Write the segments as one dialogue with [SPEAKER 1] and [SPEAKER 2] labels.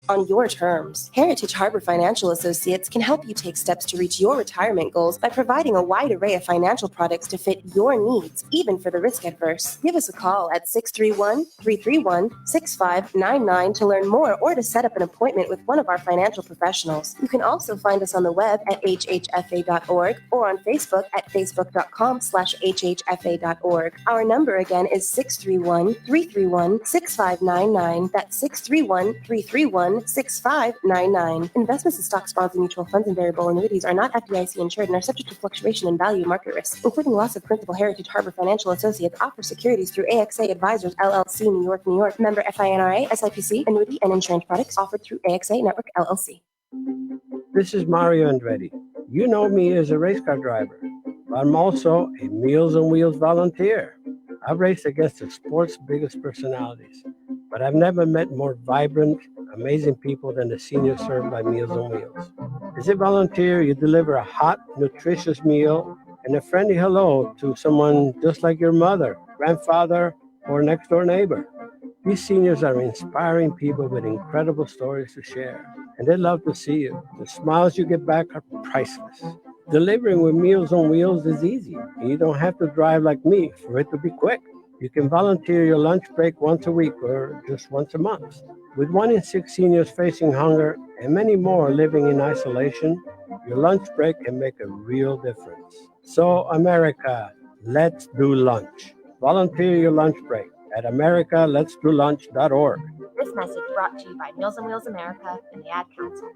[SPEAKER 1] on your terms. Heritage Harbor Financial Associates can help you take steps to reach your retirement goals by providing a wide array of financial products to fit your needs, even for the risk-adverse. Give us a call at 631-331-6599 to learn more or to set up an appointment with one of our financial professionals. You can also find us on the web at hhfa.org or on Facebook at facebook.com/hhfa.org. Our number again is 631-331-6599. That's 631-331-6599. Investments in stocks, bonds, and mutual funds and variable annuities are not FDIC insured and are subject to fluctuation in value and market risk, including loss of principal. Heritage Harbor Financial Associates offers securities through AXA Advisors, LLC, New York, New York. Member FINRA, SIPC. Annuity and insurance products offered through AXA Network, LLC.
[SPEAKER 2] This is Mario Andretti. You know me as a race car driver, but I'm also a Meals on Wheels volunteer. I've raced against the sport's biggest personalities, but I've never met more vibrant, amazing people than the seniors served by Meals on Wheels. As a volunteer, you deliver a hot, nutritious meal and a friendly hello to someone just like your mother, grandfather, or next-door neighbor. These seniors are inspiring people with incredible stories to share, and they love to see you. The smiles you get back are priceless. Delivering with Meals on Wheels is easy, and you don't have to drive like me for it to be quick. You can volunteer your lunch break once a week or just once a month. With 1 in 6 seniors facing hunger and many more living in isolation, your lunch break can make a real difference. So, America, let's do lunch. Volunteer your lunch break at americaletsdolunch.org.
[SPEAKER 3] This message brought to you by Meals on Wheels America and the Ad Council.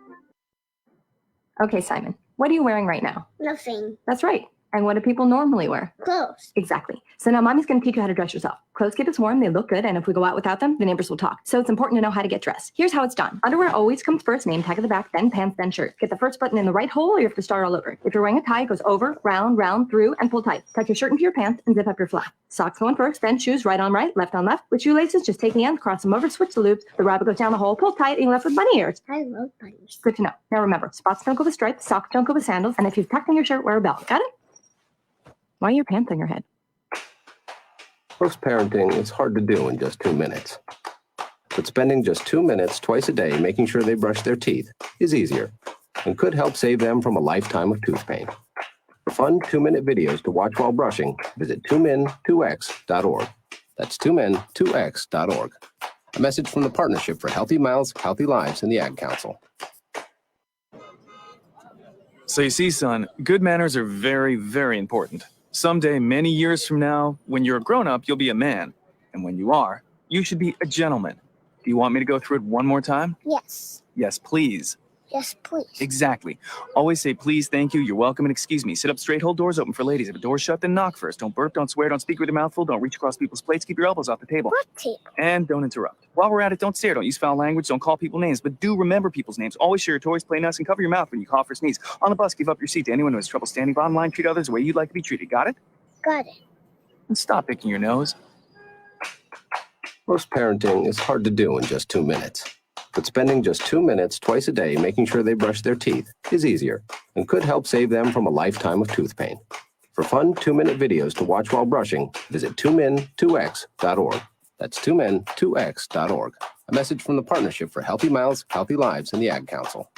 [SPEAKER 4] Okay, Simon, what are you wearing right now?
[SPEAKER 5] Nothing.
[SPEAKER 4] That's right. And what do people normally wear?
[SPEAKER 5] Clothes.
[SPEAKER 4] Exactly. So now Mommy's going to teach you how to dress yourself. Clothes keep us warm, they look good, and if we go out without them, the neighbors will talk. So it's important to know how to get dressed. Here's how it's done. Underwear always comes first, name tag at the back, then pants, then shirt. Get the first button in the right hole or you have to start all over. If you're wearing a tie, it goes over, round, through, and pull tight. Tuck your shirt into your pants and zip up your flap. Socks go on first, then shoes right on right, left on left. With shoelaces, just take the ends, cross them over, switch the loops. The rabbit goes down the hole, pull tight, and you're left with bunny ears.
[SPEAKER 5] I love bunnies.
[SPEAKER 4] Good to know. Now remember, spots don't go with stripes, socks don't go with sandals, and if you've tucked in your shirt, wear a belt. Got it? Why are your pants on your head?
[SPEAKER 6] Most parenting is hard to do in just 2 minutes. But spending just 2 minutes twice a day making sure they brush their teeth is easier and could help save them from a lifetime of tooth pain. For fun 2-minute videos to watch while brushing, visit 2min2x.org. That's 2min2x.org. A message from the Partnership for Healthy Mouths, Healthy Lives and the Ad Council.
[SPEAKER 7] So you see, son, good manners are very, very important. Someday, many years from now, when you're a grown-up, you'll be a man. And when you are, you should be a gentleman. Do you want me to go through it one more time?
[SPEAKER 5] Yes.
[SPEAKER 7] Yes, please.
[SPEAKER 5] Yes, please.
[SPEAKER 7] Exactly. Always say please, thank you, you're welcome, and excuse me. Sit up straight, hold doors open for ladies. If a door's shut, then knock first. Don't burp, don't swear, don't speak with your mouth full, don't reach across people's plates, keep your elbows off the table.
[SPEAKER 5] What table?
[SPEAKER 7] And don't interrupt. While we're at it, don't stare, don't use foul language, don't call people names, but do remember people's names. Always share your toys, play nice, and cover your mouth when you cough or sneeze. On the bus, give up your seat to anyone who has trouble standing. Bottom line, treat others the way you'd like to be treated. Got it?
[SPEAKER 5] Got it.
[SPEAKER 7] And stop picking your nose.
[SPEAKER 6] Most parenting is hard to do in just 2 minutes. But spending just 2 minutes twice a day making sure they brush their teeth is easier and could help save them from a lifetime of tooth pain. For fun 2-minute videos to watch while brushing, visit 2min2x.org. That's 2min2x.org. A message from the Partnership for Healthy Mouths, Healthy Lives and the Ad Council.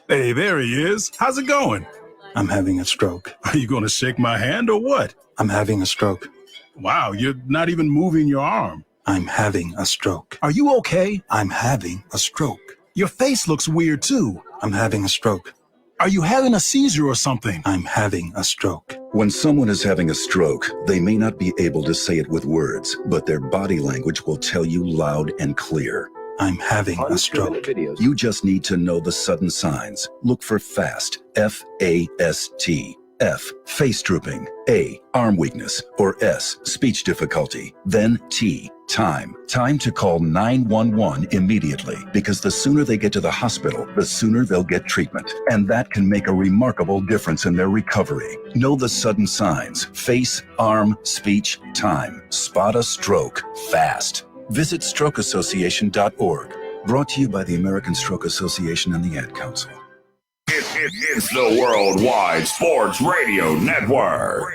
[SPEAKER 8] Hey, there he is. How's it going?
[SPEAKER 9] I'm having a stroke.
[SPEAKER 8] Are you going to shake my hand or what?
[SPEAKER 9] I'm having a stroke.
[SPEAKER 8] Wow, you're not even moving your arm.
[SPEAKER 9] I'm having a stroke.
[SPEAKER 8] Are you okay?
[SPEAKER 9] I'm having a stroke.
[SPEAKER 8] Your face looks weird too.
[SPEAKER 9] I'm having a stroke.
[SPEAKER 8] Are you having a seizure or something?
[SPEAKER 9] I'm having a stroke.
[SPEAKER 10] When someone is having a stroke, they may not be able to say it with words, but their body language will tell you loud and clear.
[SPEAKER 9] I'm having a stroke.
[SPEAKER 10] You just need to know the sudden signs. Look for FAST, F-A-S-T. F, face drooping. A, arm weakness. Or S, speech difficulty. Then T, time. Time to call 911 immediately, because the sooner they get to the hospital, the sooner they'll get treatment. And that can make a remarkable difference in their recovery. Know the sudden signs. Face, arm, speech, time. Spot a stroke fast. Visit strokeassociation.org. Brought to you by the American Stroke Association and the Ad Council.
[SPEAKER 11] It's the Worldwide Sports Radio Network.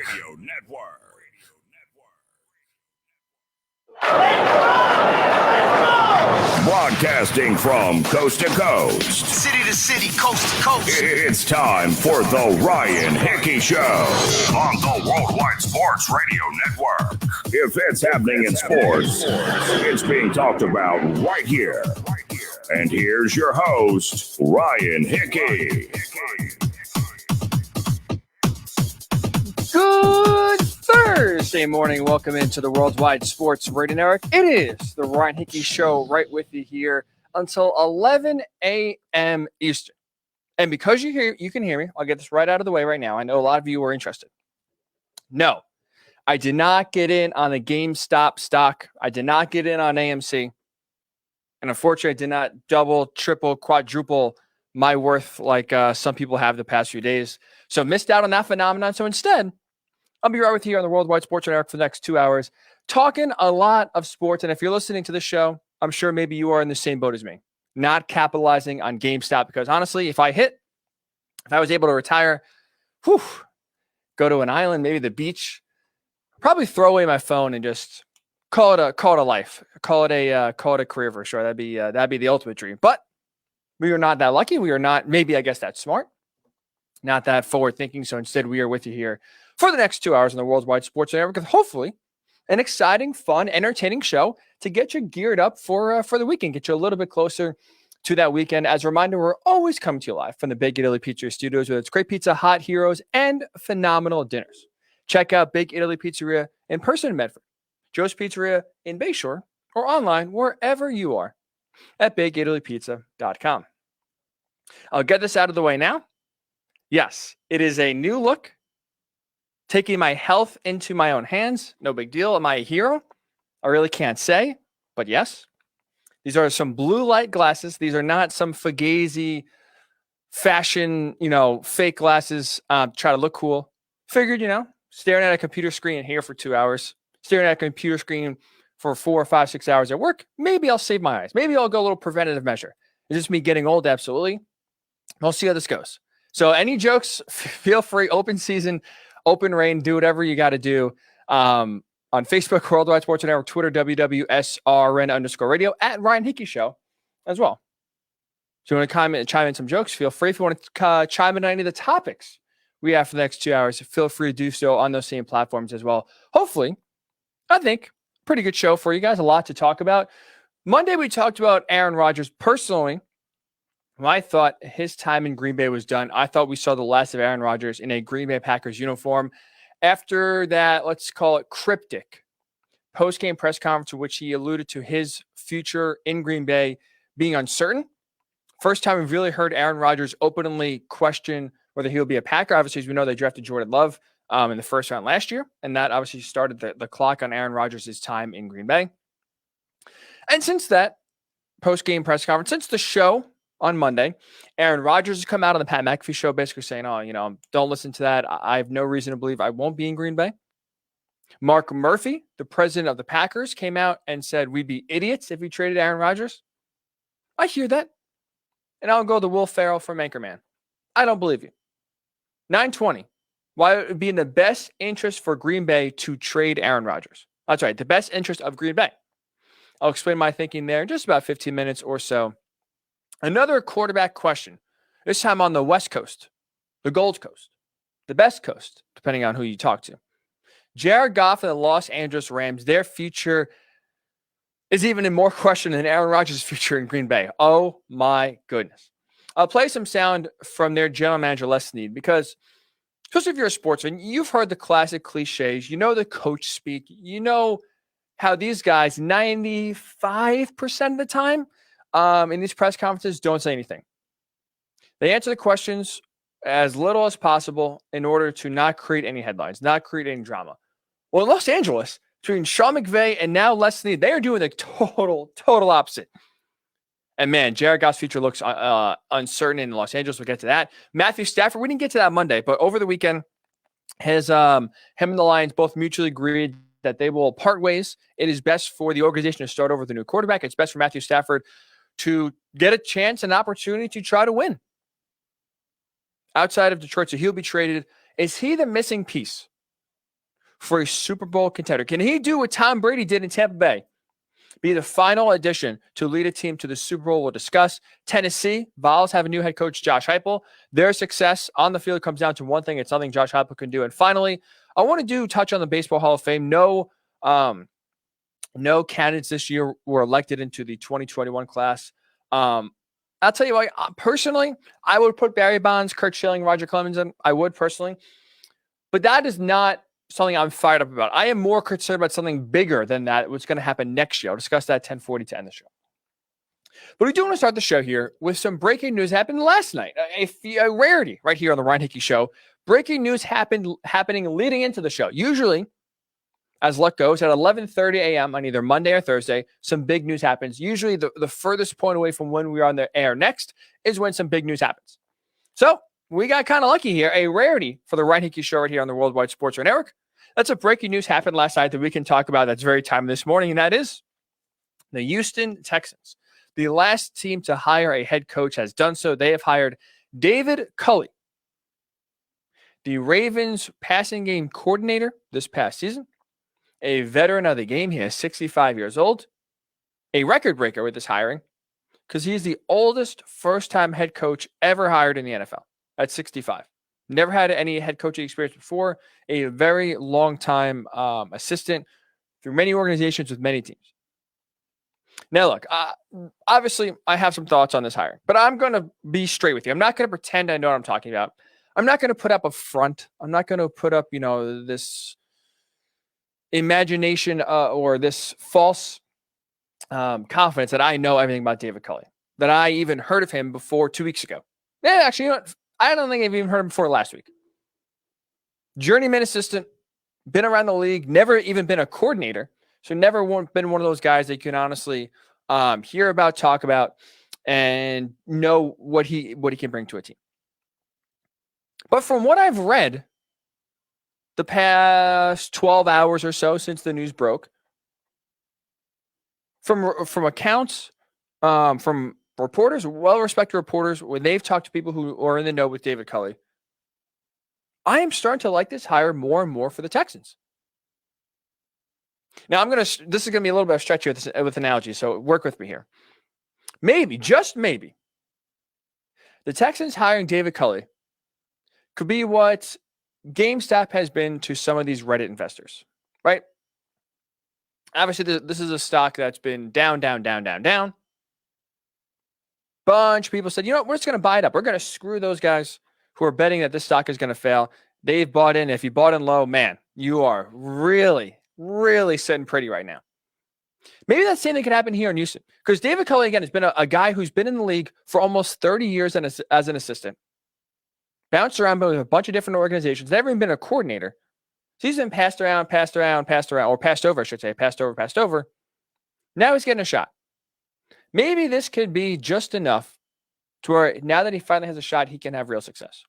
[SPEAKER 11] Broadcasting from coast to coast,
[SPEAKER 12] city to city, coast to coast.
[SPEAKER 11] It's time for the Ryan Hickey Show on the Worldwide Sports Radio Network. If it's happening in sports, it's being talked about right here. And here's your host, Ryan Hickey.
[SPEAKER 13] Good Thursday morning. Welcome into the Worldwide Sports Radio Network. It is the Ryan Hickey Show, right with you here until 11 a.m. Eastern. And because you can hear me, I'll get this right out of the way right now. I know a lot of you are interested. No, I did not get in on the GameStop stock. I did not get in on AMC. And unfortunately, I did not double, triple, quadruple my worth like some people have the past few days. So missed out on that phenomenon. So instead, I'll be right with you on the Worldwide Sports Network for the next 2 hours, talking a lot of sports. And if you're listening to this show, I'm sure maybe you are in the same boat as me, not capitalizing on GameStop. Because honestly, if I was able to retire, go to an island, maybe the beach, probably throw away my phone and just call it a life, call it a career for sure. That'd be the ultimate dream. But we are not that lucky. We are not, maybe I guess that's smart, not that forward thinking. So instead, we are with you here for the next 2 hours on the Worldwide Sports Network, with hopefully an exciting, fun, entertaining show to get you geared up for the weekend, get you a little bit closer to that weekend. As a reminder, we're always coming to you live from the Big Italy Pizzeria Studios with its great pizza, hot heroes, and phenomenal dinners. Check out Big Italy Pizzeria in person in Medford, Joe's Pizzeria in Bayshore, or online wherever you are at BigItalyPizza.com. I'll get this out of the way now. Yes, it is a new look. Taking my health into my own hands. No big deal. Am I a hero? I really can't say, but yes. These are some blue light glasses. These are not some fugazi fashion, fake glasses. Try to look cool. Figured, staring at a computer screen here for 2 hours, staring at a computer screen for 4 or 5, 6 hours at work. Maybe I'll save my eyes. Maybe I'll go a little preventative measure. Is this me getting old? Absolutely. We'll see how this goes. So any jokes, feel free. Open season, open reign, do whatever you got to do. On Facebook, Worldwide Sports Network, Twitter, WWSRN_radio, at Ryan Hickey Show as well. So you want to chime in some jokes, feel free. If you want to chime in on any of the topics we have for the next 2 hours, feel free to do so on those same platforms as well. Hopefully, I think, pretty good show for you guys. A lot to talk about. Monday, we talked about Aaron Rodgers. Personally, I thought his time in Green Bay was done. I thought we saw the last of Aaron Rodgers in a Green Bay Packers uniform after that, let's call it cryptic post-game press conference in which he alluded to his future in Green Bay being uncertain. First time we've really heard Aaron Rodgers openly question whether he'll be a Packer. Obviously, as we know, they drafted Jordan Love in the first round last year, and that obviously started the clock on Aaron Rodgers' time in Green Bay. And since that post-game press conference, since the show on Monday, Aaron Rodgers has come out on the Pat McAfee show basically saying, don't listen to that. I have no reason to believe I won't be in Green Bay. Mark Murphy, the president of the Packers, came out and said we'd be idiots if we traded Aaron Rodgers. I hear that. And I'll go the Will Ferrell from Anchorman. I don't believe you. 920. Why it would be in the best interest for Green Bay to trade Aaron Rodgers. That's right. The best interest of Green Bay. I'll explain my thinking there in just about 15 minutes or so. Another quarterback question, this time on the West Coast, the Gold Coast, the best coast, depending on who you talk to. Jared Goff and the Los Angeles Rams, their future is even in more question than Aaron Rodgers' future in Green Bay. Oh my goodness. I'll play some sound from their general manager, Les Snead, because especially if you're a sportsman, you've heard the classic cliches, the coach speak, how these guys 95% of the time in these press conferences don't say anything. They answer the questions as little as possible in order to not create any headlines, not create any drama. Well, in Los Angeles, between Sean McVay and now Les Snead, they are doing the total opposite. And man, Jared Goff's future looks uncertain in Los Angeles. We'll get to that. Matthew Stafford, we didn't get to that Monday, but over the weekend, him and the Lions both mutually agreed that they will part ways. It is best for the organization to start over with a new quarterback. It's best for Matthew Stafford to get a chance, an opportunity to try to win outside of Detroit. So he'll be traded. Is he the missing piece for a Super Bowl contender? Can he do what Tom Brady did in Tampa Bay? be the final addition to lead a team to the Super Bowl? We'll discuss. Tennessee Vols have a new head coach, Josh Heupel. Their success on the field comes down to one thing. It's something Josh Heupel can do. And finally, I want to touch on the Baseball Hall of Fame. No candidates this year were elected into the 2021 class. I'll tell you what, personally, I would put Barry Bonds, Kurt Schilling, Roger Clemens in. I would personally. But that is not something I'm fired up about. I am more concerned about something bigger than that, what's going to happen next year. I'll discuss that at 10:40 to end the show. But we do want to start the show here with some breaking news happened last night. A rarity right here on the Ryan Hickey Show. Breaking news happening leading into the show. Usually, as luck goes, at 11:30 a.m. on either Monday or Thursday, some big news happens. Usually the furthest point away from when we're on the air next is when some big news happens. So we got kind of lucky here. A rarity for the Ryan Hickey Show right here on the Worldwide Sports Network. That's a breaking news happened last night that we can talk about that's very time this morning, and that is the Houston Texans. The last team to hire a head coach has done so. They have hired David Culley, the Ravens passing game coordinator this past season. A veteran of the game. He is 65 years old. A record breaker with this hiring because he's the oldest first-time head coach ever hired in the NFL at 65. Never had any head coaching experience before. A very long-time assistant through many organizations with many teams. Now, look, obviously, I have some thoughts on this hiring, but I'm going to be straight with you. I'm not going to pretend I know what I'm talking about. I'm not going to put up a front. I'm not going to put up, this imagination or this false confidence that I know everything about David Culley, that I even heard of him before 2 weeks ago. Yeah, actually, I don't think I've even heard him before last week. Journeyman assistant, been around the league, never even been a coordinator, so never been one of those guys that you can honestly hear about, talk about, and know what he can bring to a team. But from what I've read the past 12 hours or so since the news broke, from accounts, from reporters, well-respected reporters, when they've talked to people who are in the know with David Culley, I am starting to like this hire more and more for the Texans. Now, this is going to be a little bit of a stretch here with analogy, so work with me here. Maybe, just maybe, the Texans hiring David Culley could be what GameStop has been to some of these Reddit investors, right? Obviously, this is a stock that's been down. Bunch of people said, we're just going to buy it up. We're going to screw those guys who are betting that this stock is going to fail. They've bought in. If you bought in low, man, you are really, really sitting pretty right now. Maybe that same thing could happen here in Houston. Because David Culley, again, has been a guy who's been in the league for almost 30 years as an assistant. Bounced around with a bunch of different organizations. Never even been a coordinator. So he's been passed over, I should say. Passed over. Now he's getting a shot. Maybe this could be just enough to where now that he finally has a shot, he can have real success.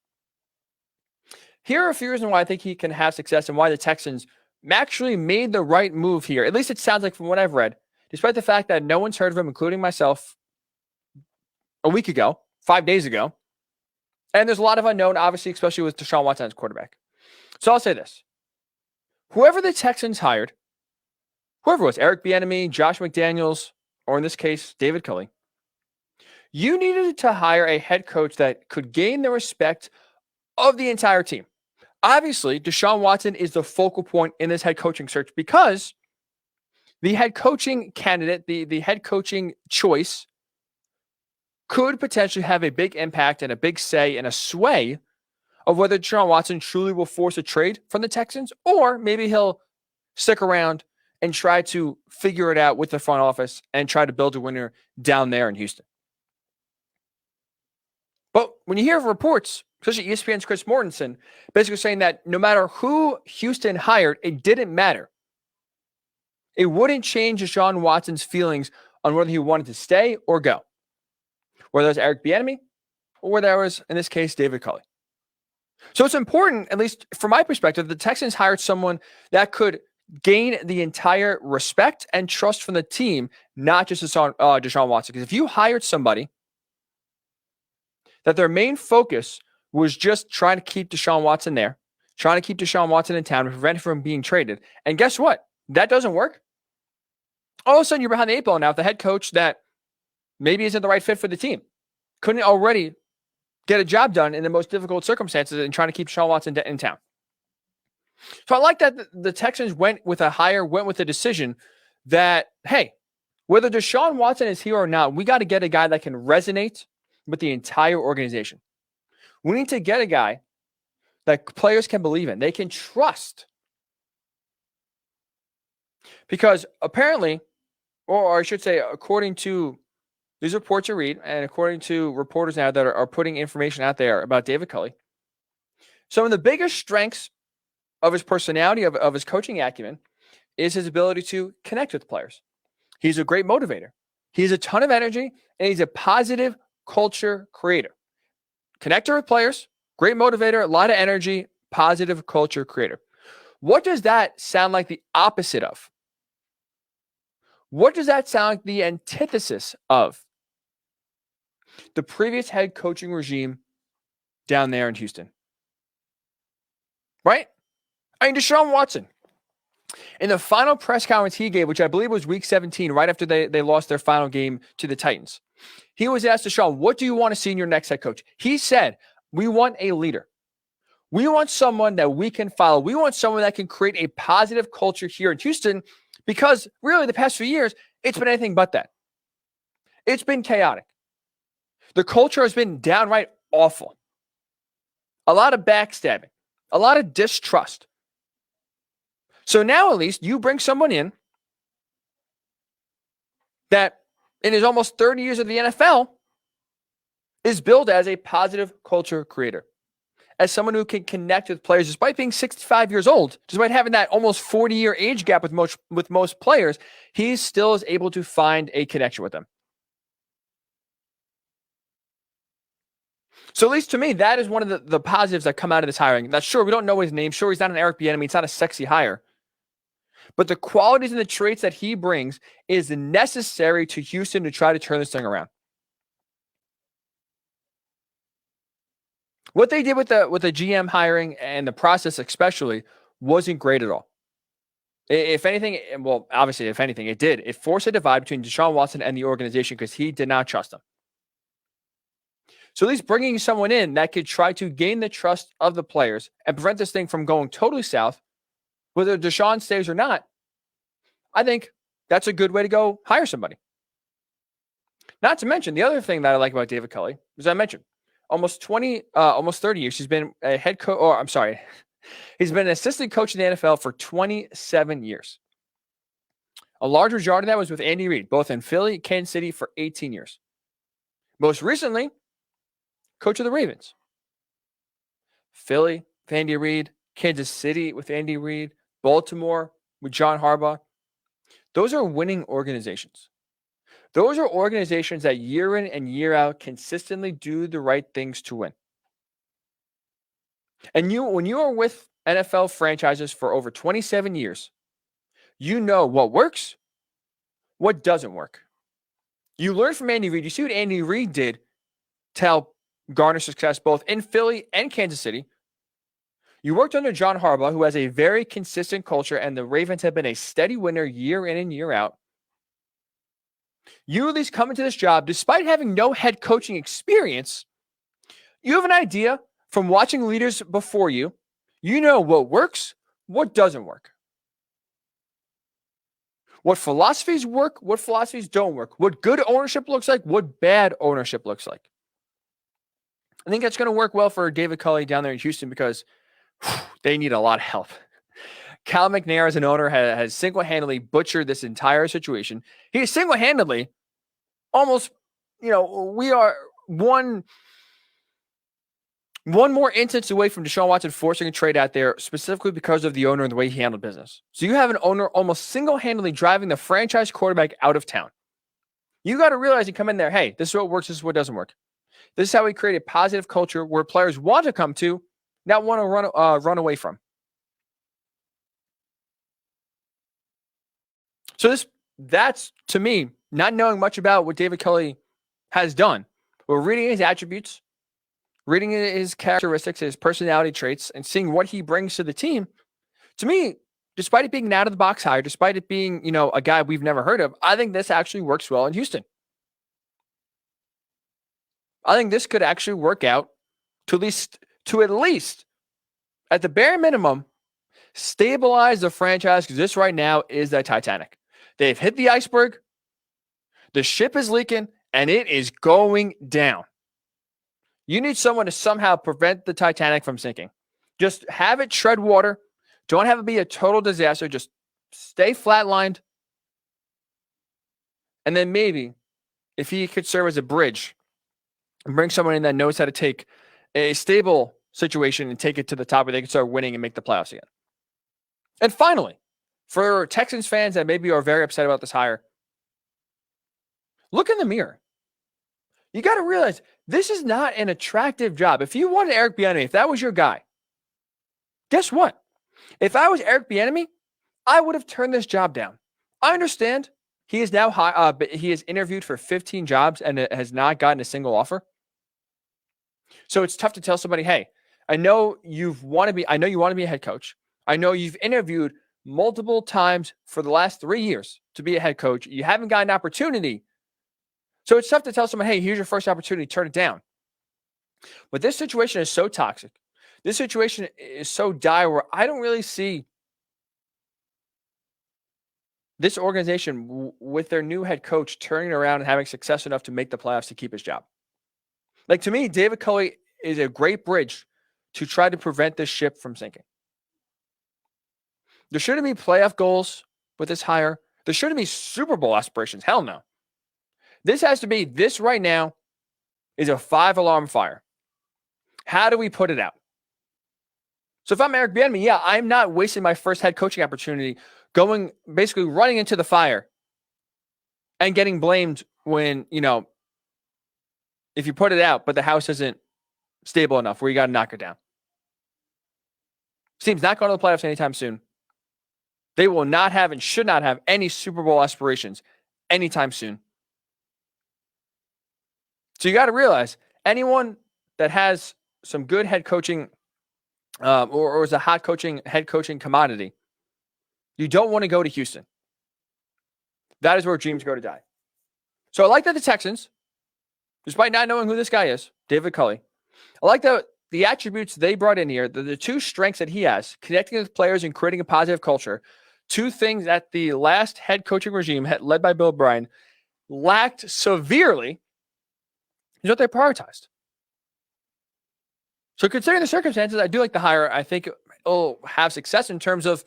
[SPEAKER 13] Here are a few reasons why I think he can have success and why the Texans actually made the right move here. At least it sounds like from what I've read, despite the fact that no one's heard of him, including myself, a week ago, 5 days ago. And there's a lot of unknown, obviously, especially with Deshaun Watson as quarterback. So I'll say this. Whoever the Texans hired, whoever it was, Eric Bieniemy, Josh McDaniels, or in this case, David Culley, you needed to hire a head coach that could gain the respect of the entire team. Obviously, Deshaun Watson is the focal point in this head coaching search because the head coaching candidate, the head coaching choice, could potentially have a big impact and a big say and a sway of whether Deshaun Watson truly will force a trade from the Texans, or maybe he'll stick around and try to figure it out with the front office and try to build a winner down there in Houston. But when you hear reports, especially ESPN's Chris Mortensen, basically saying that no matter who Houston hired, it didn't matter. It wouldn't change Deshaun Watson's feelings on whether he wanted to stay or go. Whether it was Eric Bieniemy or whether it was, in this case, David Culley. So it's important, at least from my perspective, the Texans hired someone that could gain the entire respect and trust from the team, not just Deshaun Watson. Because if you hired somebody that their main focus was just trying to keep Deshaun Watson there, trying to keep Deshaun Watson in town to prevent him from being traded, and guess what? That doesn't work. all of a sudden you're behind the 8 ball now with the head coach that maybe isn't the right fit for the team. Couldn't already get a job done in the most difficult circumstances and trying to keep Deshaun Watson in town. So I like that the Texans went with a decision that, hey, whether Deshaun Watson is here or not, we got to get a guy that can resonate with the entire organization. We need to get a guy that players can believe in, they can trust. Because apparently, or I should say, according to these reports you read, and according to reporters now that are putting information out there about David Culley, some of the biggest strengths of his personality, of his coaching acumen, is his ability to connect with players. He's a great motivator. He has a ton of energy, and he's a positive culture creator. Connector with players, great motivator, a lot of energy, positive culture creator. What does that sound like the opposite of? What does that sound like the antithesis of? The previous head coaching regime down there in Houston. Right? I mean, Deshaun Watson, in the final press conference he gave, which I believe was week 17, right after they lost their final game to the Titans, he was asked, Deshaun, what do you want to see in your next head coach? He said, we want a leader. We want someone that we can follow. We want someone that can create a positive culture here in Houston, because really the past few years, it's been anything but that. It's been chaotic. The culture has been downright awful. A lot of backstabbing, a lot of distrust. So now at least you bring someone in that in his almost 30 years of the NFL is billed as a positive culture creator, as someone who can connect with players despite being 65 years old, despite having that almost 40-year age gap with most players. He still is able to find a connection with them. So at least to me, that is one of the positives that come out of this hiring. That's sure, we don't know his name. Sure, he's not an Eric Bieniemy. It's not a sexy hire. But the qualities and the traits that he brings is necessary to Houston to try to turn this thing around. What they did with the GM hiring and the process especially wasn't great at all. If anything, well, obviously, if anything, it did. It forced a divide between Deshaun Watson and the organization because he did not trust him. So at least bringing someone in that could try to gain the trust of the players and prevent this thing from going totally south, whether Deshaun stays or not, I think that's a good way to go hire somebody. Not to mention, the other thing that I like about David Culley, as I mentioned, almost 30 years, he's been a head coach, he's been an assistant coach in the NFL for 27 years. A large majority of that was with Andy Reid, both in Philly, Kansas City for 18 years. Most recently, coach of the Ravens. Philly with Andy Reid, Kansas City with Andy Reid, Baltimore with John Harbaugh. Those are winning organizations. Those are organizations that year in and year out consistently do the right things to win. And when you are with NFL franchises for over 27 years, you know what works, what doesn't work. You learn from Andy Reid. You see what Andy Reid did to help garner success both in Philly and Kansas City. You worked under John Harbaugh, who has a very consistent culture, and the Ravens have been a steady winner year in and year out. You at least come into this job, despite having no head coaching experience, you have an idea from watching leaders before you. You know what works, what doesn't work. What philosophies work, what philosophies don't work. What good ownership looks like, what bad ownership looks like. I think that's going to work well for David Culley down there in Houston because they need a lot of help. Cal McNair as an owner has single-handedly butchered this entire situation. He is single-handedly almost, we are one more instance away from Deshaun Watson forcing a trade out there specifically because of the owner and the way he handled business. So you have an owner almost single-handedly driving the franchise quarterback out of town. You got to realize and come in there, hey, this is what works, this is what doesn't work. This is how we create a positive culture where players want to come to, not want to run away from. So that's, to me, not knowing much about what David Culley has done, but reading his attributes, reading his characteristics, his personality traits, and seeing what he brings to the team, to me, despite it being an out-of-the-box hire, despite it being, a guy we've never heard of, I think this actually works well in Houston. I think this could actually work out to at least, at the bare minimum, stabilize the franchise, because this right now is the Titanic. They've hit the iceberg. The ship is leaking, and it is going down. You need someone to somehow prevent the Titanic from sinking. Just have it tread water. Don't have it be a total disaster. Just stay flatlined. And then maybe if he could serve as a bridge and bring someone in that knows how to take a stable situation and take it to the top where they can start winning and make the playoffs again. And finally, for Texans fans that maybe are very upset about this hire, look in the mirror. You got to realize this is not an attractive job. If you wanted Eric Bieniemy, if that was your guy, guess what? If I was Eric Bieniemy, I would have turned this job down. I understand he is now but he has interviewed for 15 jobs and has not gotten a single offer. So it's tough to tell somebody, hey, I know you want to be a head coach. I know you've interviewed multiple times for the last 3 years to be a head coach. You haven't got an opportunity. So it's tough to tell someone, hey, here's your first opportunity, turn it down. But this situation is so toxic. This situation is so dire where I don't really see this organization with their new head coach turning around and having success enough to make the playoffs to keep his job. Like, to me, David Culley is a great bridge to try to prevent this ship from sinking. There shouldn't be playoff goals with this hire. There shouldn't be Super Bowl aspirations. Hell no. This right now is a 5-alarm fire. How do we put it out? So if I'm Eric Bieniemy, I'm not wasting my first head coaching opportunity basically running into the fire and getting blamed when, if you put it out, but the house isn't stable enough where you got to knock it down. Team's not going to the playoffs anytime soon. They will not have and should not have any Super Bowl aspirations anytime soon. So you got to realize anyone that has some good head coaching or is a hot head coaching commodity, you don't want to go to Houston. That is where dreams go to die. So I like that the Texans, despite not knowing who this guy is, David Culley, I like that the attributes they brought in here, the two strengths that he has, connecting with players and creating a positive culture, two things that the last head coaching regime led by Bill O'Brien lacked severely, is what they prioritized. So considering the circumstances, I do like the hire. I think it'll have success in terms of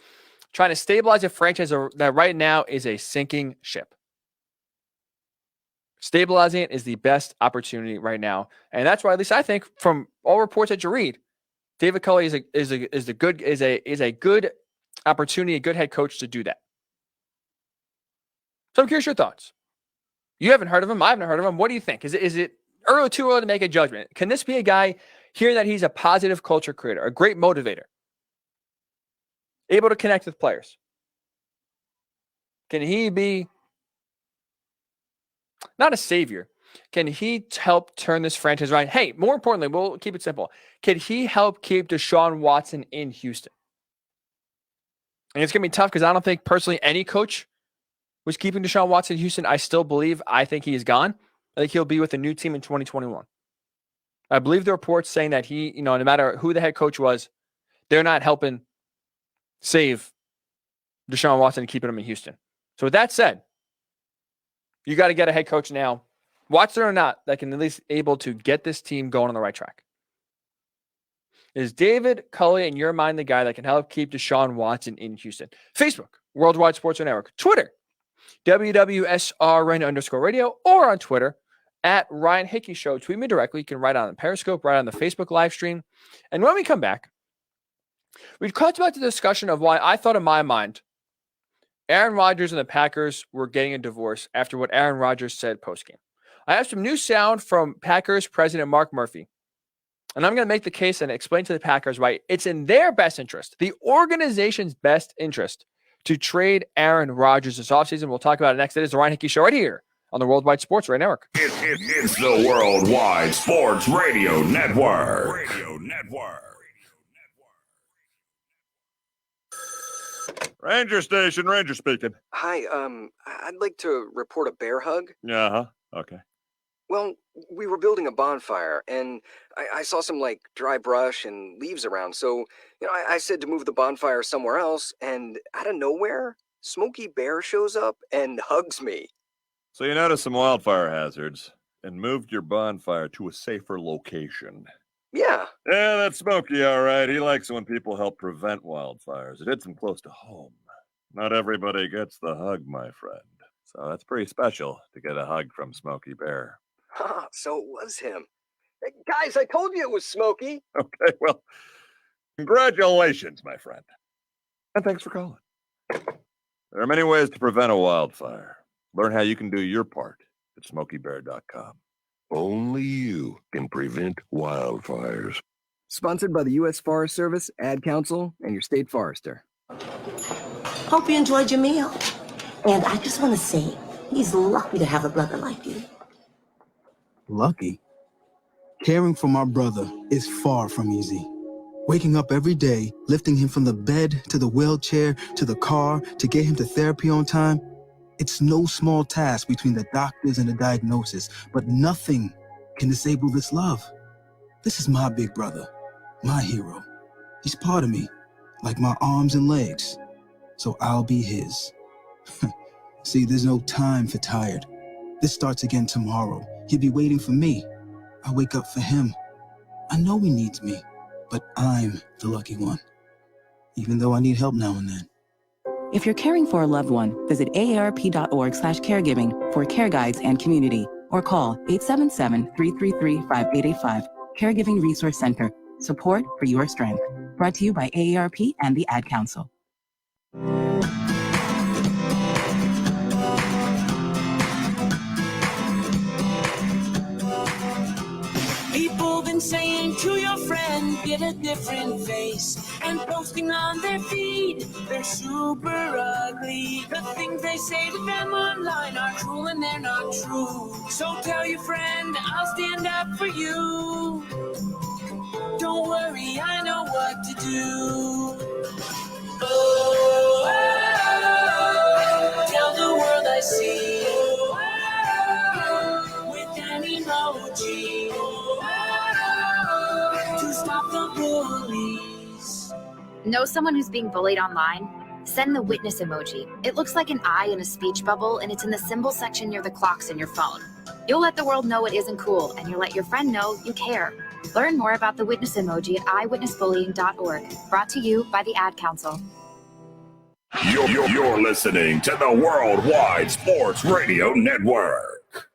[SPEAKER 13] trying to stabilize a franchise that right now is a sinking ship. Stabilizing it is the best opportunity right now. And that's why, at least I think, from all reports that you read, David Culley is a good opportunity, a good head coach to do that. So I'm curious your thoughts. You haven't heard of him. I haven't heard of him. What do you think? Is it too early to make a judgment? Can this be a guy here that he's a positive culture creator, a great motivator, able to connect with players? Can he be not a savior? Can he help turn this franchise around? Hey, more importantly, we'll keep it simple. Can he help keep Deshaun Watson in Houston? And it's going to be tough because I don't think personally any coach was keeping Deshaun Watson in Houston. I think he is gone. I think he'll be with a new team in 2021. I believe the reports saying that he, no matter who the head coach was, they're not helping save Deshaun Watson and keeping him in Houston. So with that said, you got to get a head coach now, Watson or not, that can at least able to get this team going on the right track. Is David Culley, in your mind, the guy that can help keep Deshaun Watson in Houston? Facebook, Worldwide Sports Network. Twitter, WWSRN_radio, or on Twitter, at Ryan Hickey Show. Tweet me directly. You can write on the Periscope, write on the Facebook live stream. And when we come back, we've talked about the discussion of why I thought in my mind Aaron Rodgers and the Packers were getting a divorce after what Aaron Rodgers said postgame. I have some new sound from Packers president Mark Murphy. And I'm going to make the case and explain to the Packers why it's in their best interest, the organization's best interest, to trade Aaron Rodgers this offseason. We'll talk about it next. It is the Ryan Hickey Show right here on the Worldwide Sports Radio Network.
[SPEAKER 11] It's the Worldwide Sports Radio Network.
[SPEAKER 14] Ranger Station, Ranger speaking.
[SPEAKER 15] Hi, I'd like to report a bear hug.
[SPEAKER 14] Uh-huh, okay.
[SPEAKER 15] Well, we were building a bonfire, and I saw some, dry brush and leaves around, so, I said to move the bonfire somewhere else, and out of nowhere, Smokey Bear shows up and hugs me.
[SPEAKER 14] So you noticed some wildfire hazards and moved your bonfire to a safer location.
[SPEAKER 15] Yeah.
[SPEAKER 14] Yeah, that's Smokey, all right. He likes when people help prevent wildfires. It hits him close to home. Not everybody gets the hug, my friend. So that's pretty special to get a hug from Smokey Bear.
[SPEAKER 15] So it was him. Hey, guys, I told you it was Smokey.
[SPEAKER 14] Okay, well, congratulations, my friend. And thanks for calling. There are many ways to prevent a wildfire. Learn how you can do your part at SmokeyBear.com.
[SPEAKER 16] Only you can prevent wildfires.
[SPEAKER 15] Sponsored by the U.S. Forest Service, Ad Council, and your state forester.
[SPEAKER 17] Hope you enjoyed your meal. And I just want to say, he's lucky to have a brother like you.
[SPEAKER 18] Lucky? Caring for my brother is far from easy. Waking up every day, lifting him from the bed to the wheelchair to the car to get him to therapy on time, it's no small task between the doctors and the diagnosis, but nothing can disable this love. This is my big brother, my hero. He's part of me, like my arms and legs, so I'll be his. See, there's no time for tired. This starts again tomorrow. He'll be waiting for me. I wake up for him. I know he needs me, but I'm the lucky one, even though I need help now and then.
[SPEAKER 19] If you're caring for a loved one, visit aarp.org/caregiving for care guides and community, or call 877-333-5885. Caregiving Resource Center. Support for your strength. Brought to you by AARP and the Ad Council.
[SPEAKER 20] People been saying to your friend, get a different face, and posting on their feed, they're super ugly. The things they say to them online are cruel and they're not true. So tell your friend, I'll stand up for you. Don't worry, I know what to do. Oh, tell the world I see with an emoji to stop the bullies.
[SPEAKER 3] Know someone who's being bullied online? Send the witness emoji. It looks like an eye in a speech bubble, and it's in the symbol section near the clocks in your phone. You'll let the world know it isn't cool, and you'll let your friend know you care. Learn more about the witness emoji at eyewitnessbullying.org. Brought to you by the Ad Council.
[SPEAKER 11] You're listening to the Worldwide Sports Radio Network.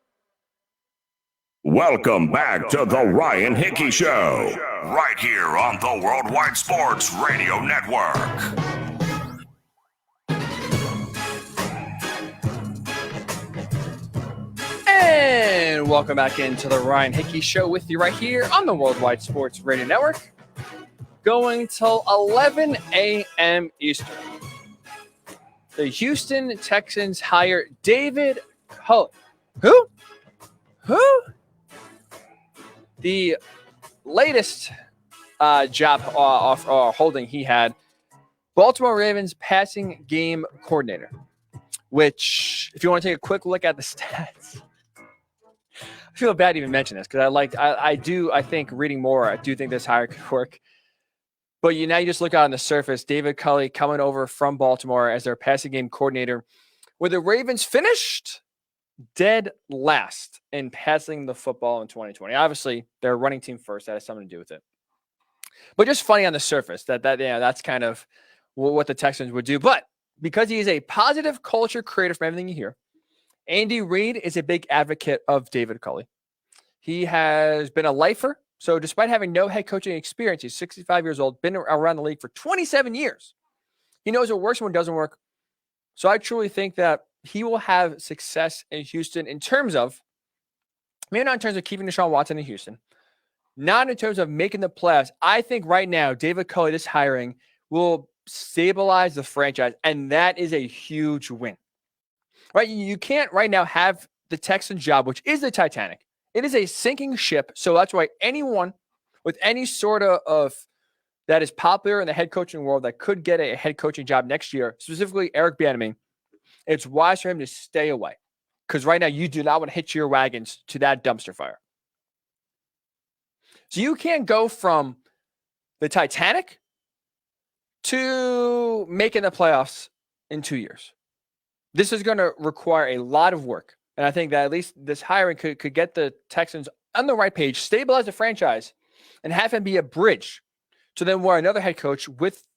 [SPEAKER 11] Welcome back to the Ryan Hickey Show, right here on the Worldwide Sports Radio Network.
[SPEAKER 13] And welcome back into the Ryan Hickey Show with you right here on the Worldwide Sports Radio Network. Going till 11 a.m. Eastern. The Houston Texans hire David Culley. Who? The latest job holding he had, Baltimore Ravens passing game coordinator, which, if you want to take a quick look at the stats, I feel bad to even mention this because I think reading more, I do think this hire could work. But now you just look out on the surface, David Culley coming over from Baltimore as their passing game coordinator, where the Ravens finished dead last in passing the football in 2020. Obviously, they're a running team first. That has something to do with it. But just funny on the surface that's kind of what the Texans would do. But because he is a positive culture creator from everything you hear, Andy Reid is a big advocate of David Culley. He has been a lifer. So despite having no head coaching experience, he's 65 years old, been around the league for 27 years. He knows what works and what doesn't work. So I truly think that he will have success in Houston in terms of, maybe not in terms of keeping Deshaun Watson in Houston, not in terms of making the playoffs. I think right now, David Culley, this hiring, will stabilize the franchise, and that is a huge win. Right? You can't right now have the Texans job, which is the Titanic. It is a sinking ship, so that's why anyone with any sort of that is popular in the head coaching world that could get a head coaching job next year, specifically Eric Bieniemy, it's wise for him to stay away. Because right now you do not want to hitch your wagons to that dumpster fire. So you can't go from the Titanic to making the playoffs in 2 years. This is going to require a lot of work. And I think that at least this hiring could get the Texans on the right page, stabilize the franchise, and have him be a bridge to then where another head coach with,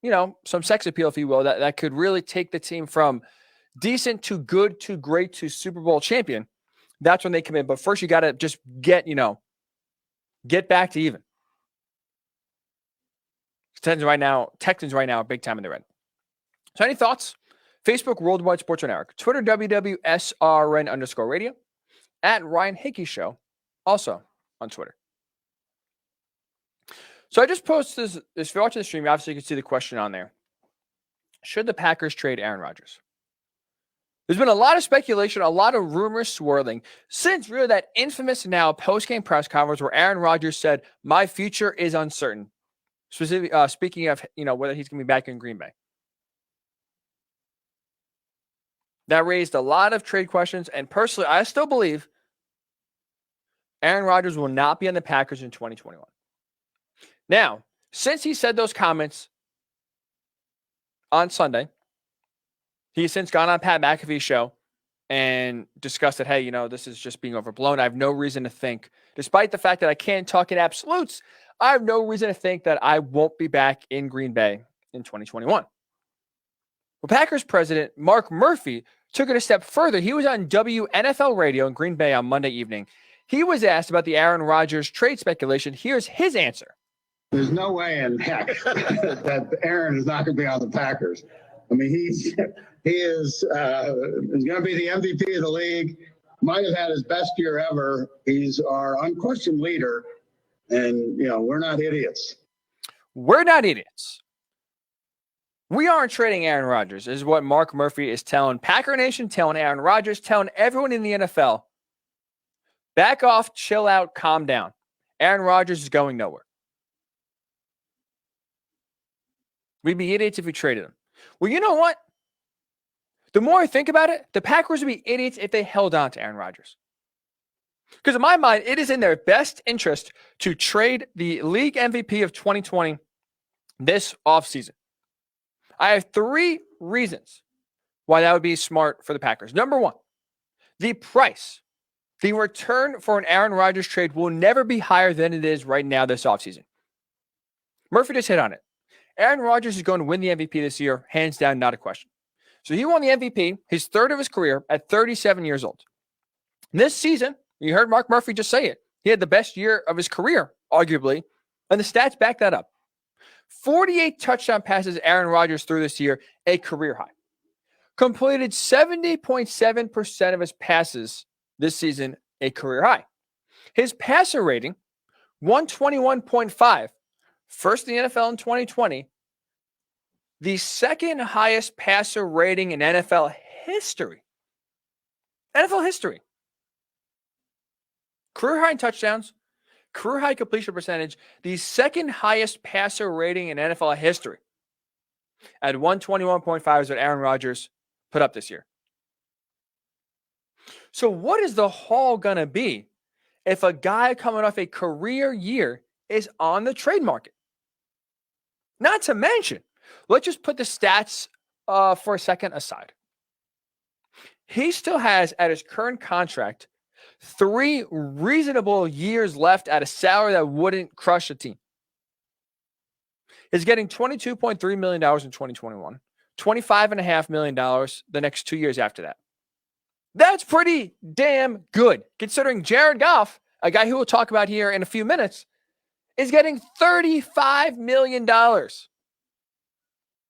[SPEAKER 13] some sex appeal, if you will, that could really take the team from decent to good to great to Super Bowl champion. That's when they come in. But first you got to just get back to even. Texans right now, big time in the red. So any thoughts? Facebook, Worldwide Sports Network. Twitter, WWSRN_radio. At Ryan Hickey Show, also on Twitter. So I just posted this. If you're watching the stream, obviously you can see the question on there. Should the Packers trade Aaron Rodgers? There's been a lot of speculation, a lot of rumors swirling since really that infamous now post-game press conference where Aaron Rodgers said, "My future is uncertain." Speaking of, whether he's going to be back in Green Bay. That raised a lot of trade questions, and personally, I still believe Aaron Rodgers will not be on the Packers in 2021. Now, since he said those comments on Sunday, he's since gone on Pat McAfee's show and discussed that, hey, this is just being overblown. I have no reason to think, despite the fact that I can't talk in absolutes, I have no reason to think that I won't be back in Green Bay in 2021. Well, Packers president Mark Murphy took it a step further. He was on WNFL radio in Green Bay on Monday evening. He was asked about the Aaron Rodgers trade speculation. Here's his answer.
[SPEAKER 21] There's no way in heck that Aaron is not going to be on the Packers. I mean, he's going to be the MVP of the league. Might have had his best year ever. He's our unquestioned leader. And, we're not idiots.
[SPEAKER 13] We're not idiots. We aren't trading Aaron Rodgers, is what Mark Murphy is telling Packer Nation, telling Aaron Rodgers, telling everyone in the NFL. Back off, chill out, calm down. Aaron Rodgers is going nowhere. We'd be idiots if we traded him. Well, you know what? The more I think about it, the Packers would be idiots if they held on to Aaron Rodgers. Because in my mind, it is in their best interest to trade the league MVP of 2020 this offseason. I have 3 reasons why that would be smart for the Packers. Number 1, the price, the return for an Aaron Rodgers trade will never be higher than it is right now this offseason. Murphy just hit on it. Aaron Rodgers is going to win the MVP this year, hands down, not a question. So he won the MVP, his third of his career, at 37 years old. This season, you heard Mark Murphy just say it. He had the best year of his career, arguably, and the stats back that up. 48 touchdown passes Aaron Rodgers threw this year, a career high. Completed 70.7% of his passes this season, a career high. His passer rating, 121.5, first in the NFL in 2020, the second highest passer rating in NFL history. NFL history. Career high in touchdowns, career high completion percentage, the second highest passer rating in NFL history. At 121.5 is what Aaron Rodgers put up this year. So what is the haul going to be if a guy coming off a career year is on the trade market? Not to mention, let's just put the stats for a second aside. He still has, at his current contract, 3 reasonable years left at a salary that wouldn't crush a team. He's getting $22.3 million in 2021, $25.5 million the next 2 years after that. That's pretty damn good, considering Jared Goff, a guy who we'll talk about here in a few minutes, is getting $35 million.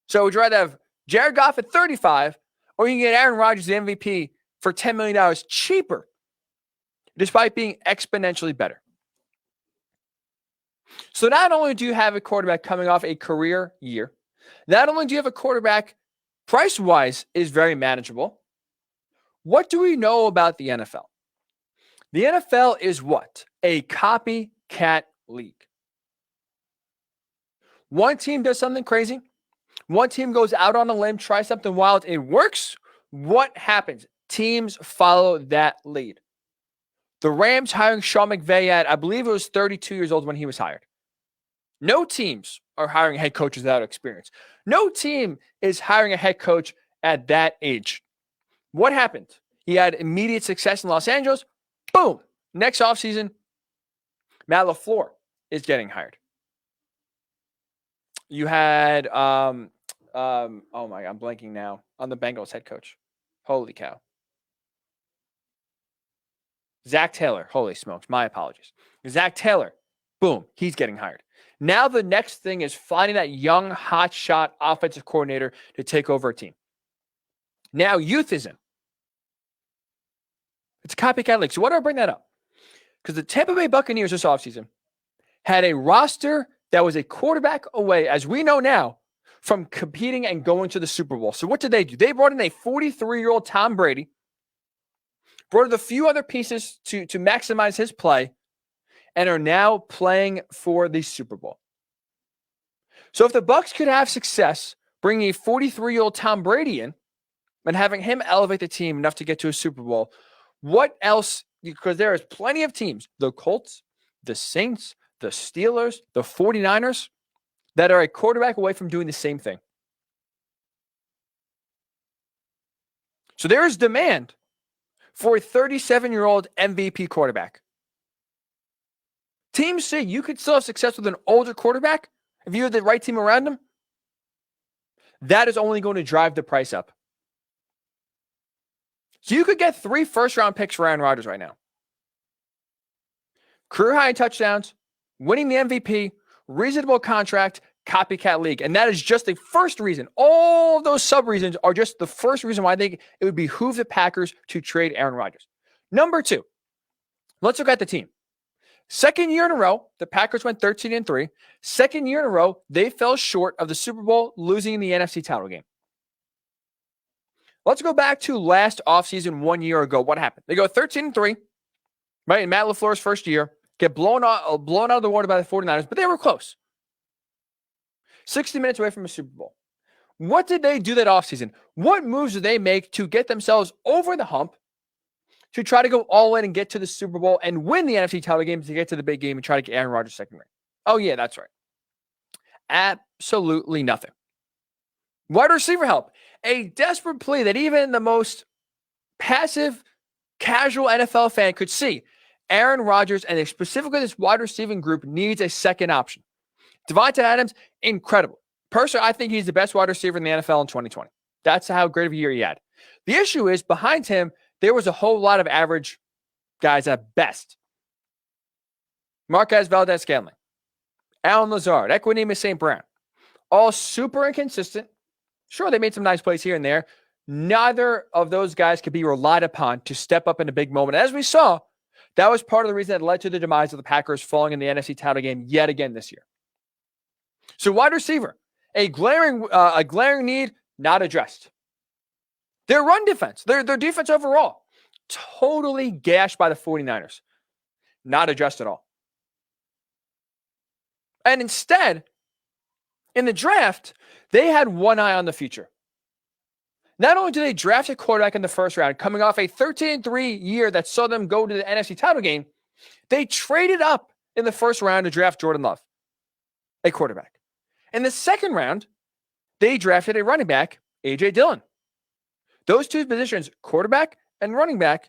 [SPEAKER 13] So would you rather have Jared Goff at 35, or you can get Aaron Rodgers, the MVP, for $10 million cheaper, despite being exponentially better. So not only do you have a quarterback coming off a career year, not only do you have a quarterback price-wise is very manageable, what do we know about the NFL? The NFL is what? A copycat league. One team does something crazy. One team goes out on a limb, tries something wild. It works. What happens? Teams follow that lead. The Rams hiring Sean McVay at, I believe it was 32 years old when he was hired. No teams are hiring head coaches without experience. No team is hiring a head coach at that age. What happened? He had immediate success in Los Angeles. Boom. Next offseason, Matt LaFleur is getting hired. You had, oh my God, I'm blanking now on the Bengals head coach. Holy cow. Zach Taylor. Holy smokes. My apologies. Zach Taylor. Boom. He's getting hired. Now the next thing is finding that young, hotshot offensive coordinator to take over a team. Now youth is in. It's a copycat league. So why do I bring that up? Because the Tampa Bay Buccaneers this offseason had a roster that was a quarterback away, as we know now, from competing and going to the Super Bowl. So what did they do? They brought in a 43-year-old Tom Brady, brought in a few other pieces to maximize his play, and are now playing for the Super Bowl. So if the Bucs could have success bringing a 43-year-old Tom Brady in and having him elevate the team enough to get to a Super Bowl, what else? Because there is plenty of teams, the Colts, the Saints, the Steelers, the 49ers, that are a quarterback away from doing the same thing. So there is demand for a 37-year-old MVP quarterback. Teams say you could still have success with an older quarterback if you have the right team around him. That is only going to drive the price up. So you could get 3 first-round picks for Aaron Rodgers right now. Career high in touchdowns, winning the MVP, reasonable contract, copycat league. And that is just the first reason. All of those sub-reasons are just the first reason why it would behoove the Packers to trade Aaron Rodgers. Number 2, let's look at the team. Second year in a row, the Packers went 13-3. Second year in a row, they fell short of the Super Bowl, losing in the NFC title game. Let's go back to last offseason 1 year ago. What happened? They go 13-3, right? In Matt LaFleur's first year, get blown out of the water by the 49ers, but they were close. 60 minutes away from a Super Bowl. What did they do that offseason? What moves did they make to get themselves over the hump to try to go all in and get to the Super Bowl and win the NFC title game to get to the big game and try to get Aaron Rodgers second ring? Oh, yeah, that's right. Absolutely nothing. Wide receiver help. A desperate plea that even the most passive, casual NFL fan could see. Aaron Rodgers and specifically this wide receiving group needs a second option. Devontae Adams, incredible. Personally, I think he's the best wide receiver in the NFL in 2020. That's how great of a year he had. The issue is behind him, there was a whole lot of average guys at best. Marquez Valdez-Scantling, Alan Lazard, Equanimeous St. Brown, all super inconsistent. Sure, they made some nice plays here and there. Neither of those guys could be relied upon to step up in a big moment. As we saw, that was part of the reason that led to the demise of the Packers falling in the NFC title game yet again this year. So wide receiver, a glaring need not addressed. Their run defense, their defense overall, totally gashed by the 49ers. Not addressed at all. And instead, in the draft, they had one eye on the future. Not only did they draft a quarterback in the first round, coming off a 13-3 year that saw them go to the NFC title game, they traded up in the first round to draft Jordan Love, a quarterback. In the second round, they drafted a running back, A.J. Dillon. Those two positions, quarterback and running back,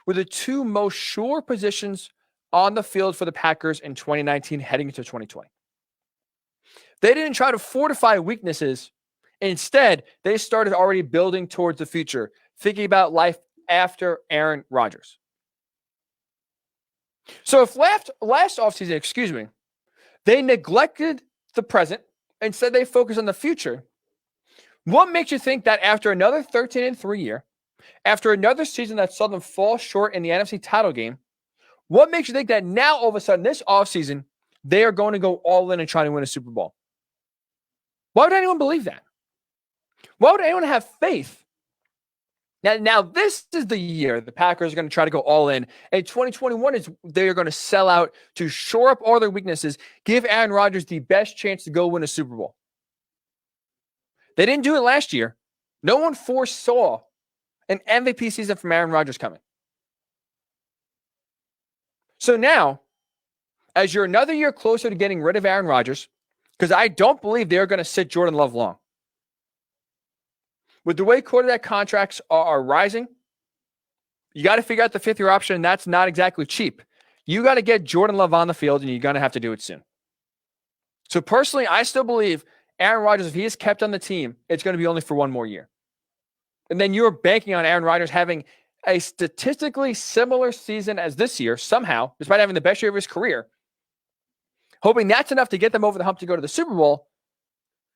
[SPEAKER 13] were the two most sure positions on the field for the Packers in 2019 heading into 2020. They didn't try to fortify weaknesses. Instead, they started already building towards the future, thinking about life after Aaron Rodgers. So if last offseason, they neglected the present, instead they focused on the future, what makes you think that after another 13-3 year, after another season that saw them fall short in the NFC title game, what makes you think that now all of a sudden this offseason, they are going to go all in and try to win a Super Bowl? Why would anyone believe that? Why would anyone have faith Now this is the year the Packers are going to try to go all in. And 2021 is they're going to sell out to shore up all their weaknesses, give Aaron Rodgers the best chance to go win a Super Bowl. They didn't do it last year. No one foresaw an MVP season from Aaron Rodgers coming. So now, as you're another year closer to getting rid of Aaron Rodgers, because I don't believe they're going to sit Jordan Love long. With the way quarterback contracts are rising, you got to figure out the fifth-year option, and that's not exactly cheap. You got to get Jordan Love on the field, and you're going to have to do it soon. So personally, I still believe Aaron Rodgers, if he is kept on the team, it's going to be only for one more year. And then you're banking on Aaron Rodgers having a statistically similar season as this year, somehow, despite having the best year of his career, hoping that's enough to get them over the hump to go to the Super Bowl.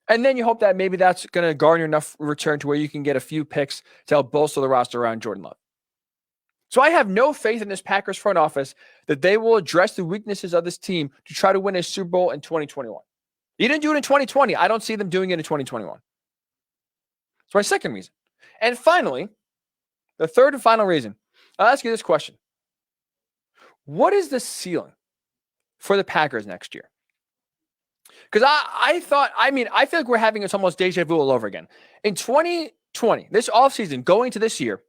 [SPEAKER 13] And then you hope that maybe that's going to garner enough return to where you can get a few picks to help bolster the roster around Jordan Love. So I have no faith in this Packers front office that they will address the weaknesses of this team to try to win a Super Bowl in 2021. You didn't do it in 2020. I don't see them doing it in 2021. That's my second reason. And finally, the third and final reason, I'll ask you this question. What is the ceiling for the Packers next year? Because I feel like we're having it's almost deja vu all over again. In 2020, this offseason, going to this year,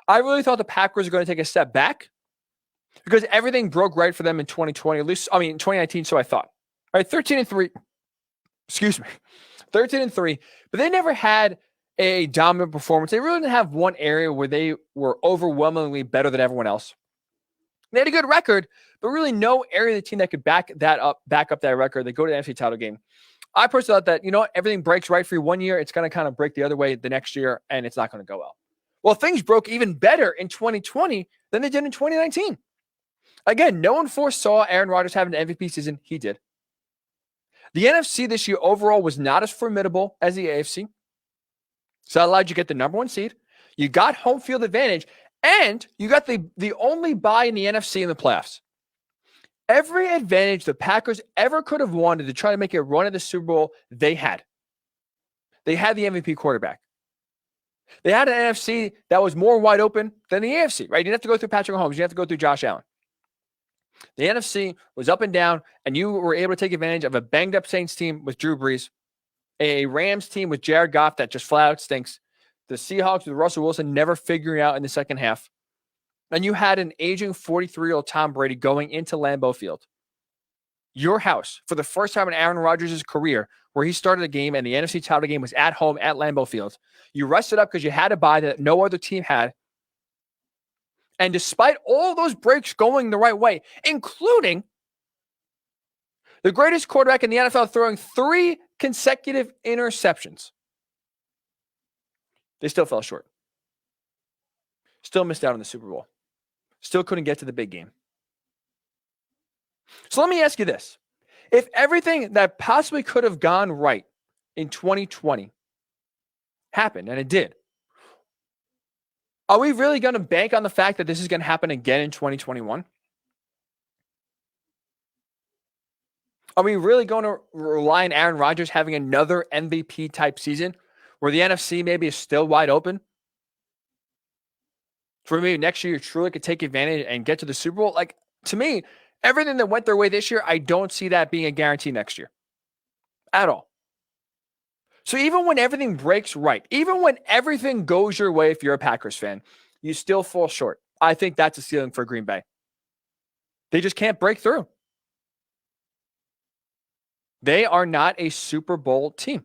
[SPEAKER 13] I really thought the Packers were going to take a step back because everything broke right for them in 2020, in 2019, so I thought. All right, 13-3. Excuse me. 13-3. But they never had a dominant performance. They really didn't have one area where they were overwhelmingly better than everyone else. They had a good record, but really no area of the team that could back up that record. They go to the NFC title game. I personally thought that, everything breaks right for you one year. It's going to kind of break the other way the next year, and it's not going to go well. Well, things broke even better in 2020 than they did in 2019. Again, no one foresaw Aaron Rodgers having an MVP season. He did. The NFC this year overall was not as formidable as the AFC. So that allowed you to get the number one seed. You got home field advantage, and you got the only bye in the NFC in the playoffs. Every advantage the Packers ever could have wanted to try to make a run at the Super Bowl, they had. They had the MVP quarterback. They had an NFC that was more wide open than the AFC, right? You didn't have to go through Patrick Mahomes. You didn't have to go through Josh Allen. The NFC was up and down, and you were able to take advantage of a banged-up Saints team with Drew Brees, a Rams team with Jared Goff that just flat out stinks, the Seahawks with Russell Wilson never figuring out in the second half, and you had an aging 43-year-old Tom Brady going into Lambeau Field. Your house, for the first time in Aaron Rodgers' career, where he started a game and the NFC title game was at home at Lambeau Field. You rested up because you had a bye that no other team had. And despite all those breaks going the right way, including the greatest quarterback in the NFL throwing 3 consecutive interceptions, they still fell short. Still missed out on the Super Bowl. Still couldn't get to the big game. So let me ask you this. If everything that possibly could have gone right in 2020 happened, and it did, are we really going to bank on the fact that this is going to happen again in 2021? Are we really going to rely on Aaron Rodgers having another MVP type season where the NFC maybe is still wide open? For maybe next year you truly could take advantage and get to the Super Bowl? Like, to me, everything that went their way this year, I don't see that being a guarantee next year at all. So even when everything breaks right, even when everything goes your way, if you're a Packers fan, you still fall short. I think that's a ceiling for Green Bay. They just can't break through. They are not a Super Bowl team.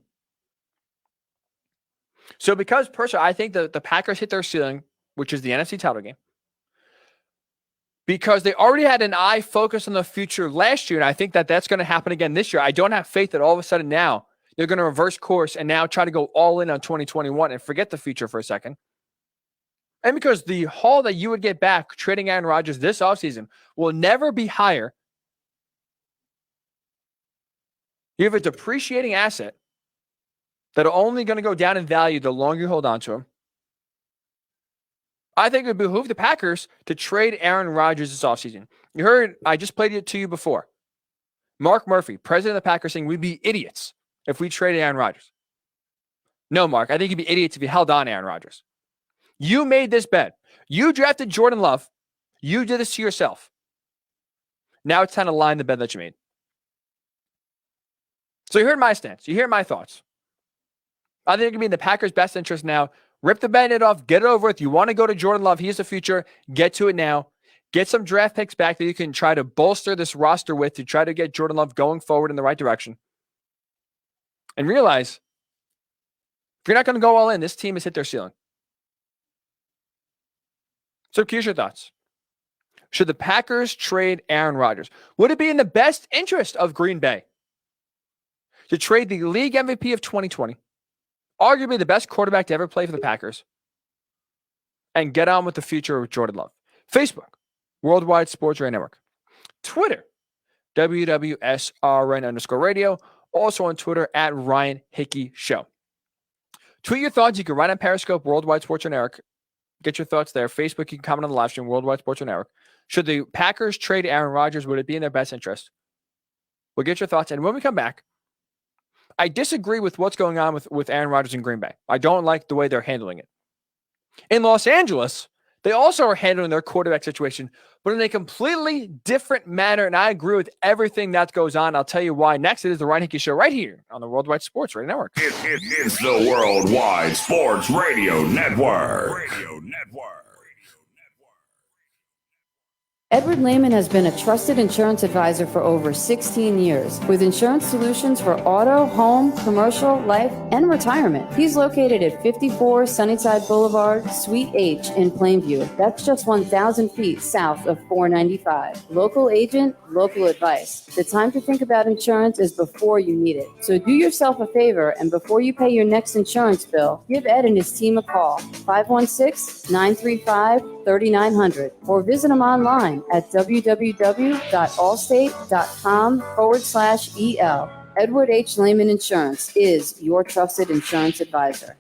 [SPEAKER 13] So because personally, I think that the Packers hit their ceiling, which is the NFC title game, because they already had an eye focused on the future last year, and I think that that's going to happen again this year. I don't have faith that all of a sudden now they're going to reverse course and now try to go all in on 2021 and forget the future for a second. And because the haul that you would get back trading Aaron Rodgers this offseason will never be higher. You have a depreciating asset that are only going to go down in value the longer you hold on to him. I think it would behoove the Packers to trade Aaron Rodgers this offseason. You heard, I just played it to you before. Mark Murphy, president of the Packers, saying we'd be idiots if we traded Aaron Rodgers. No, Mark. I think you'd be idiots if you held on Aaron Rodgers. You made this bet. You drafted Jordan Love. You did this to yourself. Now it's time to line the bet that you made. So you heard my stance. You hear my thoughts. I think it could be in the Packers' best interest now. Rip the Band-Aid off. Get it over with. You want to go to Jordan Love. He's the future. Get to it now. Get some draft picks back that you can try to bolster this roster with to try to get Jordan Love going forward in the right direction. And realize, if you're not going to go all in, this team has hit their ceiling. So here's your thoughts. Should the Packers trade Aaron Rodgers? Would it be in the best interest of Green Bay to trade the league MVP of 2020, arguably the best quarterback to ever play for the Packers, and get on with the future of Jordan Love? Facebook, Worldwide Sports Radio Network. Twitter, WWSRN_radio. Also on Twitter at Ryan Hickey Show. Tweet your thoughts. You can write on Periscope, Worldwide Sports Radio Network. Get your thoughts there. Facebook, you can comment on the live stream, Worldwide Sports Radio Network. Should the Packers trade Aaron Rodgers? Would it be in their best interest? We'll get your thoughts. And when we come back, I disagree with what's going on with Aaron Rodgers in Green Bay. I don't like the way they're handling it. In Los Angeles, they also are handling their quarterback situation, but in a completely different manner. And I agree with everything that goes on. I'll tell you why. Next, it is the Ryan Hickey Show right here on the Worldwide Sports Radio Network.
[SPEAKER 11] It's the Worldwide Sports Radio Network.
[SPEAKER 1] Edward Lehman has been a trusted insurance advisor for over 16 years with insurance solutions for auto, home, commercial, life, and retirement. He's located at 54 Sunnyside Boulevard, Suite H in Plainview. That's just 1,000 feet south of 495. Local agent, local advice. The time to think about insurance is before you need it. So do yourself a favor, and before you pay your next insurance bill, give Ed and his team a call, 516-935-3900, or visit him online at www.allstate.com/EL. Edward H. Lehman Insurance is your trusted insurance advisor.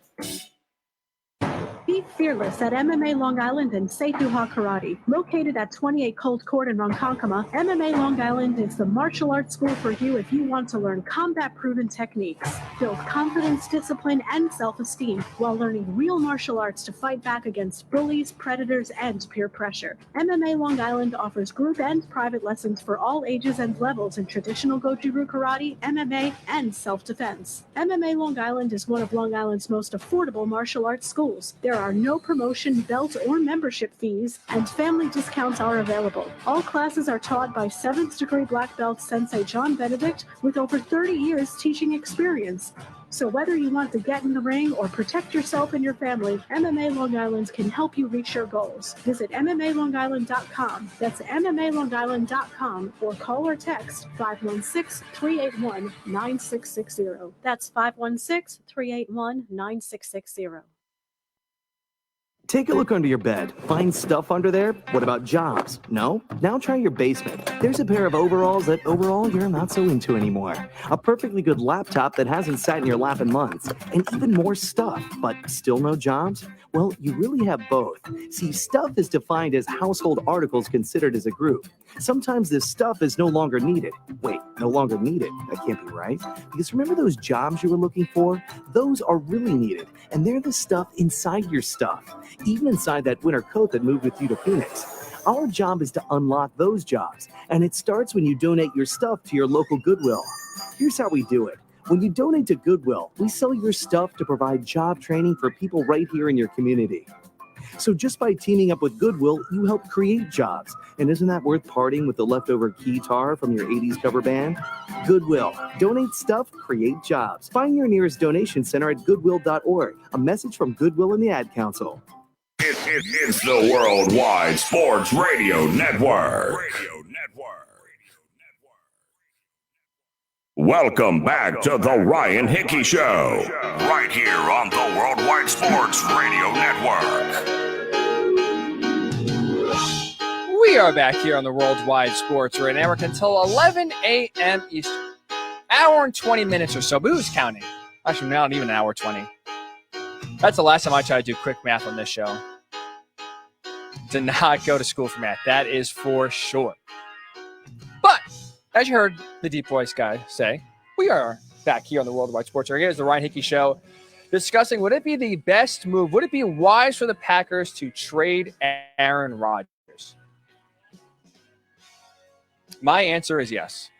[SPEAKER 22] Be fearless at MMA Long Island and Seituha Karate. Located at 28 Colt Court in Ronkonkoma, MMA Long Island is the martial arts school for you if you want to learn combat-proven techniques, build confidence, discipline, and self-esteem while learning real martial arts to fight back against bullies, predators, and peer pressure. MMA Long Island offers group and private lessons for all ages and levels in traditional Goju-Ryu Karate, MMA, and self-defense. MMA Long Island is one of Long Island's most affordable martial arts schools. There are no promotion, belt, or membership fees, and family discounts are available. All classes are taught by 7th degree black belt Sensei John Benedict with over 30 years teaching experience. So whether you want to get in the ring or protect yourself and your family, MMA Long Island can help you reach your goals. Visit MMALongIsland.com. That's MMALongIsland.com, or call or text 516-381-9660. That's 516-381-9660.
[SPEAKER 23] Take a look under your bed. Find stuff under there? What about jobs? No? Now try your basement. There's a pair of overalls that overall you're not so into anymore. A perfectly good laptop that hasn't sat in your lap in months. And even more stuff, but still no jobs? Well, you really have both. See, stuff is defined as household articles considered as a group. Sometimes this stuff is no longer needed. Wait, no longer needed? That can't be right. Because remember those jobs you were looking for? Those are really needed. And they're the stuff inside your stuff. Even inside that winter coat that moved with you to Phoenix. Our job is to unlock those jobs. And it starts when you donate your stuff to your local Goodwill. Here's how we do it. When you donate to Goodwill, we sell your stuff to provide job training for people right here in your community. So just by teaming up with Goodwill, you help create jobs. And isn't that worth parting with the leftover guitar from your 80s cover band? Goodwill. Donate stuff, create jobs. Find your nearest donation center at goodwill.org. A message from Goodwill and the Ad Council.
[SPEAKER 11] It's the Worldwide Sports Radio Network. Welcome back to the Ryan Hickey Show, right here on the Worldwide Sports Radio Network.
[SPEAKER 13] We are back here on the Worldwide Sports Radio Network until 11 a.m. Eastern. Hour and 20 minutes or so, but who's counting? Actually, not even an hour 20. That's the last time I tried to do quick math on this show. Did not go to school for math. That is for sure. But as you heard the deep voice guy say, we are back here on the Worldwide Sports Radio. Here's the Ryan Hickey Show. discussing would it be the best move? Would it be wise for the Packers to trade Aaron Rodgers? My answer is yes,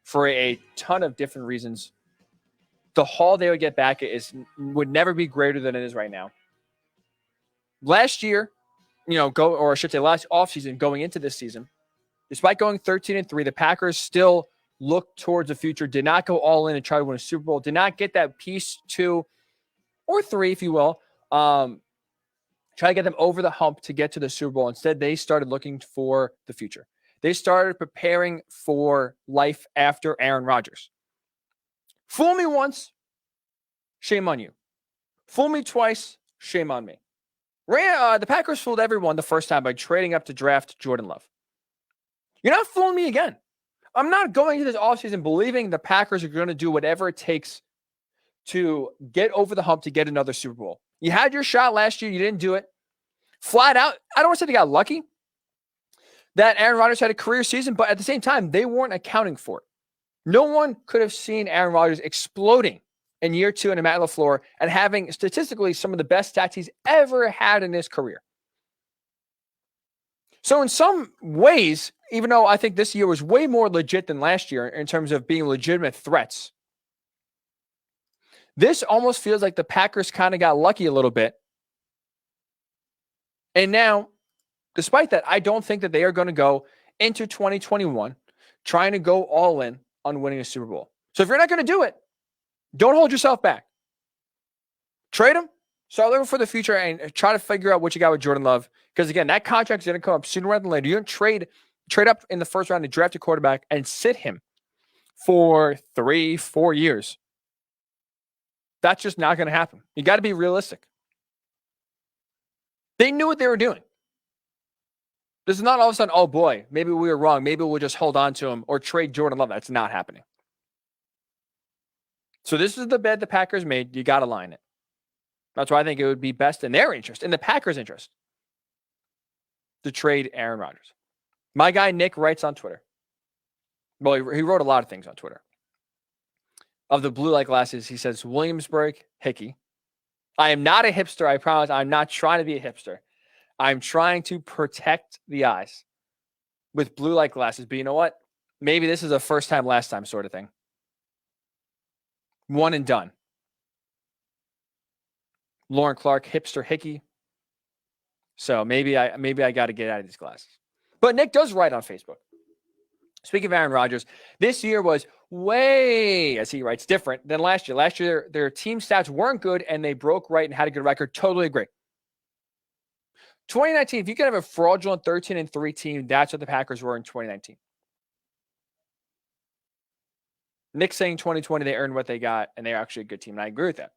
[SPEAKER 13] for a ton of different reasons. The haul they would get back would never be greater than it is right now. Last year, last offseason going into this season, despite going 13-3, the Packers still looked towards the future, did not go all in and try to win a Super Bowl, did not get that piece 2 or 3, if you will, try to get them over the hump to get to the Super Bowl. Instead, they started looking for the future. They started preparing for life after Aaron Rodgers. Fool me once, shame on you. Fool me twice, shame on me. The Packers fooled everyone the first time by trading up to draft Jordan Love. You're not fooling me again. I'm not going into this offseason believing the Packers are going to do whatever it takes to get over the hump to get another Super Bowl. You had your shot last year. You didn't do it. Flat out, I don't want to say they got lucky that Aaron Rodgers had a career season, but at the same time, they weren't accounting for it. No one could have seen Aaron Rodgers exploding in year 2 in Matt LaFleur and having statistically some of the best stats he's ever had in his career. So in some ways, even though I think this year was way more legit than last year in terms of being legitimate threats, this almost feels like the Packers kind of got lucky a little bit. And now, despite that, I don't think that they are going to go into 2021 trying to go all in on winning a Super Bowl. So if you're not going to do it, don't hold yourself back. Trade him, start looking for the future, and try to figure out what you got with Jordan Love. Because again, that contract's going to come up sooner rather than later. You don't trade up in the first round to draft a quarterback and sit him for 3-4 years. That's just not going to happen. You got to be realistic. They knew what they were doing. This is not all of a sudden, oh boy, maybe we were wrong. Maybe we'll just hold on to him or trade Jordan Love. That's not happening. So this is the bet the Packers made. You got to line it. That's why I think it would be best in their interest, in the Packers' interest, to trade Aaron Rodgers. My guy Nick writes on Twitter. Well, he wrote a lot of things on Twitter. Of the blue light glasses, he says, Williamsburg, Hickey. I am not a hipster. I promise. I'm not trying to be a hipster. I'm trying to protect the eyes with blue light glasses. But you know what? Maybe this is a first time, last time sort of thing. One and done. Lauren Clark, hipster Hickey. So maybe I got to get out of these glasses. But Nick does write on Facebook. Speaking of Aaron Rodgers, this year was way, as he writes, different than last year. Last year, their team stats weren't good, and they broke right and had a good record. Totally agree. 2019, if you could have a fraudulent 13-3 team, that's what the Packers were in 2019. Nick's saying 2020, they earned what they got, and they're actually a good team, and I agree with that.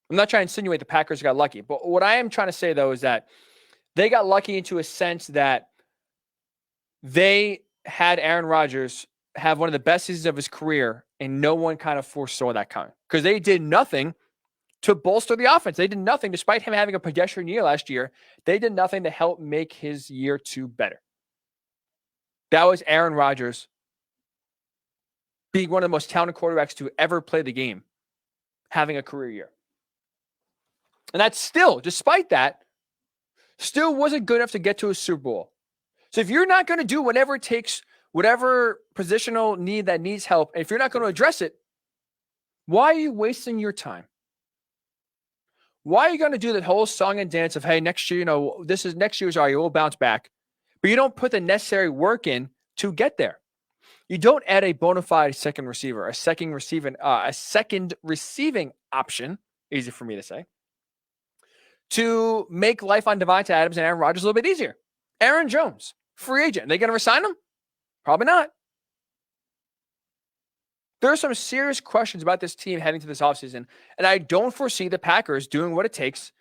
[SPEAKER 13] I'm not trying to insinuate the Packers got lucky, but what I am trying to say, though, is that they got lucky into a sense that they had Aaron Rodgers have one of the best seasons of his career, and no one kind of foresaw that coming because they did nothing to bolster the offense. They did nothing, despite him having a pedestrian year last year. They did nothing to help make his year 2 better. That was Aaron Rodgers being one of the most talented quarterbacks to ever play the game, having a career year. And that's still, despite that, still wasn't good enough to get to a Super Bowl. So if you're not going to do whatever it takes, whatever positional need that needs help, and if you're not going to address it, why are you wasting your time? Why are you going to do that whole song and dance of, hey, next year, this is next year's, all right, we'll bounce back. But you don't put the necessary work in to get there. You don't add a bona fide second receiver, a second receiving option, easy for me to say, to make life on Devontae Adams and Aaron Rodgers a little bit easier. Aaron Jones, free agent. Are they going to resign him? Probably not. There are some serious questions about this team heading to this offseason, and I don't foresee the Packers doing what it takes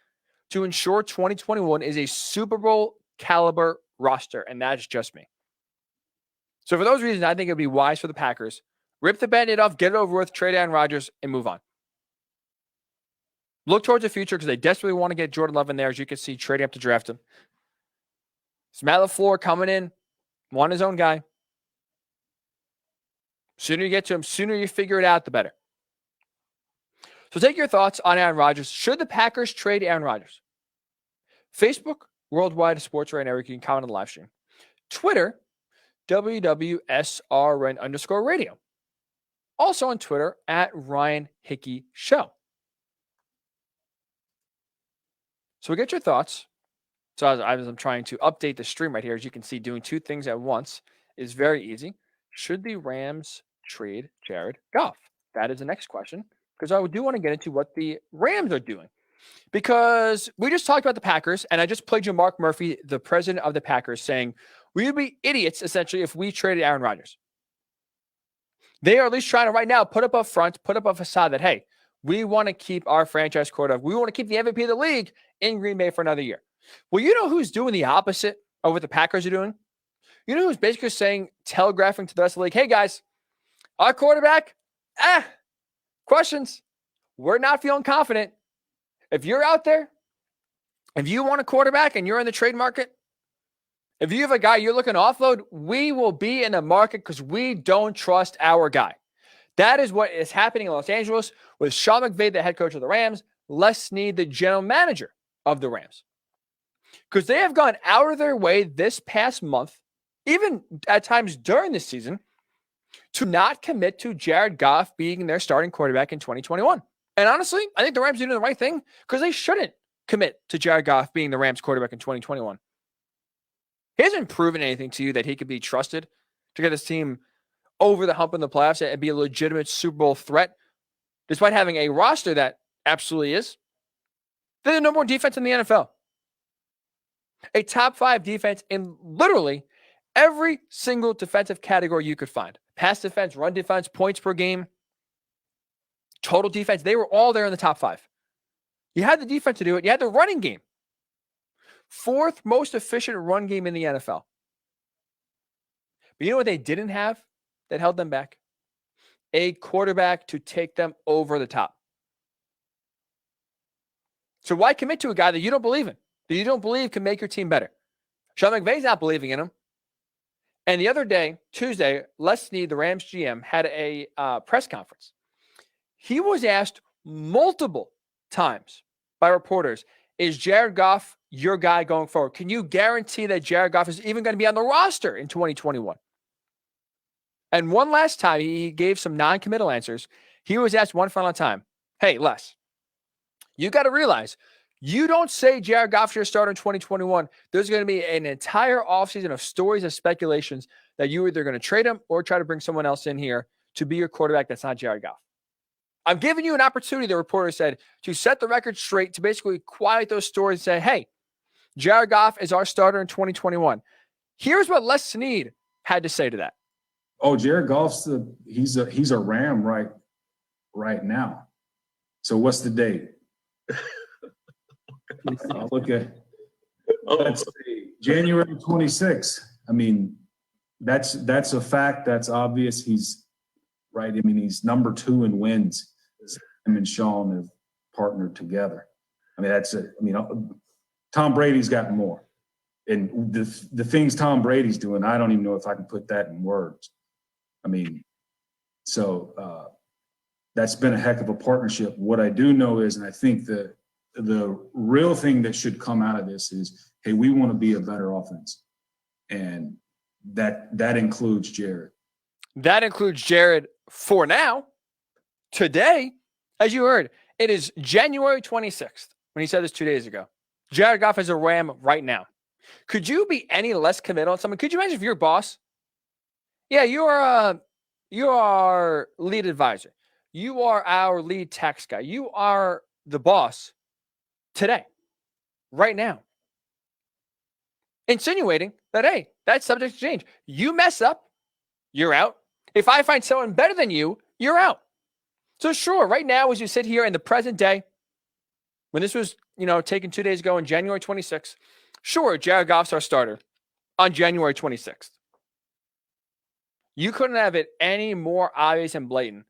[SPEAKER 13] to ensure 2021 is a Super Bowl caliber roster, and that's just me. So for those reasons, I think it would be wise for the Packers. Rip the Band-Aid off, get it over with, trade Aaron Rodgers, and move on. Look towards the future because they desperately want to get Jordan Love in there, as you can see, trading up to draft him. It's Matt LaFleur coming in, want his own guy. Sooner you get to him, sooner you figure it out, the better. So take your thoughts on Aaron Rodgers. Should the Packers trade Aaron Rodgers? Facebook, Worldwide Sports right now. You can comment on the live stream. Twitter, WWSRN_radio. Also on Twitter, at Ryan Hickey Show. So we get your thoughts. So as I'm trying to update the stream right here, as you can see, doing two things at once is very easy. Should the Rams trade Jared Goff? That is the next question, because I do want to get into what the Rams are doing. Because we just talked about the Packers, and I just played you Mark Murphy, the president of the Packers, saying we would be idiots, essentially, if we traded Aaron Rodgers. They are at least trying to right now put up a facade that, hey, we want to keep our franchise quarterback. We want to keep the MVP of the league in Green Bay for another year. Well, you know who's doing the opposite of what the Packers are doing? You know who's basically saying, telegraphing to the rest of the league, hey, guys, our quarterback, questions. We're not feeling confident. If you're out there, if you want a quarterback and you're in the trade market, if you have a guy you're looking to offload, we will be in the market because we don't trust our guy. That is what is happening in Los Angeles with Sean McVay, the head coach of the Rams, Les Snead, the general manager of the Rams. Because they have gone out of their way this past month, even at times during this season, to not commit to Jared Goff being their starting quarterback in 2021. And honestly, I think the Rams are doing the right thing because they shouldn't commit to Jared Goff being the Rams quarterback in 2021. He hasn't proven anything to you that he could be trusted to get this team over the hump in the playoffs and be a legitimate Super Bowl threat, despite having a roster that absolutely is. They're the number one defense in the NFL. A top 5 defense in literally every single defensive category you could find. Pass defense, run defense, points per game, total defense. They were all there in the top 5. You had the defense to do it. You had the running game. 4th most efficient run game in the NFL. But you know what they didn't have that held them back? A quarterback to take them over the top. So why commit to a guy that you don't believe in, that you don't believe can make your team better? Sean McVay's not believing in him. And the other day, Tuesday, Les Snead, the Rams GM, had a press conference. He was asked multiple times by reporters, is Jared Goff your guy going forward? Can you guarantee that Jared Goff is even going to be on the roster in 2021? And one last time, he gave some non-committal answers. He was asked one final time, hey, Les, you got to realize, you don't say Jared Goff's your starter in 2021. There's going to be an entire offseason of stories and speculations that you're either going to trade him or try to bring someone else in here to be your quarterback that's not Jared Goff. I'm giving you an opportunity, the reporter said, to set the record straight, to basically quiet those stories and say, hey, Jared Goff is our starter in 2021. Here's what Les Snead had to say to that.
[SPEAKER 2] Oh, Jared Goff's he's a Ram right now. So what's the date? I'll look at let's see, January 26th. I mean, that's a fact. That's obvious. He's right. I mean, he's number 2 in wins. Him and Sean have partnered together. I mean, that's it. I mean, Tom Brady's got more. And the things Tom Brady's doing, I don't even know if I can put that in words. I mean, so that's been a heck of a partnership. What I do know is, and I think the real thing that should come out of this is, hey, we want to be a better offense. And that includes Jared. That includes Jared for now. Today, as you heard, it is January 26th when he said this 2 days ago. Jared Goff is a Ram right now. Could you be any less committed on someone? Could you imagine if you're boss? Yeah, you are lead advisor. You are our lead tax guy. You are the boss today, right now. Insinuating that, hey, that's subject to change. You mess up, you're out. If I find someone better than you, you're out. So sure, right now, as you sit here in the present day, when this was, taken 2 days ago on January 26th, sure, Jared Goff's our starter on January 26th. You couldn't have it any more obvious and blatant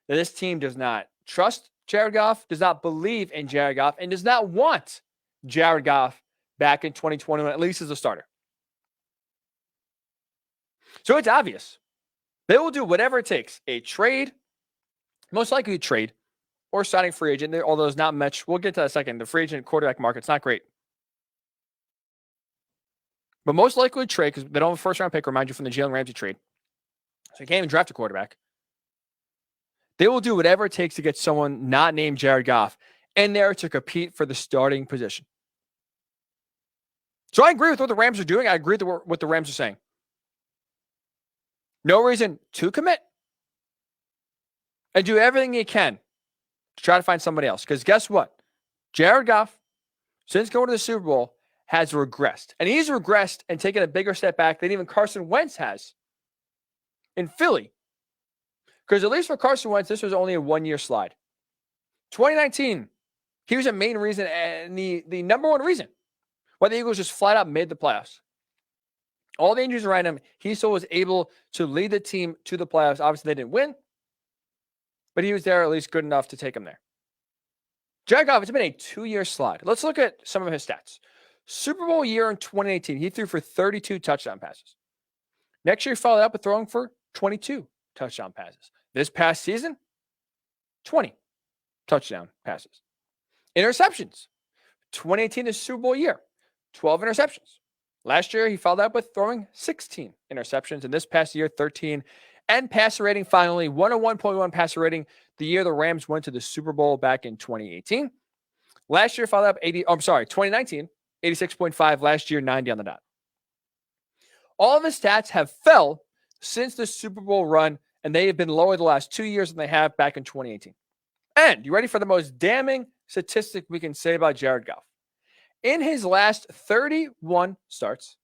[SPEAKER 2] that this team does not trust Jared Goff, does not believe in Jared Goff, and does not want Jared Goff back in 2021, at least as a starter. So it's obvious. They will do whatever it takes. A trade, most likely a trade,
[SPEAKER 13] or signing free agent, although it's not much. We'll get to that in a second. The free agent quarterback market's not great. But most likely trade, because they don't have a first-round pick, remind you, from the Jalen Ramsey trade. So you can't even draft a quarterback. They will do whatever it takes to get someone not named Jared Goff in there to compete for the starting position. So I agree with what the Rams are doing. I agree with what the Rams are saying. No reason to commit. And do everything you can to try to find somebody else. Because guess what? Jared Goff, since going to the Super Bowl, has regressed. And he's regressed and taken a bigger step back than even Carson Wentz has in Philly. Because at least for Carson Wentz, this was only a one-year slide. 2019, he was a main reason and the number one reason why the Eagles just flat out made the playoffs. All the injuries around him, he still was able to lead the team to the playoffs. Obviously, they didn't win, but he was there at least good enough to take them there. Jared Goff, it's been a 2-year slide. Let's look at some of his stats. Super Bowl year in 2018, he threw for 32 touchdown passes. Next year, he followed up with throwing for 22 touchdown passes. This past season, 20 touchdown passes. Interceptions. 2018 is Super Bowl year, 12 interceptions. Last year, he followed up with throwing 16 interceptions. And this past year, 13. And passer rating, finally, 101.1 passer rating the year the Rams went to the Super Bowl back in 2018. Last year, followed up 2019, 86.5. Last year, 90 on the dot. All of his stats have fell since the Super Bowl run, and they have been lower the last 2 years than they have back in 2018. And you ready for the most damning statistic we can say about Jared Goff? In his last 31 starts,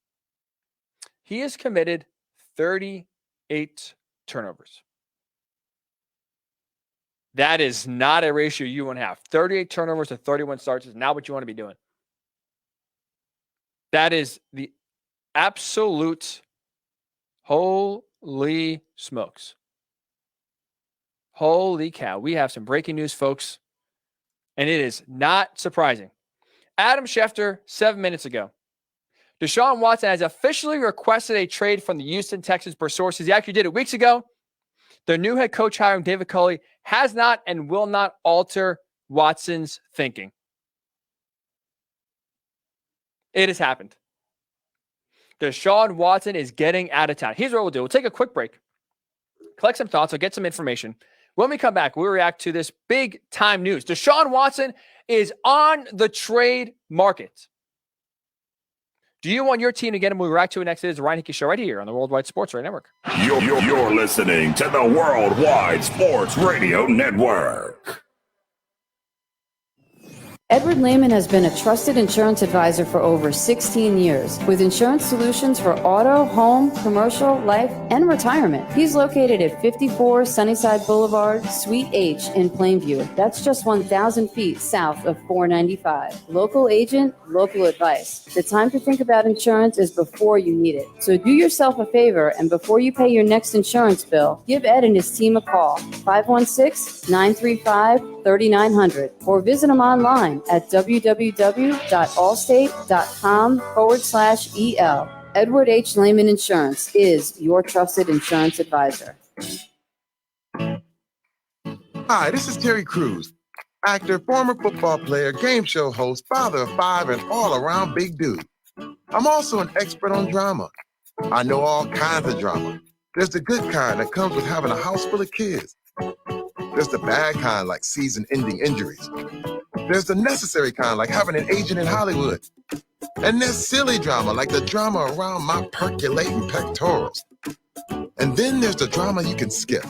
[SPEAKER 13] he has committed 38 turnovers. That is not a ratio you want to have. 38 turnovers to 31 starts is not what you want to be doing. That is the absolute holy smokes. Holy cow. We have some breaking news, folks. And it is not surprising. Adam Schefter, 7 minutes ago. Deshaun Watson has officially requested a trade from the Houston Texans per sources. He actually did it weeks ago. Their new head coach hiring, David Culley, has not and will not alter Watson's thinking. It has happened. Deshaun Watson is getting out of town. Here's what we'll do. We'll take a quick break, collect some thoughts, I'll get some information. When we come back, we'll react to this big time news. Deshaun Watson is on the trade market. Do you want your team to get him? We'll react to it next. It is the Ryan Hickey Show right here on the Worldwide Sports Radio Network.
[SPEAKER 11] You're listening to the Worldwide Sports Radio Network.
[SPEAKER 1] Edward Lehman has been a trusted insurance advisor for over 16 years with insurance solutions for auto, home, commercial, life, and retirement. He's located at 54 Sunnyside Boulevard, Suite H in Plainview. That's just 1,000 feet south of 495. Local agent, local advice. The time to think about insurance is before you need it. So do yourself a favor, and before you pay your next insurance bill, give Ed and his team a call, 516-935-3900, or visit him online at www.allstate.com/EL. Edward H. Lehman Insurance is your trusted insurance advisor.
[SPEAKER 4] Hi, this is Terry Crews, actor, former football player, game show host, father of 5, and all-around big dude. I'm also an expert on drama. I know all kinds of drama. There's the good kind that comes with having a house full of kids. There's the bad kind, like season-ending injuries. There's the necessary kind, like having an agent in Hollywood. And there's silly drama, like the drama around my percolating pectorals. And then there's the drama you can skip.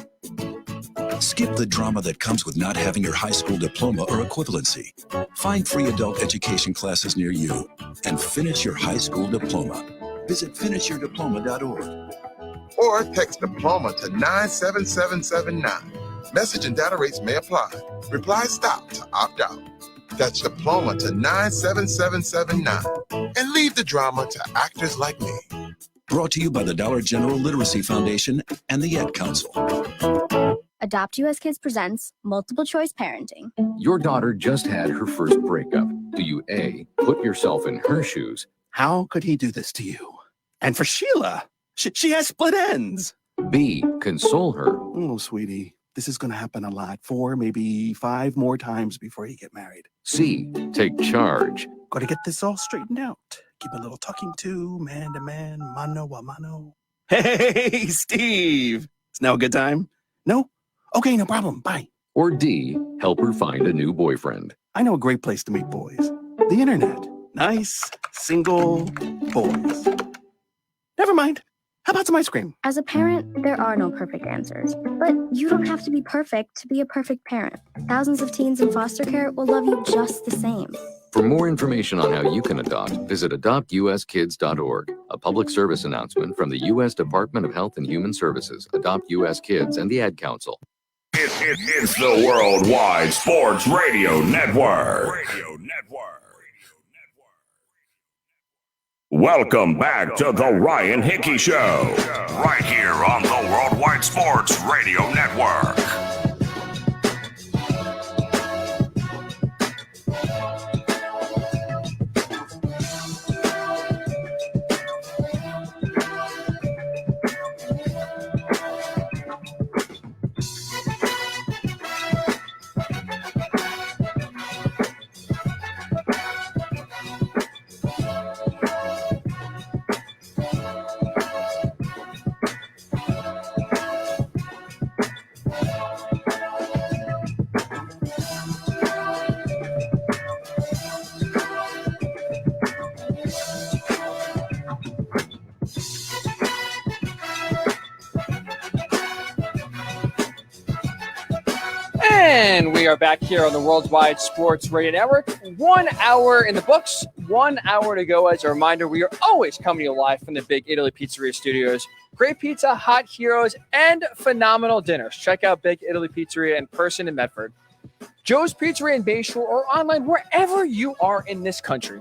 [SPEAKER 10] Skip the drama that comes with not having your high school diploma or equivalency. Find free adult education classes near you and finish your high school diploma. Visit finishyourdiploma.org.
[SPEAKER 4] Or text diploma to 97779. Message and data rates may apply. Reply stop to opt out. That's diploma to 97779. And leave the drama to actors like me.
[SPEAKER 10] Brought to you by the Dollar General Literacy Foundation and the Ed Council.
[SPEAKER 5] Adopt US Kids presents Multiple Choice Parenting.
[SPEAKER 7] Your daughter just had her first breakup. Do you A, put yourself in her shoes?
[SPEAKER 24] How could he do this to you? And for Sheila, she has split ends.
[SPEAKER 7] B, console her.
[SPEAKER 24] Oh, sweetie, This is going to happen a lot. 4, maybe 5 more times before you get married.
[SPEAKER 7] C. Take charge.
[SPEAKER 24] Got to get this all straightened out. Keep a little talking to, man to man, mano a mano. Hey, Steve. It's now a good time? No? Okay, no problem. Bye.
[SPEAKER 7] Or D. Help her find a new boyfriend.
[SPEAKER 24] I know a great place to meet boys. The internet. Nice, single boys. Never mind. How about some ice cream?
[SPEAKER 5] As a parent, there are no perfect answers. But you don't have to be perfect to be a perfect parent. Thousands of teens in foster care will love you just the same.
[SPEAKER 7] For more information on how you can adopt, visit adoptuskids.org. A public service announcement from the U.S. Department of Health and Human Services, Adopt U.S. Kids, and the Ad Council.
[SPEAKER 11] It's the Worldwide Sports Radio Network. Welcome back to the Ryan Hickey Show, right here on the Worldwide Sports Radio Network.
[SPEAKER 13] And we are back here on the Worldwide Sports Radio Network. 1 hour in the books, 1 hour to go. As a reminder, we are always coming to you live from the Big Italy Pizzeria Studios. Great pizza, hot heroes, and phenomenal dinners. Check out Big Italy Pizzeria in person in Medford, Joe's Pizzeria in Bayshore, or online wherever you are in this country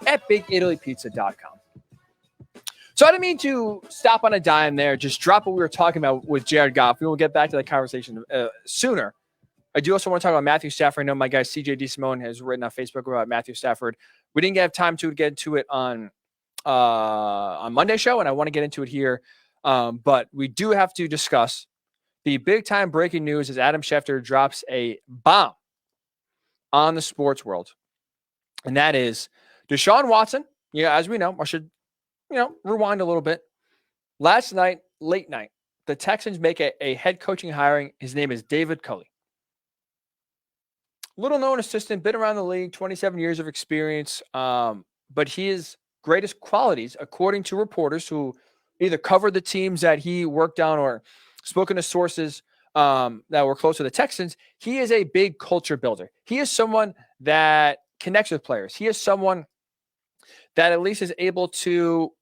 [SPEAKER 13] at BigItalyPizza.com. So I didn't mean to stop on a dime there, just drop what we were talking about with Jared Goff. We will get back to that conversation sooner. I do also want to talk about Matthew Stafford. I know my guy CJ DeSimone has written on Facebook about Matthew Stafford. We didn't have time to get into it on Monday's show, and I want to get into it here. But we do have to discuss the big-time breaking news as Adam Schefter drops a bomb on the sports world. And that is Deshaun Watson. Yeah, as we know, I should rewind a little bit. Last night, late night, the Texans make a head coaching hiring. His name is David Culley. Little known assistant, been around the league, 27 years of experience. But his greatest qualities, according to reporters who either covered the teams that he worked on or spoken to sources that were close to the Texans, he is a big culture builder. He is someone that connects with players. He is someone that at least is able to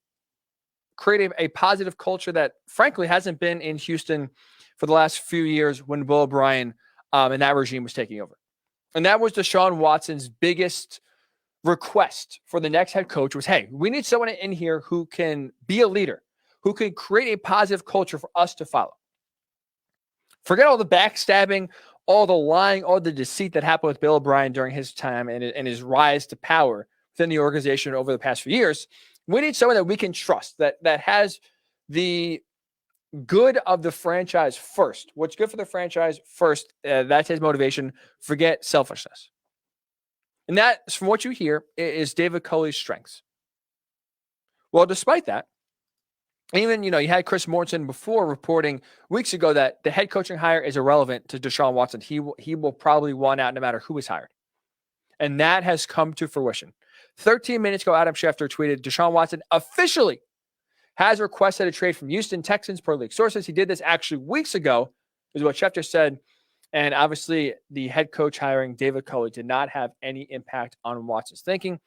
[SPEAKER 13] create a positive culture that, frankly, hasn't been in Houston for the last few years when Bill O'Brien and that regime was taking over. And that was Deshaun Watson's biggest request for the next head coach was, hey, we need someone in here who can be a leader, who can create a positive culture for us to follow. Forget all the backstabbing, all the lying, all the deceit that happened with Bill O'Brien during his time and his rise to power within the organization over the past few years. We need someone that we can trust, that has the good of the franchise first. What's good for the franchise first, that's his motivation. Forget selfishness. And that, from what you hear, is David Culley's strengths. Well, despite that, even, you had Chris Mortensen before reporting weeks ago that the head coaching hire is irrelevant to Deshaun Watson. He will probably want out no matter who is hired. And that has come to fruition. 13 minutes ago, Adam Schefter tweeted, Deshaun Watson officially has requested a trade from Houston Texans per league sources. He did this actually weeks ago, is what Schefter said. And obviously, the head coach hiring, David Culley, did not have any impact on Watson's thinking.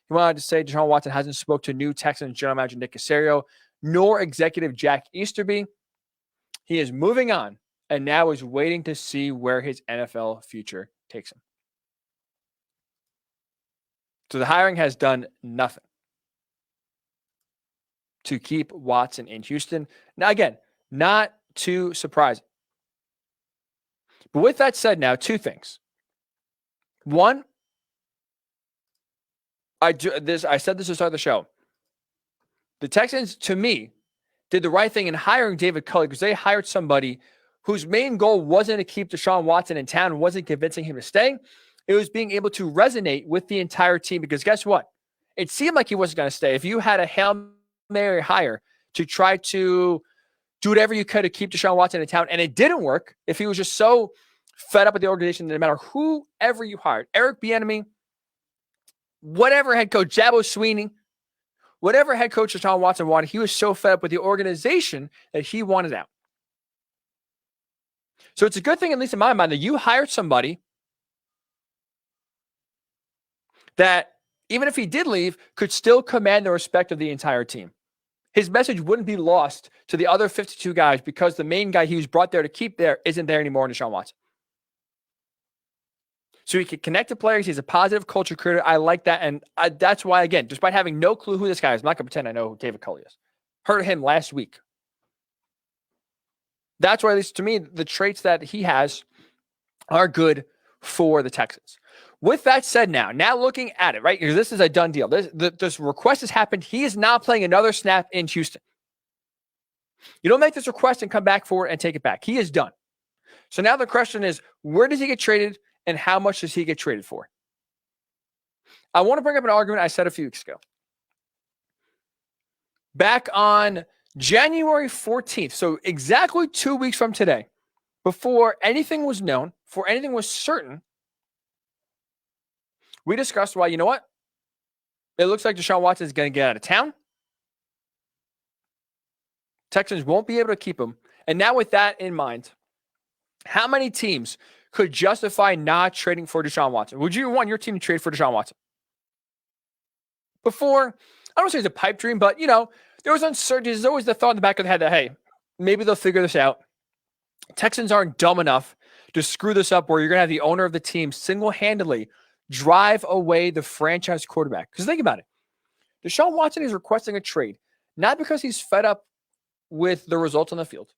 [SPEAKER 13] He wanted to say Deshaun Watson hasn't spoke to new Texans general manager Nick Caserio, nor executive Jack Easterby. He is moving on and now is waiting to see where his NFL future takes him. So the hiring has done nothing to keep Watson in Houston. Now, again, not too surprising. But with that said, now, two things. One, I said this to start the show. The Texans, to me, did the right thing in hiring David Culley because they hired somebody whose main goal wasn't to keep Deshaun Watson in town, wasn't convincing him to stay. It was being able to resonate with the entire team because guess what? It seemed like he wasn't going to stay. If you had a Hail Mary hire to try to do whatever you could to keep Deshaun Watson in town, and it didn't work, if he was just so fed up with the organization that no matter whoever you hired, Eric Bieniemy, whatever head coach, Jabo Sweeney, whatever head coach Deshaun Watson wanted, he was so fed up with the organization that he wanted out. So it's a good thing, at least in my mind, that you hired somebody that, even if he did leave, could still command the respect of the entire team. His message wouldn't be lost to the other 52 guys because the main guy he was brought there to keep there isn't there anymore in Deshaun Watson. So he can connect to players. He's a positive culture creator. I like that. And that's why, again, despite having no clue who this guy is, I'm not going to pretend I know who David Culley is. Heard of him last week. That's why, at least to me, the traits that he has are good for the Texans. With that said, now looking at it, right? This is a done deal. This request has happened. He is not playing another snap in Houston. You don't make this request and come back for it and take it back. He is done. So now the question is, where does he get traded and how much does he get traded for? I want to bring up an argument I said a few weeks ago. Back on January 14th, so exactly 2 weeks from today, before anything was known, before anything was certain, we discussed why, you know what? It looks like Deshaun Watson is going to get out of town. Texans won't be able to keep him. And now with that in mind, how many teams could justify not trading for Deshaun Watson? Would you want your team to trade for Deshaun Watson? Before, I don't say it's a pipe dream, but, there was uncertainty. There's always the thought in the back of the head that, hey, maybe they'll figure this out. Texans aren't dumb enough to screw this up where you're going to have the owner of the team single-handedly drive away the franchise quarterback. Because think about it. Deshaun Watson is requesting a trade, not because he's fed up with the results on the field,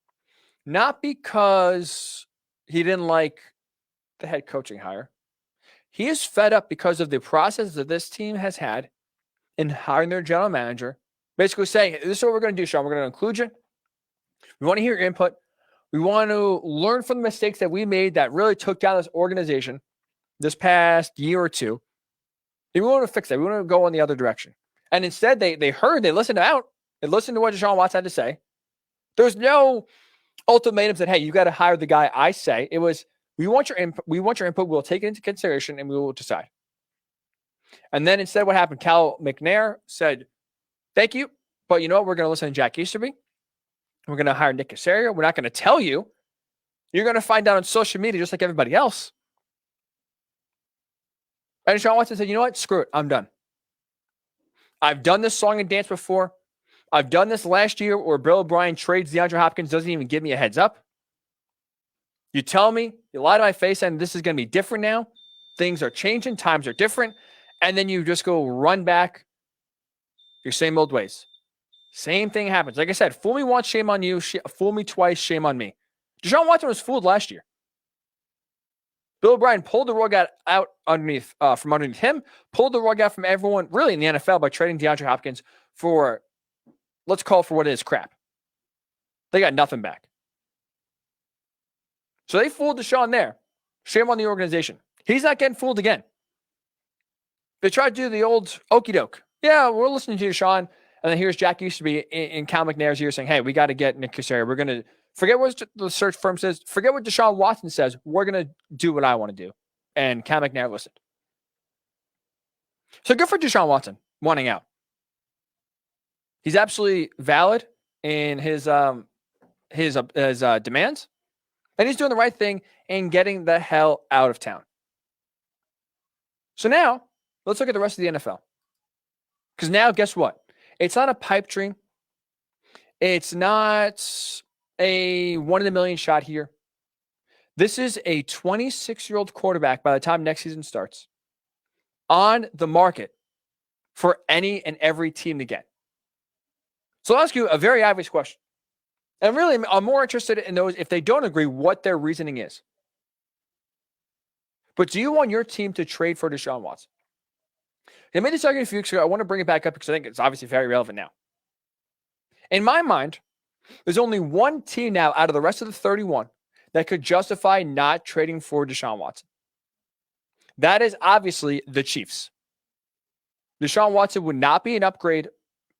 [SPEAKER 13] not because he didn't like the head coaching hire. He is fed up because of the process that this team has had in hiring their general manager, basically saying, this is what we're going to do, Sean. We're going to include you. We want to hear your input. We want to learn from the mistakes that we made that really took down this organization this past year or two. And we want to fix that. We want to go in the other direction. And instead, they listened out. They listened to what Deshaun Watson had to say. There's no ultimatums that, hey, you got to hire the guy I say. It was, we want your input. We'll take it into consideration and we will decide. And then instead, what happened? Cal McNair said, thank you, but you know what? We're going to listen to Jack Easterby. We're going to hire Nick Caserio. We're not going to tell you. You're going to find out on social media just like everybody else. And Deshaun Watson said, you know what? Screw it. I'm done. I've done this song and dance before. I've done this last year where Bill O'Brien trades DeAndre Hopkins, doesn't even give me a heads up. You tell me, you lie to my face, and this is going to be different now. Things are changing. Times are different. And then you just go run back your same old ways. Same thing happens. Like I said, fool me once, shame on you. Fool me twice, shame on me. Deshaun Watson was fooled last year. Bill O'Brien pulled the rug out from underneath him, pulled the rug out from everyone really in the NFL by trading DeAndre Hopkins for, let's call it for what it is, crap. They got nothing back. So they fooled Deshaun there. Shame on the organization. He's not getting fooled again. They tried to do the old okie doke. Yeah, we're listening to you, Deshaun. And then here's Jack Easterby in Cal McNair's ear saying, hey, we got to get Nick Caserio. We're going to forget what the search firm says. Forget what Deshaun Watson says. We're going to do what I want to do. And Cal McNair listened. So good for Deshaun Watson wanting out. He's absolutely valid in his demands. And he's doing the right thing and getting the hell out of town. So now, let's look at the rest of the NFL. Because now, guess what? It's not a pipe dream. It's not a 1 in a million shot here. This is a 26-year-old quarterback by the time next season starts on the market for any and every team to get. So I'll ask you a very obvious question. And really, I'm more interested in those, if they don't agree, what their reasoning is. But do you want your team to trade for Deshaun Watson? I made this argument a few weeks ago. I want to bring it back up because I think it's obviously very relevant now. In my mind, there's only one team now out of the rest of the 31 that could justify not trading for Deshaun Watson. That is obviously the Chiefs. Deshaun Watson would not be an upgrade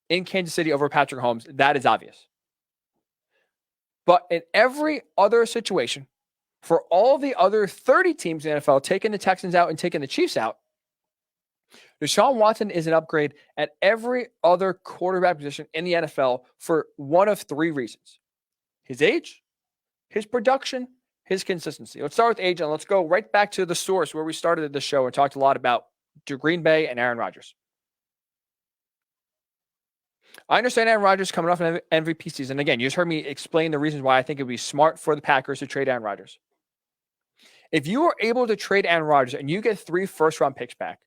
[SPEAKER 13] in Kansas City over Patrick Mahomes. That is obvious. But in every other situation, for all the other 30 teams in the NFL, taking the Texans out and taking the Chiefs out, Deshaun Watson is an upgrade at every other quarterback position in the NFL for one of three reasons: his age, his production, his consistency. Let's start with age, and let's go right back to the source where we started the show and talked a lot about Green Bay and Aaron Rodgers. I understand Aaron Rodgers coming off an MVP season. Again, you just heard me explain the reasons why I think it would be smart for the Packers to trade Aaron Rodgers. If you are able to trade Aaron Rodgers and you get 3 first-round picks back,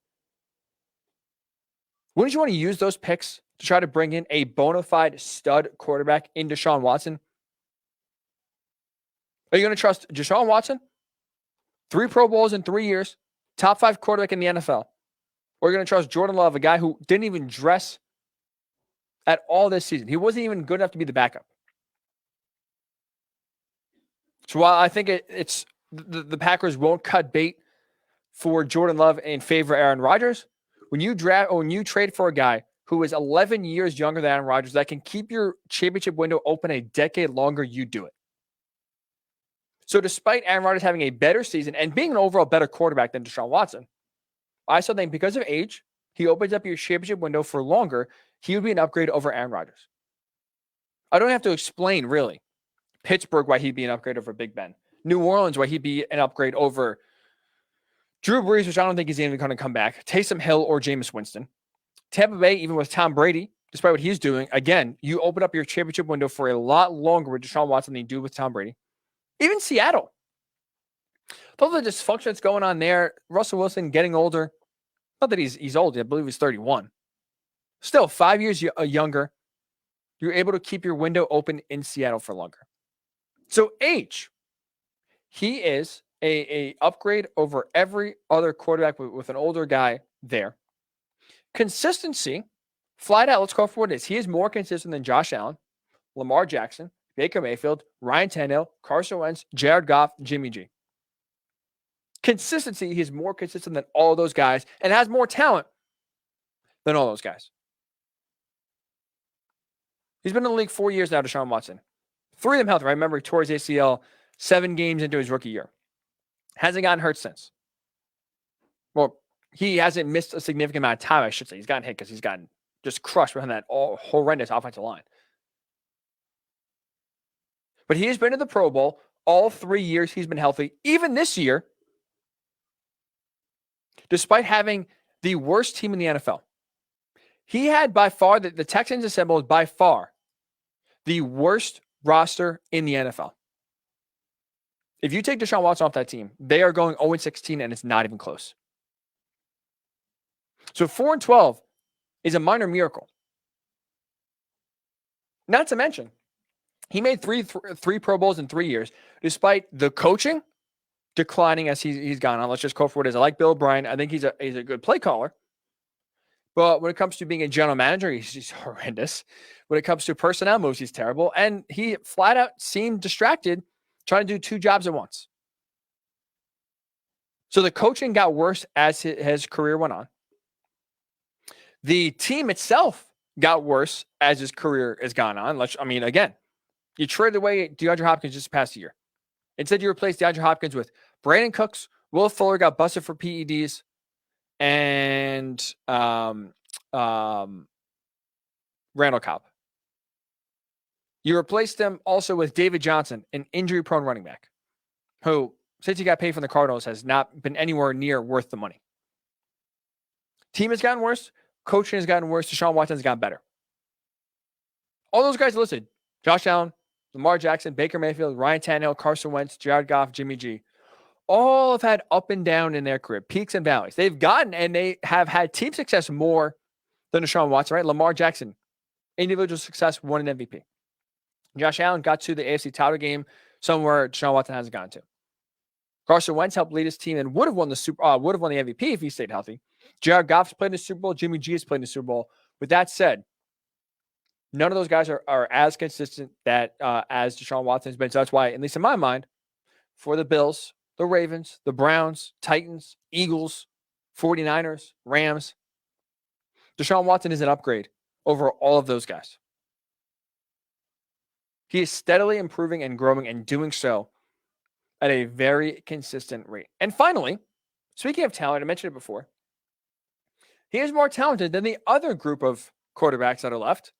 [SPEAKER 13] wouldn't you want to use those picks to try to bring in a bona fide stud quarterback in Deshaun Watson? Are you going to trust Deshaun Watson, 3 Pro Bowls in 3 years, top 5 quarterback in the NFL? Or are you going to trust Jordan Love, a guy who didn't even dress at all this season? He wasn't even good enough to be the backup. So while I think it's the Packers won't cut bait for Jordan Love in favor of Aaron Rodgers, when you trade for a guy who is 11 years younger than Aaron Rodgers that can keep your championship window open a decade longer, you do it. So despite Aaron Rodgers having a better season and being an overall better quarterback than Deshaun Watson, I still think because of age, he opens up your championship window for longer. He would be an upgrade over Aaron Rodgers. I don't have to explain, really, Pittsburgh why he'd be an upgrade over Big Ben. New Orleans why he'd be an upgrade over Drew Brees, which I don't think he's even going to come back. Taysom Hill or Jameis Winston. Tampa Bay, even with Tom Brady, despite what he's doing, again, you open up your championship window for a lot longer with Deshaun Watson than you do with Tom Brady. Even Seattle. All the dysfunction that's going on there, Russell Wilson getting older. Not that he's old. I believe he's 31. Still, 5 years younger. You're able to keep your window open in Seattle for longer. So age. He is a upgrade over every other quarterback with an older guy there. Consistency, flat out, let's call for what it is. He is more consistent than Josh Allen, Lamar Jackson, Baker Mayfield, Ryan Tannehill, Carson Wentz, Jared Goff, Jimmy G. Consistency, he's more consistent than all those guys and has more talent than all those guys. He's been in the league 4 years now, Deshaun Watson. 3 of them healthy. I remember he tore his ACL 7 games into his rookie year. Hasn't gotten hurt since. Well, he hasn't missed a significant amount of time, I should say. He's gotten hit because he's gotten just crushed behind that horrendous offensive line. But he has been to the Pro Bowl all 3 years he's been healthy. Even this year, despite having the worst team in the NFL. He had by far, the Texans assembled by far the worst roster in the NFL. If you take Deshaun Watson off that team, they are going 0-16 and it's not even close. So 4-12 is a minor miracle. Not to mention, he made three Pro Bowls in 3 years, despite the coaching declining as he's gone on. Let's just call for what it is. I like Bill O'Brien. I think he's a good play caller. But when it comes to being a general manager, he's horrendous. When it comes to personnel moves, he's terrible. And he flat out seemed distracted trying to do 2 jobs at once. So the coaching got worse as his career went on. The team itself got worse as his career has gone on. Again, you traded away DeAndre Hopkins just past year. Instead, you replaced DeAndre Hopkins with Brandon Cooks. Will Fuller got busted for PEDs. And Randall Cobb. You replaced them also with David Johnson, an injury-prone running back, who, since he got paid from the Cardinals, has not been anywhere near worth the money. Team has gotten worse. Coaching has gotten worse. Deshaun Watson has gotten better. All those guys listed: Josh Allen, Lamar Jackson, Baker Mayfield, Ryan Tannehill, Carson Wentz, Jared Goff, Jimmy G. All have had up and down in their career, peaks and valleys. They've gotten and they have had team success more than Deshaun Watson, right? Lamar Jackson, individual success, won an MVP. Josh Allen got to the AFC title game somewhere Deshaun Watson hasn't gotten to. Carson Wentz helped lead his team and would have won the MVP if he stayed healthy. Jared Goff's played in the Super Bowl. Jimmy G has played in the Super Bowl. With that said, none of those guys are as consistent as Deshaun Watson has been. So that's why, at least in my mind, for the Bills, the Ravens, the Browns, Titans, Eagles, 49ers, Rams. Deshaun Watson is an upgrade over all of those guys. He is steadily improving and growing and doing so at a very consistent rate. And finally, speaking of talent, I mentioned it before, he is more talented than the other group of quarterbacks that are left.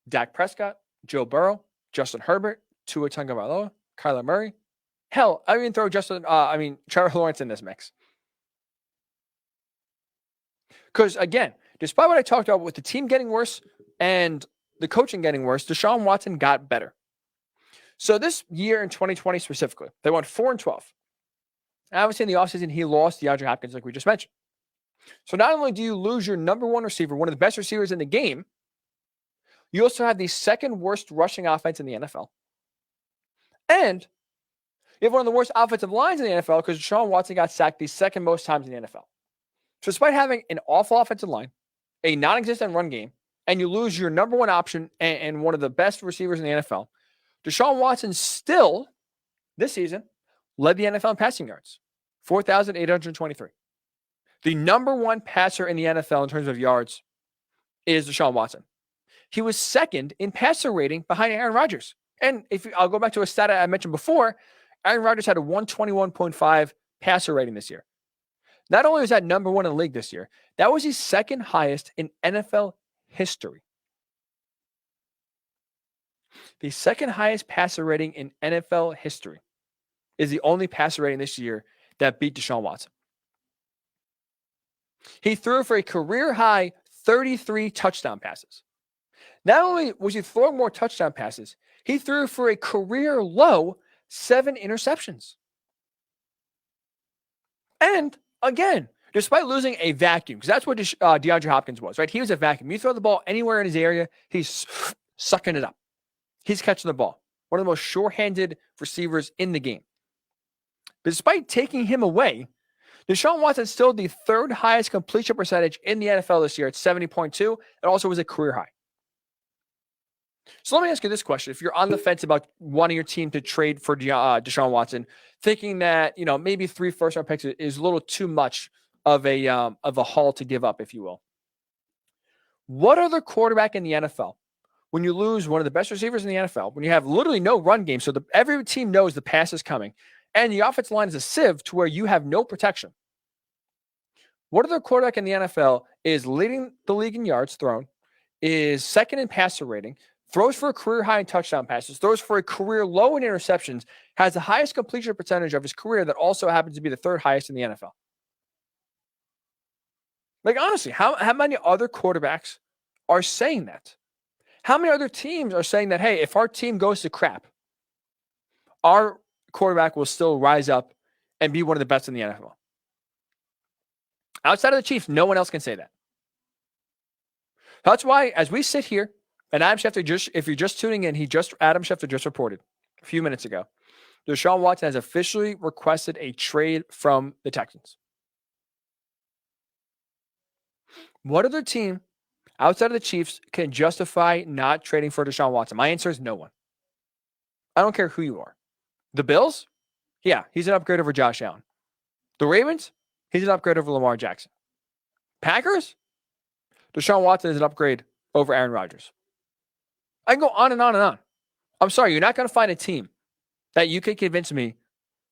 [SPEAKER 13] Dak Prescott, Joe Burrow, Justin Herbert, Tua Tagovailoa, Kyler Murray. Hell, I even throw Trevor Lawrence in this mix. Because again, despite what I talked about with the team getting worse and the coaching getting worse, Deshaun Watson got better. So this year in 2020 specifically, they went 4-12. And obviously in the offseason, he lost DeAndre Hopkins, like we just mentioned. So not only do you lose your number one receiver, one of the best receivers in the game, you also have the second worst rushing offense in the NFL. And you have one of the worst offensive lines in the NFL because Deshaun Watson got sacked the second most times in the NFL. So despite having an awful offensive line, a non-existent run game, and you lose your number one option and one of the best receivers in the NFL, Deshaun Watson still, this season, led the NFL in passing yards, 4,823. The number one passer in the NFL in terms of yards is Deshaun Watson. He was second in passer rating behind Aaron Rodgers. And I'll go back to a stat I mentioned before, Aaron Rodgers had a 121.5 passer rating this year. Not only was that number one in the league this year, that was his second highest in NFL history. The second highest passer rating in NFL history is the only passer rating this year that beat Deshaun Watson. He threw for a career high 33 touchdown passes. Not only was he throwing more touchdown passes, he threw for a career low 7 interceptions. And again, despite losing a vacuum, because that's what DeAndre Hopkins was, right? He was a vacuum. You throw the ball anywhere in his area, he's sucking it up. He's catching the ball. One of the most sure-handed receivers in the game. But despite taking him away, Deshaun Watson still the third highest completion percentage in the NFL this year at 70.2. It also was a career high. So let me ask you this question. If you're on the fence about wanting your team to trade for Deshaun Watson, thinking that, maybe 3 first-round picks is a little too much of a haul to give up, if you will. What other quarterback in the NFL, when you lose one of the best receivers in the NFL, when you have literally no run game, so every team knows the pass is coming, and the offensive line is a sieve to where you have no protection. What other quarterback in the NFL is leading the league in yards thrown, is second in passer rating, throws for a career high in touchdown passes, throws for a career low in interceptions, has the highest completion percentage of his career that also happens to be the third highest in the NFL? Like, honestly, how many other quarterbacks are saying that? How many other teams are saying that, hey, if our team goes to crap, our quarterback will still rise up and be one of the best in the NFL? Outside of the Chiefs, no one else can say that. That's why, as we sit here, and Adam Schefter, if you're just tuning in, Adam Schefter just reported a few minutes ago, Deshaun Watson has officially requested a trade from the Texans. What other team outside of the Chiefs can justify not trading for Deshaun Watson? My answer is no one. I don't care who you are. The Bills? Yeah, he's an upgrade over Josh Allen. The Ravens? He's an upgrade over Lamar Jackson. Packers? Deshaun Watson is an upgrade over Aaron Rodgers. I can go on and on and on. I'm sorry, you're not going to find a team that you can convince me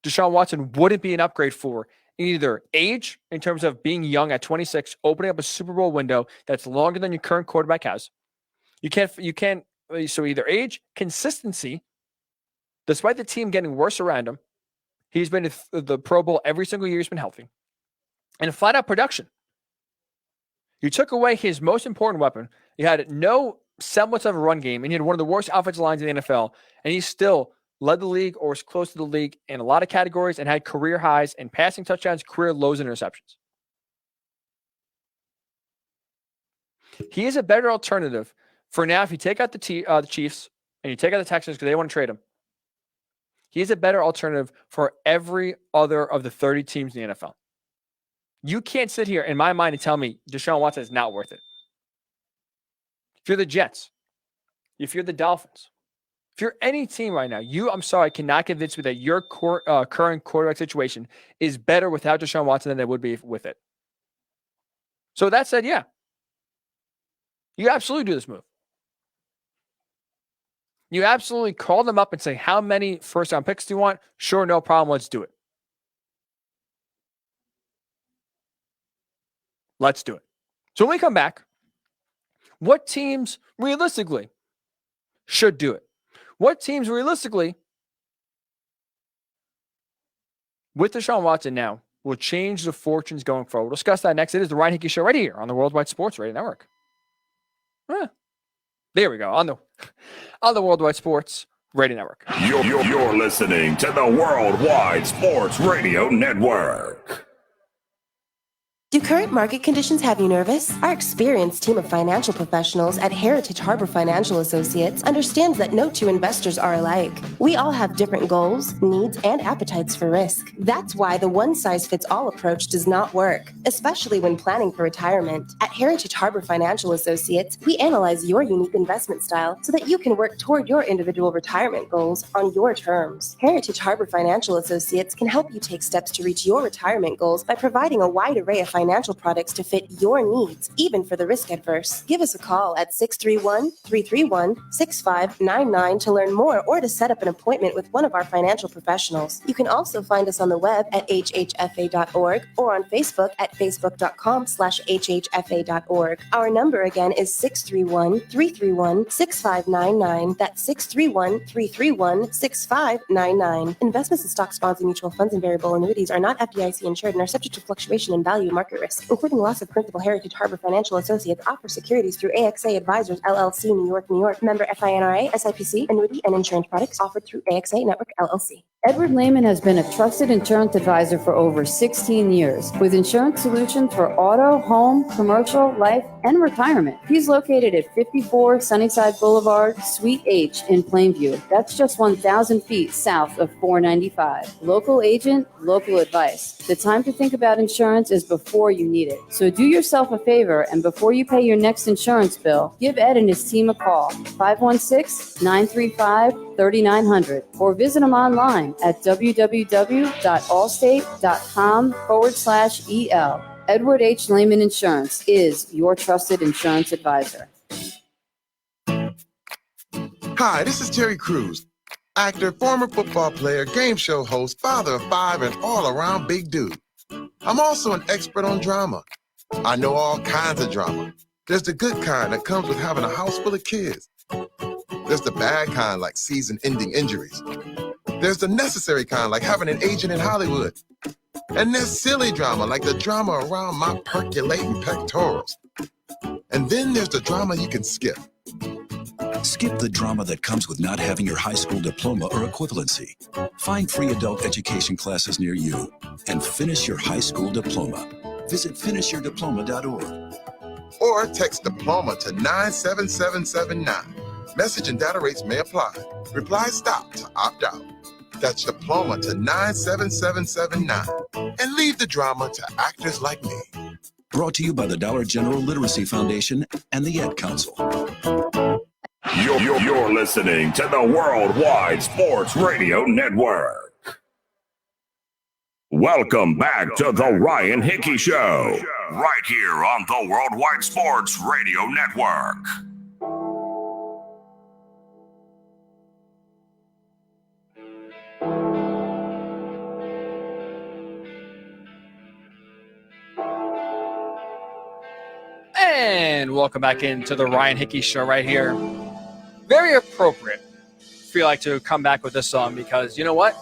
[SPEAKER 13] Deshaun Watson wouldn't be an upgrade for in either age, in terms of being young at 26, opening up a Super Bowl window that's longer than your current quarterback has. So either age, consistency, despite the team getting worse around him, he's been the Pro Bowl every single year he's been healthy, and flat out production. You took away his most important weapon. You had no semblance of a run game, and you had one of the worst offensive lines in the NFL, and he still led the league or was close to the league in a lot of categories and had career highs in passing touchdowns, career lows in interceptions. He is a better alternative for now. If you take out the Chiefs and you take out the Texans because they want to trade him, he is a better alternative for every other of the 30 teams in the NFL. You can't sit here in my mind and tell me Deshaun Watson is not worth it. If you're the Jets, if you're the Dolphins, If you're any team right now, I'm sorry, cannot convince me that your current quarterback situation is better without Deshaun Watson than it would be with it. So that said, yeah, you absolutely do this move. You absolutely call them up and say, how many first-round picks do you want? Sure, no problem. Let's do it. Let's do it. So when we come back, what teams realistically should do it? What teams realistically, with Deshaun Watson now, will change the fortunes going forward? We'll discuss that next. It is the Ryan Hickey Show right here on the Worldwide Sports Radio Network. There we go, on the Worldwide Sports Radio Network.
[SPEAKER 11] You're listening to the Worldwide Sports Radio Network.
[SPEAKER 6] Do current market conditions have you nervous? Our experienced team of financial professionals at Heritage Harbor Financial Associates understands that no two investors are alike. We all have different goals, needs, and appetites for risk. That's why the one-size-fits-all approach does not work, especially when planning for retirement. At Heritage Harbor Financial Associates, we analyze your unique investment style so that you can work toward your individual retirement goals on your terms. Heritage Harbor Financial Associates can help you take steps to reach your retirement goals by providing a wide array of financial products to fit your needs, even for the risk adverse. Give us a call at 631-331-6599 to learn more or to set up an appointment with one of our financial professionals. You can also find us on the web at hhfa.org or on Facebook at facebook.com/hhfa.org. Our number again is 631-331-6599. That's 631-331-6599. Investments in stocks, bonds, and mutual funds and variable annuities are not FDIC insured and are subject to fluctuation in value and market risk, including loss of principal. Heritage Harbor Financial Associates offers securities through AXA Advisors, LLC, New York, New York. Member FINRA, SIPC, annuity and insurance products offered through AXA Network, LLC.
[SPEAKER 1] Edward Lehman has been a trusted insurance advisor for over 16 years with insurance solutions for auto, home, commercial, life, and retirement. He's located at 54 Sunnyside Boulevard, Suite H in Plainview. That's just 1,000 feet south of 495. Local agent, local advice. The time to think about insurance is before you need it. So do yourself a favor, and before you pay your next insurance bill, give Ed and his team a call, 516-935-3900, or visit them online at www.allstate.com/EL. Edward H. Lehman Insurance is your trusted insurance advisor.
[SPEAKER 4] Hi, this is Terry Crews, actor, former football player, game show host, father of 5, and all-around big dude. I'm also an expert on drama. I know all kinds of drama. There's the good kind that comes with having a house full of kids. There's the bad kind, like season-ending injuries. There's the necessary kind, like having an agent in Hollywood. And there's silly drama, like the drama around my percolating pectorals. And then there's the drama you can skip.
[SPEAKER 10] Skip the drama that comes with not having your high school diploma or equivalency. Find free adult education classes near you and finish your high school diploma. Visit finishyourdiploma.org.
[SPEAKER 4] Or text diploma to 97779. Message and data rates may apply. Reply stop to opt out. That's diploma to 97779. And leave the drama to actors like me.
[SPEAKER 10] Brought to you by the Dollar General Literacy Foundation and the Ed Council.
[SPEAKER 11] You're listening to the Worldwide Sports Radio Network. Welcome back to the Ryan Hickey Show, right here on the Worldwide Sports Radio Network.
[SPEAKER 13] And welcome back into the Ryan Hickey Show right here. Very appropriate, feel like, to come back with this song because you know what?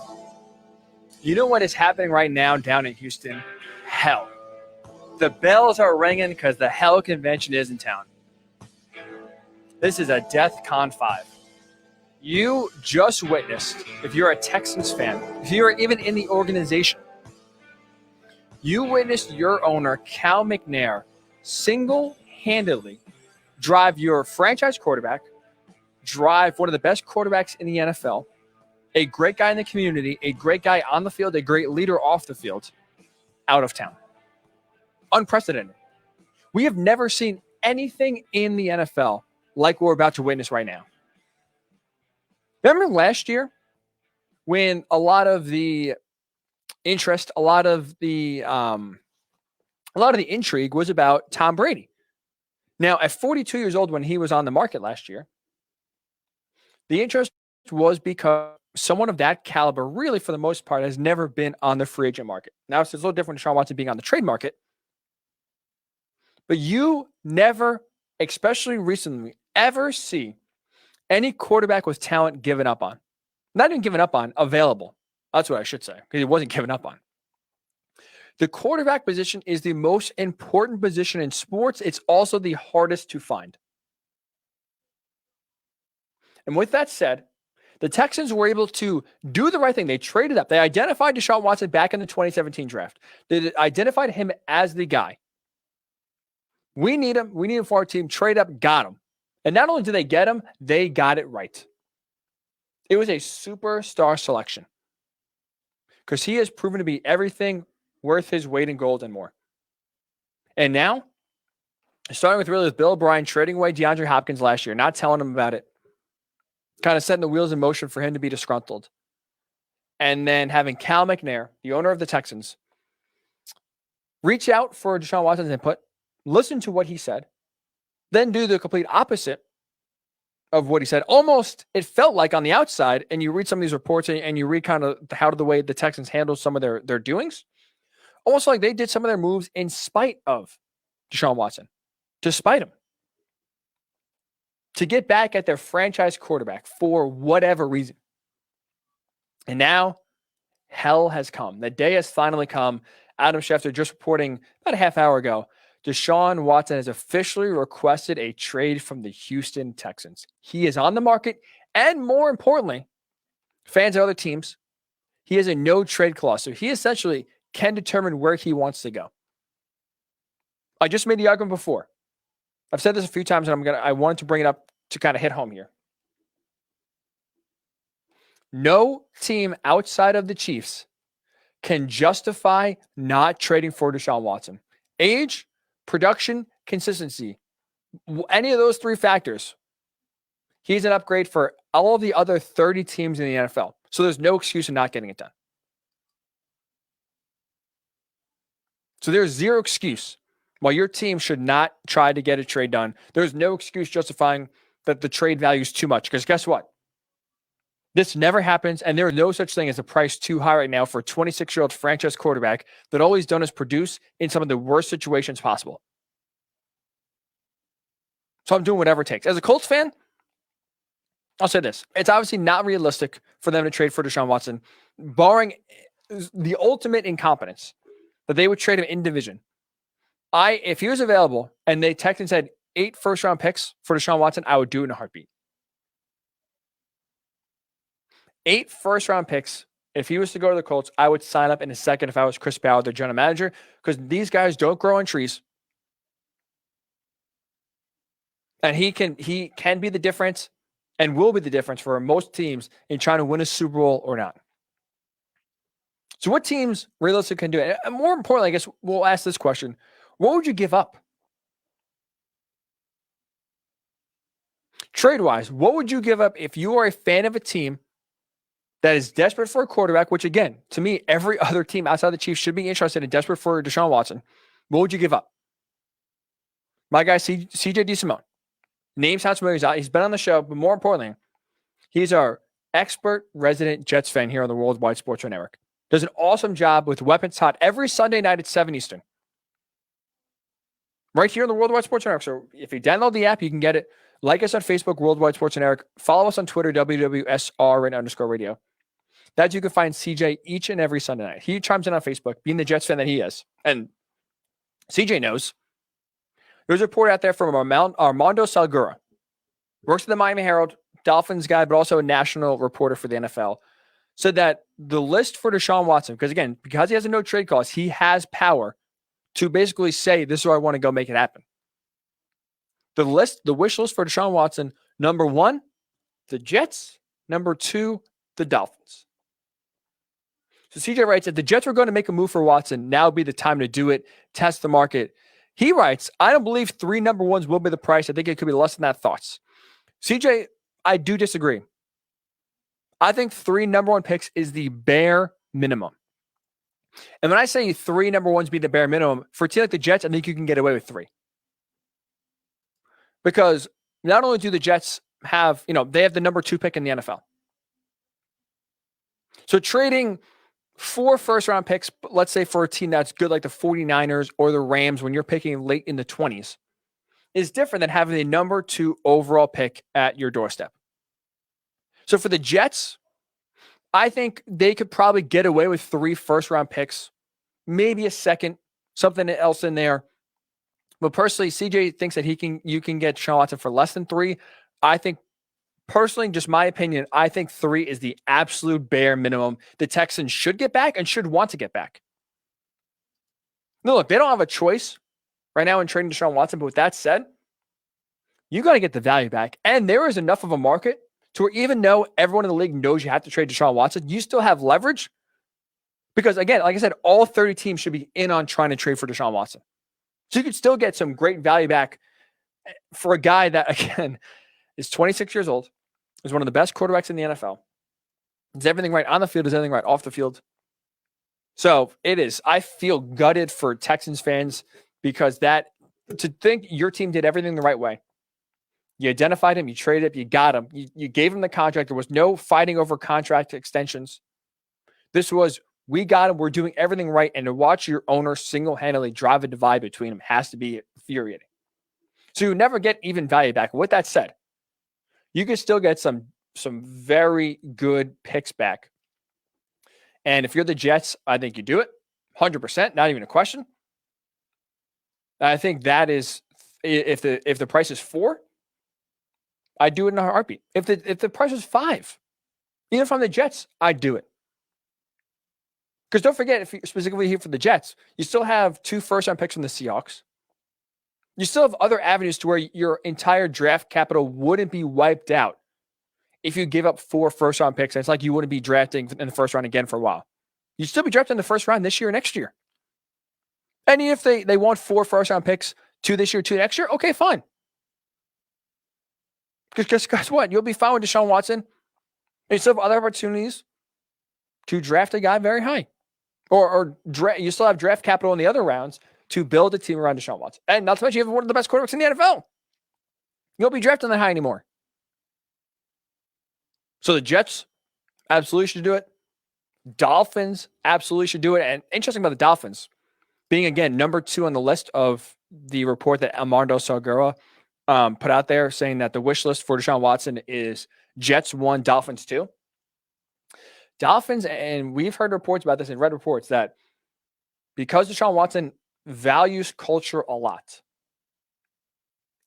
[SPEAKER 13] You know what is happening right now down in Houston? Hell. The bells are ringing because the Hell Convention is in town. This is a Death Con 5. You just witnessed, if you're a Texans fan, if you're even in the organization, you witnessed your owner, Cal McNair, single-handedly drive your franchise quarterback, drive one of the best quarterbacks in the NFL, a great guy in the community, a great guy on the field, a great leader off the field, out of town. Unprecedented. We have never seen anything in the NFL like we're about to witness right now. Remember last year when a lot of the interest, a lot of the intrigue was about Tom Brady. Now, at 42 years old, when he was on the market last year, the interest was because someone of that caliber, really for the most part, has never been on the free agent market. Now, it's a little different than Deshaun Watson being on the trade market, but you never, especially recently, ever see any quarterback with talent given up on. Not even given up on, available. That's what I should say, because he wasn't given up on. The quarterback position is the most important position in sports. It's also the hardest to find. And with that said, the Texans were able to do the right thing. They traded up. They identified Deshaun Watson back in the 2017 draft. They identified him as the guy. We need him. We need him for our team. Trade up, got him. And not only did they get him, they got it right. It was a superstar selection because he has proven to be everything worth his weight in gold and more. And now, starting with Bill O'Brien trading away DeAndre Hopkins last year, not telling him about it, kind of setting the wheels in motion for him to be disgruntled. And then having Cal McNair, the owner of the Texans, reach out for Deshaun Watson's input, listen to what he said, then do the complete opposite of what he said. Almost, it felt like on the outside, and you read some of these reports and you read kind of how the way the Texans handled some of their doings, almost like they did some of their moves in spite of Deshaun Watson, despite him, to get back at their franchise quarterback for whatever reason. And now, hell has come. The day has finally come. Adam Schefter just reporting about a half hour ago, Deshaun Watson has officially requested a trade from the Houston Texans. He is on the market, and more importantly, fans of other teams, he has a no-trade clause. So he essentially can determine where he wants to go. I just made the argument before. I've said this a few times, and I wanted to bring it up to kind of hit home here. No team outside of the Chiefs can justify not trading for Deshaun Watson. Age, production, consistency. Any of those three factors, he's an upgrade for all of the other 30 teams in the NFL. So there's no excuse in not getting it done. So there's zero excuse why your team should not try to get a trade done. There's no excuse justifying that the trade value is too much. Because guess what? This never happens, and there is no such thing as a price too high right now for a 26-year-old franchise quarterback that all he's done is produce in some of the worst situations possible. So I'm doing whatever it takes. As a Colts fan, I'll say this. It's obviously not realistic for them to trade for Deshaun Watson, barring the ultimate incompetence, that they would trade him in division. If he was available and the Texans had 8 first-round picks for Deshaun Watson, I would do it in a heartbeat. 8 first-round picks. If he was to go to the Colts, I would sign up in a second if I was Chris Ballard, their general manager, because these guys don't grow on trees. And he can be the difference and will be the difference for most teams in trying to win a Super Bowl or not. So what teams realistically can do it? And more importantly, I guess we'll ask this question. What would you give up? Trade-wise, what would you give up if you are a fan of a team that is desperate for a quarterback, which again, to me, every other team outside the Chiefs should be interested in, desperate for Deshaun Watson? What would you give up? My guy, CJ DeSimone. Name sounds familiar. He's been on the show, but more importantly, he's our expert resident Jets fan here on the Worldwide Sports Network. Does an awesome job with Weapons Hot every Sunday night at 7 Eastern. Right here on the Worldwide Sports Network. So if you download the app, you can get it. Like us on Facebook, Worldwide Sports Network. Follow us on Twitter, WWSR_radio. That you can find CJ each and every Sunday night. He chimes in on Facebook, being the Jets fan that he is. And CJ knows. There's a report out there from Armando Salguero. Works at the Miami Herald, Dolphins guy, but also a national reporter for the NFL. Said that the list for Deshaun Watson, because he has a no trade clause, he has power to basically say, this is where I want to go make it happen. The wish list for Deshaun Watson, number 1, the Jets. Number 2, the Dolphins. So CJ writes, if the Jets were going to make a move for Watson, now would be the time to do it, test the market. He writes, I don't believe 3 number 1s will be the price. I think it could be less than that. Thoughts? CJ, I do disagree. I think 3 number 1 picks is the bare minimum. And when I say 3 number 1s be the bare minimum, for a team like the Jets, I think you can get away with 3. Because not only do the Jets have, they have the number 2 pick in the NFL. So trading 4 first-round picks, let's say for a team that's good like the 49ers or the Rams when you're picking late in the 20s, is different than having the number 2 overall pick at your doorstep. So for the Jets, I think they could probably get away with 3 first-round picks, maybe a second, something else in there. But personally, CJ thinks that you can get Deshaun Watson for less than 3. I think, personally, just my opinion, I think 3 is the absolute bare minimum the Texans should get back and should want to get back. Now, look, they don't have a choice right now in trading Deshaun Watson, but with that said, you got to get the value back. And there is enough of a market to where even though everyone in the league knows you have to trade Deshaun Watson, you still have leverage. Because again, like I said, all 30 teams should be in on trying to trade for Deshaun Watson. So you could still get some great value back for a guy that, again, is 26 years old, is one of the best quarterbacks in the NFL. Does everything right on the field, does everything right off the field. So it is. I feel gutted for Texans fans because to think your team did everything the right way. You identified him, you traded him, you got him, you gave him the contract. There was no fighting over contract extensions. This was, we got him, we're doing everything right. And to watch your owner single-handedly drive a divide between them has to be infuriating. So you never get even value back. With that said, you can still get some very good picks back. And if you're the Jets, I think you do it 100%, not even a question. I think that is, if the price is 4, I'd do it in a heartbeat. If the price is 5, even if I'm the Jets, I'd do it. Because don't forget, if you're specifically here for the Jets, you still have 2 first-round picks from the Seahawks. You still have other avenues to where your entire draft capital wouldn't be wiped out if you give up 4 first-round picks. And it's like you wouldn't be drafting in the first round again for a while. You'd still be drafting in the first round this year or next year. And even if they want 4 first-round picks, 2 this year, 2 next year, okay, fine. Because guess what? You'll be fine with Deshaun Watson. And you still have other opportunities to draft a guy very high. Or you still have draft capital in the other rounds to build a team around Deshaun Watson. And not to mention, you have one of the best quarterbacks in the NFL. You won't be drafting that high anymore. So the Jets absolutely should do it. Dolphins absolutely should do it. And interesting about the Dolphins, being, again, number 2 on the list of the report that Armando Salguero put out there, saying that the wish list for Deshaun Watson is Jets 1, Dolphins 2. Dolphins, and we've heard reports about this and read reports that because Deshaun Watson values culture a lot,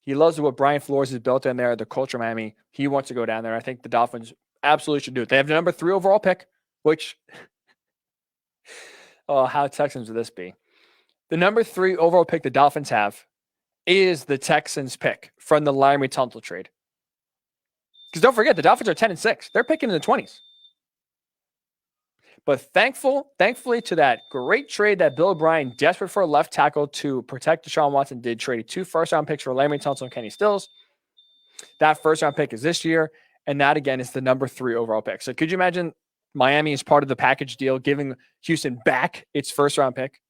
[SPEAKER 13] he loves what Brian Flores has built in there, the culture of Miami. He wants to go down there. I think the Dolphins absolutely should do it. They have the number 3 overall pick, which, how Texans would this be? The number 3 overall pick the Dolphins have is the Texans pick from the Laramie Tunsil trade. Because don't forget, the Dolphins are 10-6. They're picking in the 20s. But thankfully to that great trade that Bill O'Brien, desperate for a left tackle to protect Deshaun Watson, did trade 2 first-round picks for Laramie Tunsil and Kenny Stills. That first-round pick is this year, and that, again, is the number 3 overall pick. So could you imagine Miami as part of the package deal giving Houston back its first-round pick?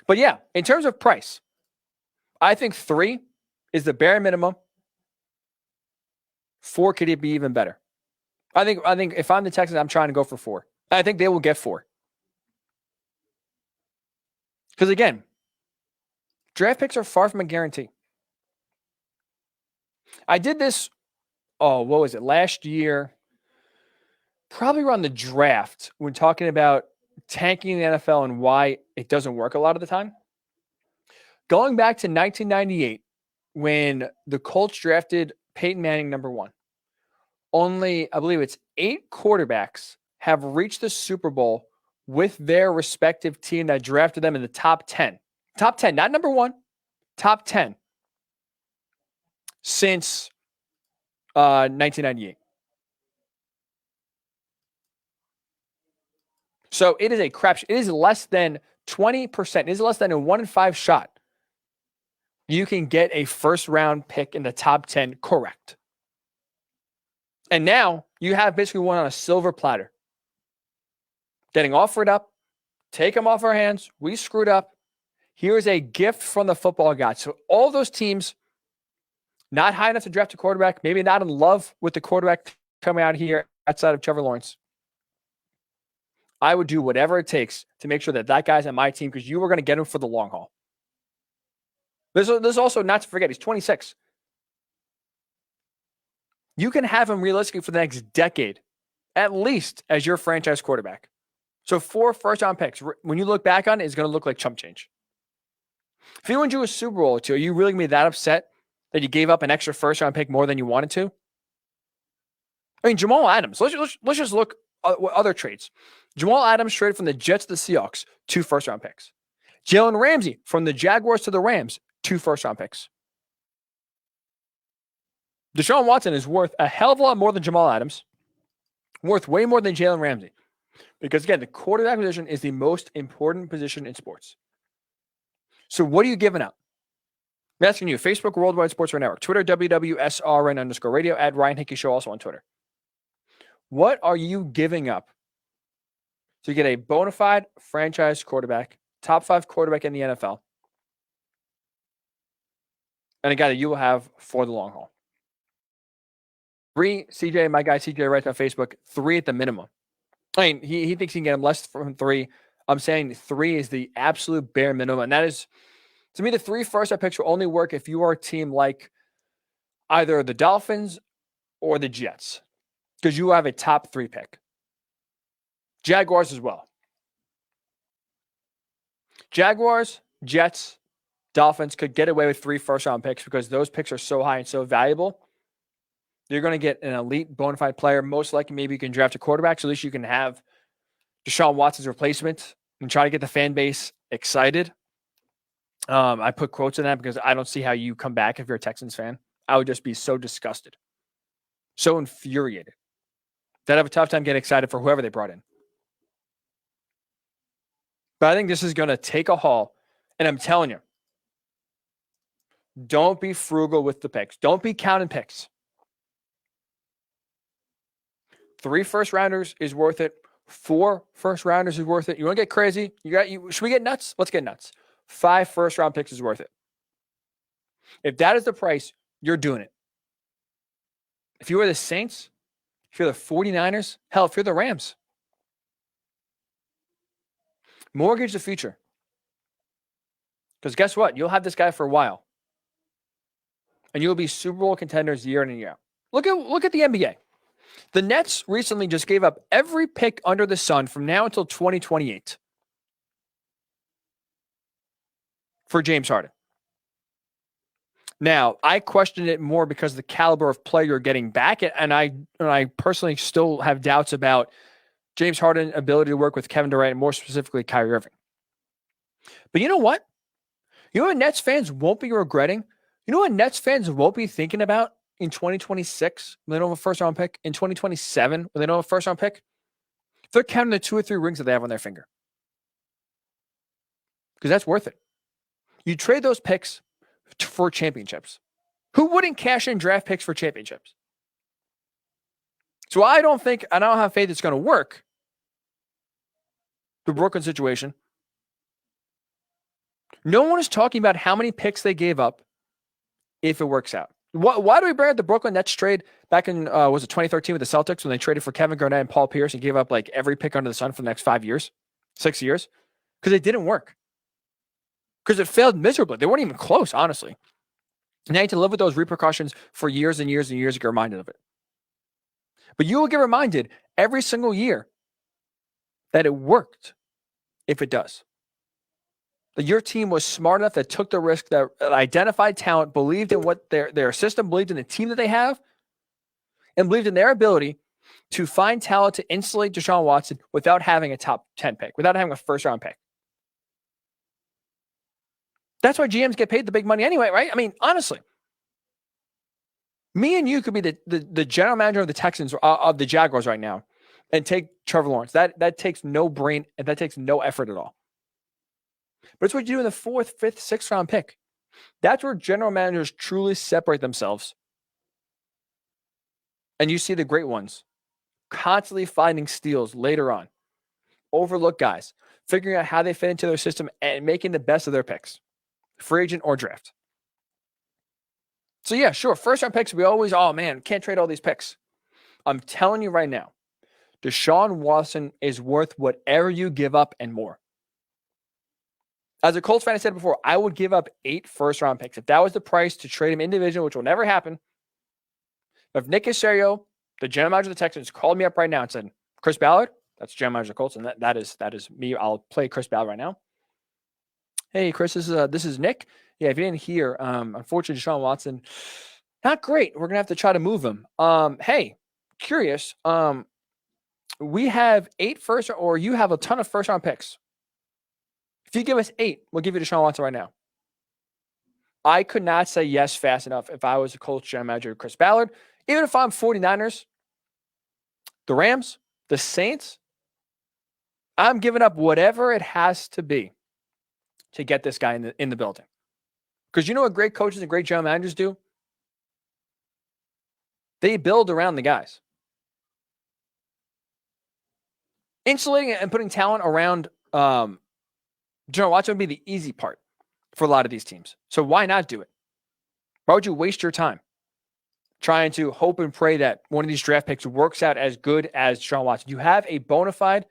[SPEAKER 13] But yeah, in terms of price, I think 3 is the bare minimum. 4 could it be even better. I think if I'm the Texans, I'm trying to go for 4. I think they will get 4. Because again, draft picks are far from a guarantee. I did this, what was it, last year, probably around the draft, when talking about tanking the NFL and why it doesn't work a lot of the time. Going back to 1998, when the Colts drafted Peyton Manning number 1. Only, I believe it's 8 quarterbacks have reached the Super Bowl with their respective team that drafted them in the top 10. Top 10, not number 1, top 10 since 1998. So it is a crapshoot. It is less than 20%. It is less than a 1 in 5 shot. You can get a first-round pick in the top 10 correct. And now you have basically one on a silver platter. Getting offered up, take them off our hands. We screwed up. Here's a gift from the football gods. So all those teams not high enough to draft a quarterback, maybe not in love with the quarterback coming out here outside of Trevor Lawrence. I would do whatever it takes to make sure that that guy's on my team because you were going to get him for the long haul. There's also, not to forget, he's 26. You can have him realistically for the next decade, at least as your franchise quarterback. So 4 first-round picks, when you look back on it, is going to look like chump change. If he wins you a Super Bowl or two, are you really going to be that upset that you gave up an extra first-round pick more than you wanted to? I mean, Jamal Adams, let's just look at other trades. Jamal Adams traded from the Jets to the Seahawks, 2 first-round picks. Jalen Ramsey from the Jaguars to the Rams, 2 first-round picks. Deshaun Watson is worth a hell of a lot more than Jamal Adams, worth way more than Jalen Ramsey. Because, again, the quarterback position is the most important position in sports. So what are you giving up? I'm asking you, Facebook Worldwide Sports Radio Network, Twitter, WWSRN_radio, at Ryan Hickey Show, also on Twitter. What are you giving up to get a bona fide franchise quarterback, top 5 quarterback in the NFL, and a guy that you will have for the long haul? 3, CJ, my guy CJ writes on Facebook, 3 at the minimum. I mean, he thinks he can get him less from 3. I'm saying 3 is the absolute bare minimum. And that is, to me, the 3 first-round picks will only work if you are a team like either the Dolphins or the Jets, because you have a top 3 pick. Jaguars as well. Jaguars, Jets, Dolphins could get away with 3 first-round picks because those picks are so high and so valuable. You're going to get an elite bona fide player. Most likely, maybe you can draft a quarterback, so at least you can have Deshaun Watson's replacement and try to get the fan base excited. I put quotes in that because I don't see how you come back if you're a Texans fan. I would just be so disgusted, so infuriated that I have a tough time getting excited for whoever they brought in. But I think this is going to take a haul, and I'm telling you, don't be frugal with the picks. Don't be counting picks. 3 first-rounders is worth it. 4 first-rounders is worth it. You want to get crazy? Should we get nuts? Let's get nuts. 5 first-round picks is worth it. If that is the price, you're doing it. If you are the Saints, if you're the 49ers, hell, if you're the Rams, mortgage the future. Because guess what? You'll have this guy for a while. And you'll be Super Bowl contenders year in and year out. Look at the NBA. The Nets recently just gave up every pick under the sun from now until 2028 for James Harden. Now, I question it more because of the caliber of player you're getting back, and I personally still have doubts about James Harden's ability to work with Kevin Durant, and more specifically Kyrie Irving. But you know what? You know what Nets fans won't be regretting? You know what Nets fans won't be thinking about in 2026 when they don't have a first-round pick? In 2027 when they don't have a first-round pick? They're counting the 2 or 3 rings that they have on their finger. Because that's worth it. You trade those picks for championships. Who wouldn't cash in draft picks for championships? So I don't have faith it's going to work. The Brooklyn situation. No one is talking about how many picks they gave up if it works out. Why do we bring up the Brooklyn Nets trade back in, was it 2013 with the Celtics when they traded for Kevin Garnett and Paul Pierce and gave up like every pick under the sun for the next 5 years, 6 years? Because it didn't work. Because it failed miserably. They weren't even close, honestly. And you had to live with those repercussions for years and years and years to get reminded of it. But you will get reminded every single year that it worked if it does. That your team was smart enough, that took the risk, that identified talent, believed in what their system, believed in the team that they have, and believed in their ability to find talent to insulate Deshaun Watson without having a top 10 pick, without having a first-round pick. That's why GMs get paid the big money anyway, right? I mean, honestly. Me and you could be the general manager of the Texans, of the Jaguars right now, and take Trevor Lawrence. That takes no brain, and that takes no effort at all. But it's what you do in the 4th, 5th, 6th round pick. That's where general managers truly separate themselves And you see the great ones constantly finding steals later on. Overlook guys, figuring out how they fit into their system and making the best of their picks, free agent or draft. So yeah, sure, first round picks, we always, oh man, can't trade all these picks. I'm telling you right now, Deshaun Watson is worth whatever you give up and more. As a Colts fan, I said before, I would give up 8 first-round picks. If that was the price to trade him individually, which will never happen. If Nick Caserio, the general manager of the Texans, called me up right now and said, Chris Ballard, that's general manager of the Colts, and that is me. I'll play Chris Ballard right now. Hey, Chris, this is Nick. Yeah, if you didn't hear, unfortunately, Deshaun Watson, not great. We're going to have to try to move him. Hey, curious. We have 8 first, or you have a ton of first-round picks. If you give us 8, we'll give you Deshaun Watson right now. I could not say yes fast enough if I was a Colts general manager, Chris Ballard. Even if I'm 49ers, the Rams, the Saints, I'm giving up whatever it has to be to get this guy in the building. Because you know what great coaches and great general managers do? They build around the guys. Insulating and putting talent around Deshaun Watson would be the easy part for a lot of these teams. So why not do it? Why would you waste your time trying to hope and pray that one of these draft picks works out as good as Deshaun Watson? You have a bona fide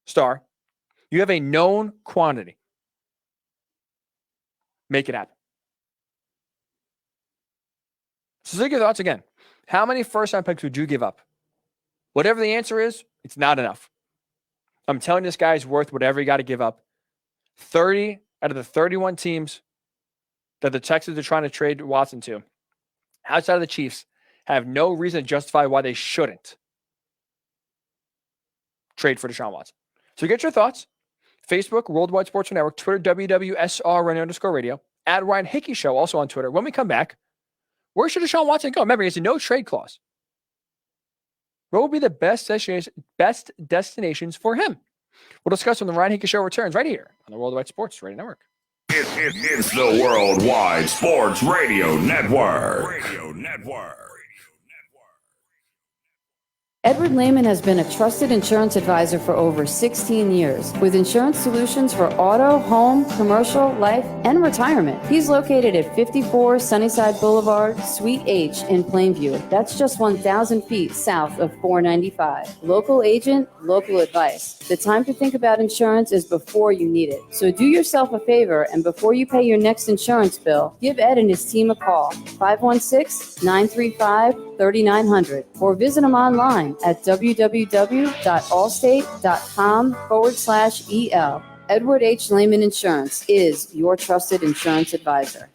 [SPEAKER 13] star. You have a known quantity. Make it happen. So think of your thoughts again. How many first-round picks would you give up? Whatever the answer is, it's not enough. I'm telling you, this guy's worth whatever you got to give up. 30 out of the 31 teams that the Texans are trying to trade Watson to, outside of the Chiefs, have no reason to justify why they shouldn't trade for Deshaun Watson. So get your thoughts. Facebook, Worldwide Sports Network, Twitter, WWSR_radio, at Ryan Hickey Show, also on Twitter. When we come back, where should Deshaun Watson go? Remember, he has a no trade clause. What will be the best destinations for him? We'll discuss when the Ryan Hickey Show returns right here on the Worldwide Sports Radio Network.
[SPEAKER 11] It's the Worldwide Sports Radio Network.
[SPEAKER 1] Edward Lehman has been a trusted insurance advisor for over 16 years with insurance solutions for auto, home, commercial, life, and retirement. He's located at 54 Sunnyside Boulevard, Suite H in Plainview. That's just 1,000 feet south of 495. Local agent, local advice. The time to think about insurance is before you need it. So do yourself a favor, and before you pay your next insurance bill, give Ed and his team a call, 516-935-3900, or visit him online at www.allstate.com/EL. Edward H. Lehman Insurance is your trusted insurance advisor.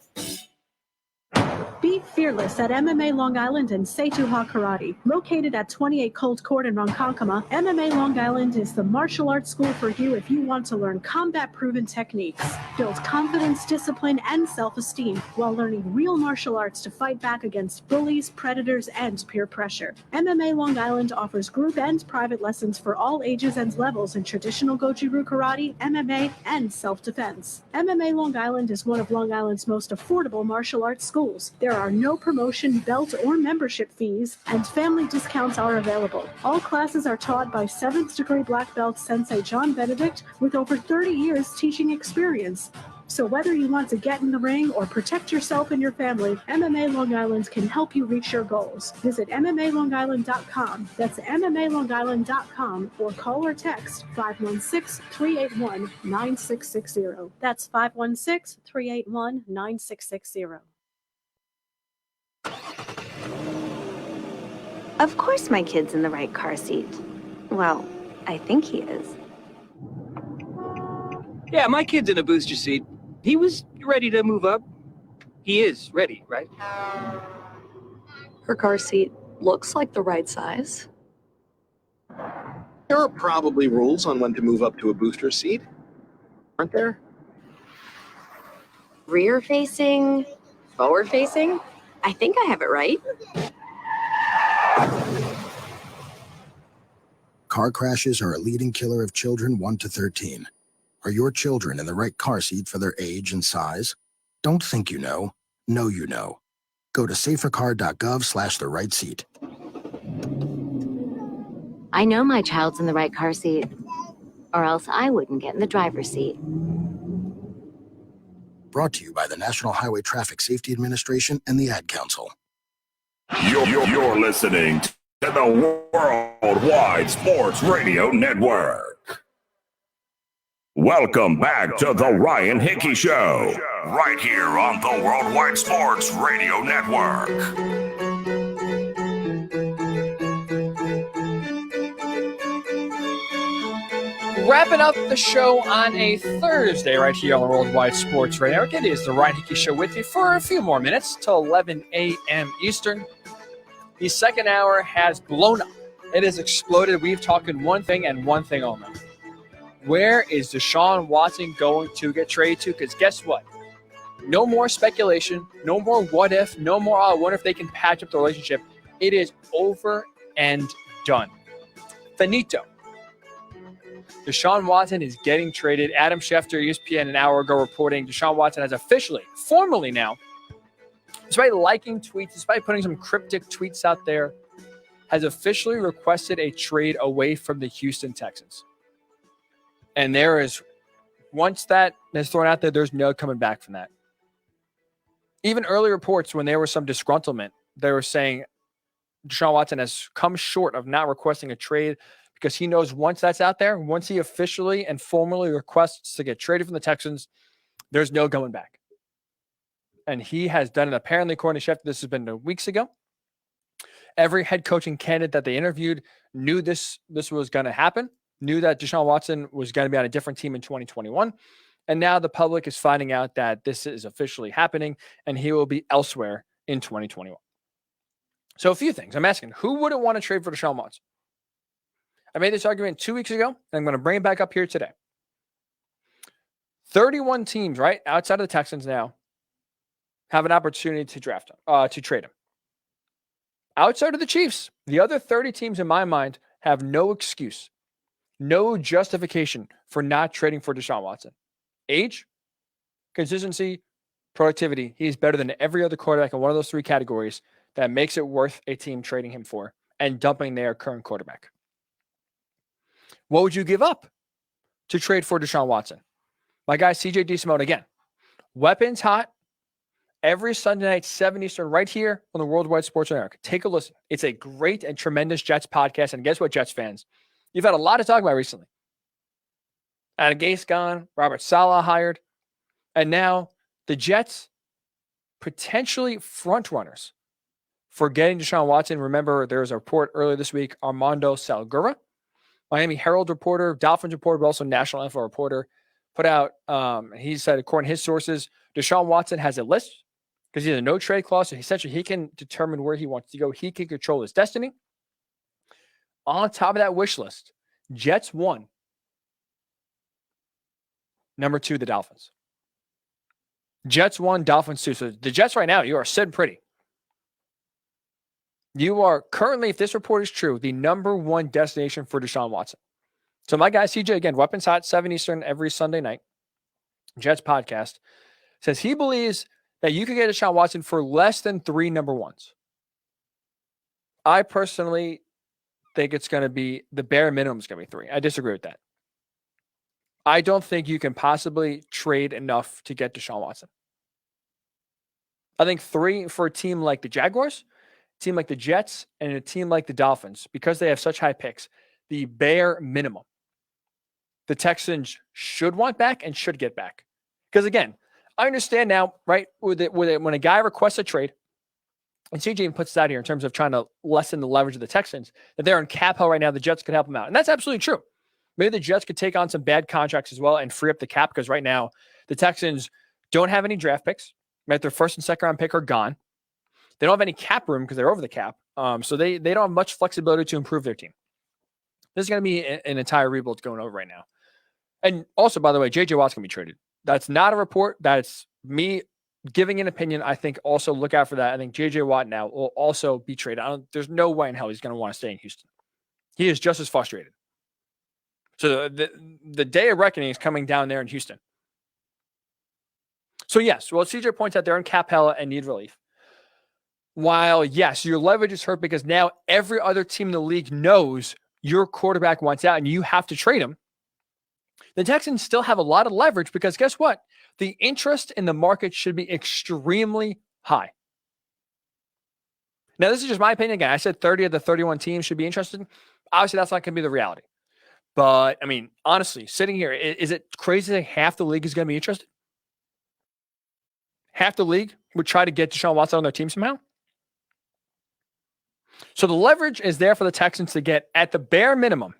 [SPEAKER 22] Be fearless at MMA Long Island and Seituha Karate. Located at 28 Colt Court in Ronkonkoma, MMA Long Island is the martial arts school for you if you want to learn combat-proven techniques, build confidence, discipline, and self-esteem while learning real martial arts to fight back against bullies, predators, and peer pressure. MMA Long Island offers group and private lessons for all ages and levels in traditional Goju-Ryu Karate, MMA, and self-defense. MMA Long Island is one of Long Island's most affordable martial arts schools. There are no promotion, belt, or membership fees, and family discounts are available. All classes are taught by 7th degree black belt Sensei John Benedict with over 30 years teaching experience. So whether you want to get in the ring or protect yourself and your family, MMA Long Island can help you reach your goals. Visit MMALongIsland.com. That's MMALongIsland.com, or call or text 516-381-9660. That's 516-381-9660.
[SPEAKER 8] Of course my kid's in the right car seat. Well, I think he is.
[SPEAKER 9] Yeah, my kid's in a booster seat. He was ready to move up. He is ready, right?
[SPEAKER 12] Her car seat looks like the right size.
[SPEAKER 24] There are probably rules on when to move up to a booster seat, aren't there?
[SPEAKER 12] Rear facing, forward facing. I think I have it right.
[SPEAKER 14] Car crashes are a leading killer of children 1 to 13. Are your children in the right car seat for their age and size? Don't think you know. Know you know. Go to safercar.gov/the-right-seat.
[SPEAKER 8] I know my child's in the right car seat, or else I wouldn't get in the driver's seat.
[SPEAKER 14] Brought to you by the National Highway Traffic Safety Administration and the Ad Council.
[SPEAKER 11] You're listening to the Worldwide Sports Radio Network. Welcome back to the Ryan Hickey Show, right here on the Worldwide Sports Radio Network.
[SPEAKER 13] Wrapping up the show on a Thursday right here on the Worldwide Sports Radio Network. It is the Ryan Hickey Show with you for a few more minutes till 11 a.m. Eastern. The second hour has blown up. It has exploded. We've talked one thing and one thing only. Where is Deshaun Watson going to get traded to? Because guess what? No more speculation. No more what if. No more, I wonder if they can patch up the relationship. It is over and done. Finito. Deshaun Watson is getting traded. Adam Schefter, ESPN, an hour ago reporting Deshaun Watson has officially, formally now, despite liking tweets, despite putting some cryptic tweets out there, has officially requested a trade away from the Houston Texans. And there is, once that is thrown out there, there's no coming back from that. Even early reports, when there was some disgruntlement, they were saying Deshaun Watson has come short of not requesting a trade because he knows once that's out there, once he officially and formally requests to get traded from the Texans, there's no going back. And he has done it. Apparently, according to Schefter, this has been weeks ago. Every head coaching candidate that they interviewed knew this was going to happen, knew that Deshaun Watson was going to be on a different team in 2021. And now the public is finding out that this is officially happening and he will be elsewhere in 2021. So a few things. I'm asking, who wouldn't want to trade for Deshaun Watson? I made this argument 2 weeks ago, and I'm going to bring it back up here today. 31 teams, right, outside of the Texans now, have an opportunity to draft him, to trade him. Outside of the Chiefs, the other 30 teams in my mind have no excuse, no justification for not trading for Deshaun Watson. Age, consistency, productivity. He's better than every other quarterback in one of those three categories that makes it worth a team trading him for and dumping their current quarterback. What would you give up to trade for Deshaun Watson? My guy, CJ DeSimone, again, weapons hot every Sunday night, 7 Eastern, right here on the Worldwide Sports Network. Take a listen. It's a great and tremendous Jets podcast. And guess what, Jets fans? You've had a lot to talk about recently. Adam Gase gone, Robert Saleh hired, and now the Jets potentially front runners for getting Deshaun Watson. Remember, there was a report earlier this week, Armando Salguero, Miami Herald reporter, Dolphins reporter, but also National NFL reporter, put out, he said, according to his sources, Deshaun Watson has a list because he has a no trade clause. So essentially he can determine where he wants to go. He can control his destiny. On top of that wish list, Jets 1. Number 2, the Dolphins. Jets 1, Dolphins 2. So the Jets right now, you are sitting pretty. You are currently, if this report is true, the number 1 destination for Deshaun Watson. So my guy, CJ, again, Weapons Hot, 7 Eastern every Sunday night, Jets podcast, says he believes that you could get Deshaun Watson for less than 3 number 1s. I personally think it's going to be, the bare minimum is going to be 3. I disagree with that. I don't think you can possibly trade enough to get Deshaun Watson. I think 3 for a team like the Jaguars, a team like the Jets, and a team like the Dolphins, because they have such high picks, the bare minimum the Texans should want back and should get back. Because again, I understand now, right, when a guy requests a trade, and CJ even puts it out here in terms of trying to lessen the leverage of the Texans, that they're in cap hell right now, the Jets could help them out. And that's absolutely true. Maybe the Jets could take on some bad contracts as well and free up the cap, because right now the Texans don't have any draft picks. Right? Their first and second round pick are gone. They don't have any cap room because they're over the cap. So they don't have much flexibility to improve their team. This is going to be an entire rebuild going over right now. And also, by the way, J.J. Watt's going to be traded. That's not a report. That's me giving an opinion. I think also look out for that. I think J.J. Watt now will also be traded. There's no way in hell he's going to want to stay in Houston. He is just as frustrated. So the day of reckoning is coming down there in Houston. So yes, well, CJ points out they're in cap hell and need relief. while, yes, your leverage is hurt because now every other team in the league knows your quarterback wants out and you have to trade him, the Texans still have a lot of leverage because guess what? The interest in the market should be extremely high. Now, this is just my opinion. Again, I said 30 of the 31 teams should be interested. Obviously, that's not going to be the reality. But, I mean, honestly, sitting here, is it crazy that half the league is going to be interested? Half the league would try to get Deshaun Watson on their team somehow? So the leverage is there for the Texans to get, at the bare minimum,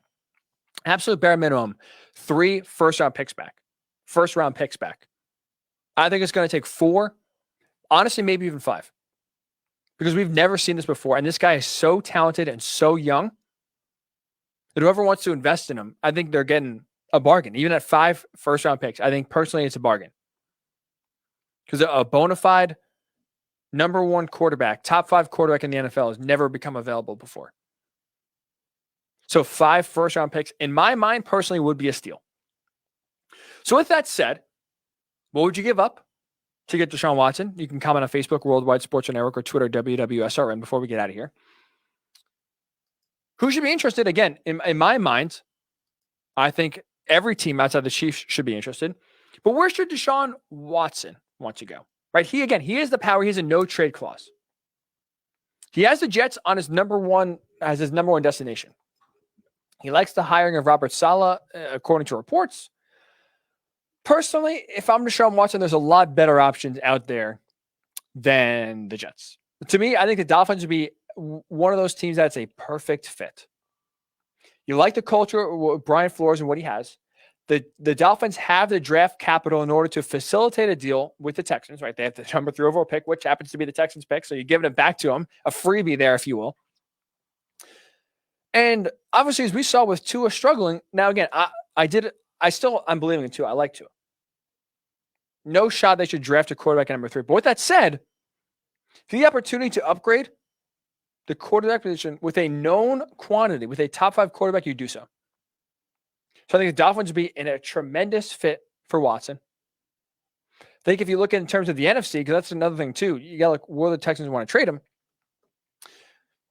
[SPEAKER 13] absolute bare minimum, 3 first-round picks back. First-round picks back. I think it's going to take 4, honestly, maybe even 5. Because we've never seen this before. And this guy is so talented and so young that whoever wants to invest in him, I think they're getting a bargain. Even at 5 first-round picks, I think personally it's a bargain. Because a bona fide number 1 quarterback, top 5 quarterback in the NFL has never become available before. So 5 first-round picks, in my mind, personally, would be a steal. So with that said, what would you give up to get Deshaun Watson? You can comment on Facebook, Worldwide Sports Network, or Twitter, WWSRN, before we get out of here. Who should be interested? Again, in my mind, I think every team outside the Chiefs should be interested. But where should Deshaun Watson want to go? Right? He has the power. He has a no-trade clause. He has the Jets on his number one destination. He likes the hiring of Robert Saleh, according to reports. Personally, if I'm Deshaun Watson, there's a lot better options out there than the Jets. To me, I think the Dolphins would be one of those teams that's a perfect fit. You like the culture of Brian Flores and what he has. The Dolphins have the draft capital in order to facilitate a deal with the Texans, right? They have the number 3 overall pick, which happens to be the Texans pick. So you're giving it back to them, a freebie there, if you will. And obviously, as we saw with Tua struggling, now again, I'm believing in Tua. I like Tua. No shot they should draft a quarterback at number 3. But with that said, the opportunity to upgrade the quarterback position with a known quantity, with a top 5 quarterback, you do so. So I think the Dolphins would be in a tremendous fit for Watson. I think if you look in terms of the NFC, because that's another thing too, you got like where the Texans want to trade him.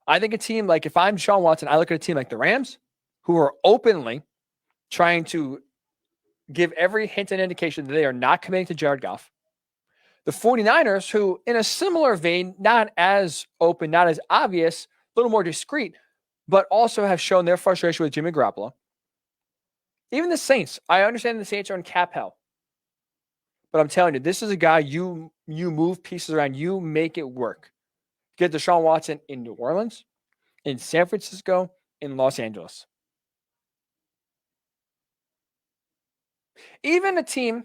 [SPEAKER 13] I think a team like, if I'm Deshaun Watson, I look at a team like the Rams, who are openly trying to give every hint and indication that they are not committing to Jared Goff. The 49ers, who in a similar vein, not as open, not as obvious, a little more discreet, but also have shown their frustration with Jimmy Garoppolo. Even the Saints, I understand the Saints are in cap hell. But I'm telling you, this is a guy you move pieces around, you make it work. Get Deshaun Watson in New Orleans, in San Francisco, in Los Angeles. Even a team,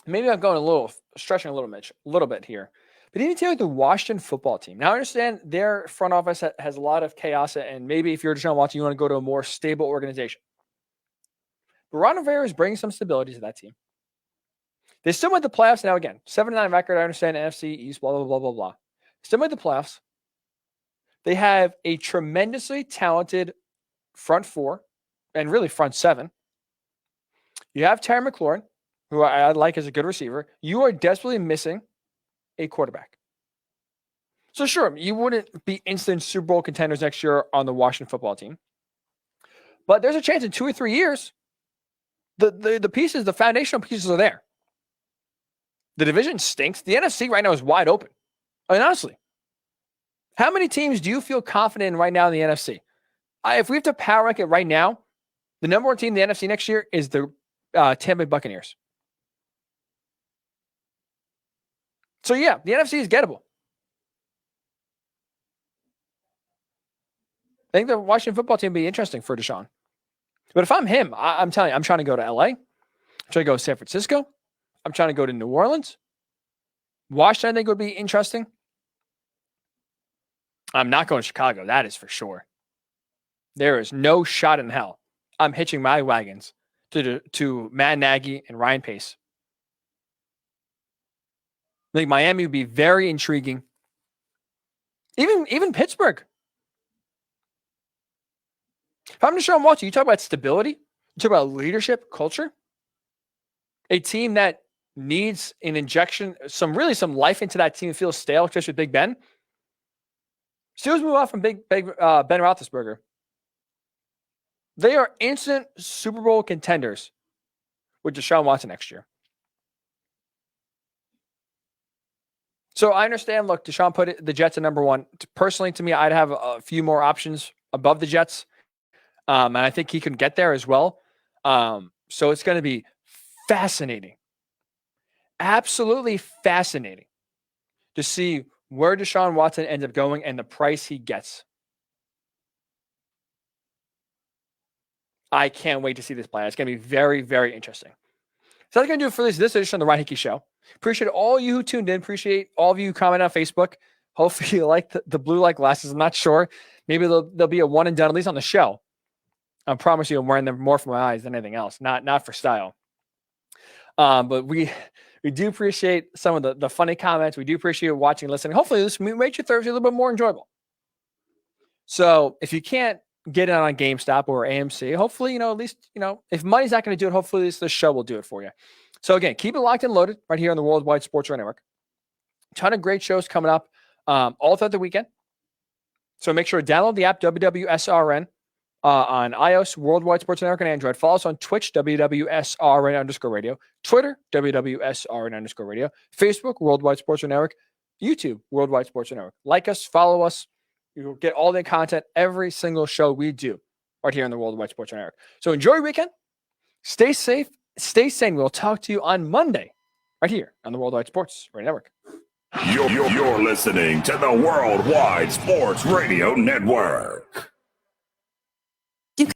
[SPEAKER 13] maybe I'm going stretching a little bit here, but even a team like the Washington football team. Now I understand their front office has a lot of chaos, and maybe if you're Deshaun Watson, you want to go to a more stable organization. But Ron Rivera is bringing some stability to that team. They still went to the playoffs. Now again, 7-9 record. I understand NFC East, blah, blah, blah, blah, blah. Still made the playoffs. They have a tremendously talented front 4 and really front 7. You have Terry McLaurin, who I like as a good receiver. You are desperately missing a quarterback. So sure, you wouldn't be instant Super Bowl contenders next year on the Washington football team. But there's a chance in 2 or 3 years, the pieces, the foundational pieces are there. The division stinks. The NFC right now is wide open. I mean, honestly, how many teams do you feel confident in right now in the NFC? If we have to power rank it right now, the number 1 team in the NFC next year is the Tampa Bay Buccaneers. So yeah, the NFC is gettable. I think the Washington football team would be interesting for Deshaun. But if I'm him, I'm telling you, I'm trying to go to LA. I'm trying to go to San Francisco. I'm trying to go to New Orleans. Washington, I think, would be interesting. I'm not going to Chicago. That is for sure. There is no shot in hell I'm hitching my wagons to Matt Nagy and Ryan Pace. I think Miami would be very intriguing. Even Pittsburgh. If I'm Deshaun Watson, you talk about stability, you talk about leadership, culture. A team that needs an injection, some life into that team that feels stale, especially with Big Ben. Steelers move off from Ben Roethlisberger. They are instant Super Bowl contenders with Deshaun Watson next year. So I understand, look, Deshaun put the Jets at number one. Personally, to me, I'd have a few more options above the Jets. And I think he can get there as well. So it's going to be fascinating. Absolutely fascinating to see where Deshaun Watson ends up going and the price he gets. I can't wait to see this play. It's going to be very, very interesting. So that's going to do it for this edition of the Ryan Hickey Show. Appreciate all you who tuned in. Appreciate all of you who comment on Facebook. Hopefully you like the blue light glasses. I'm not sure. Maybe they'll be a one and done, at least on the show. I promise you I'm wearing them more for my eyes than anything else, not for style. But we do appreciate some of the funny comments. We do appreciate watching and listening. Hopefully this made your Thursday a little bit more enjoyable. So if you can't get it on GameStop or AMC, hopefully, at least, if money's not going to do it, hopefully this show will do it for you. So again, keep it locked and loaded right here on the Worldwide Sports Radio Network. Ton of great shows coming up all throughout the weekend. So make sure to download the app WWSRN on iOS, Worldwide Sports Network, and Android. Follow us on Twitch, WWSRN_radio, Twitter, WWSRN_radio, Facebook, Worldwide Sports Network, YouTube, Worldwide Sports Network. Like us, follow us. You'll get all the content, every single show we do right here on the Worldwide Sports Network. So enjoy your weekend. Stay safe. Stay sane. We'll talk to you on Monday right here on the Worldwide Sports Radio Network.
[SPEAKER 11] You're listening to the Worldwide Sports Radio Network.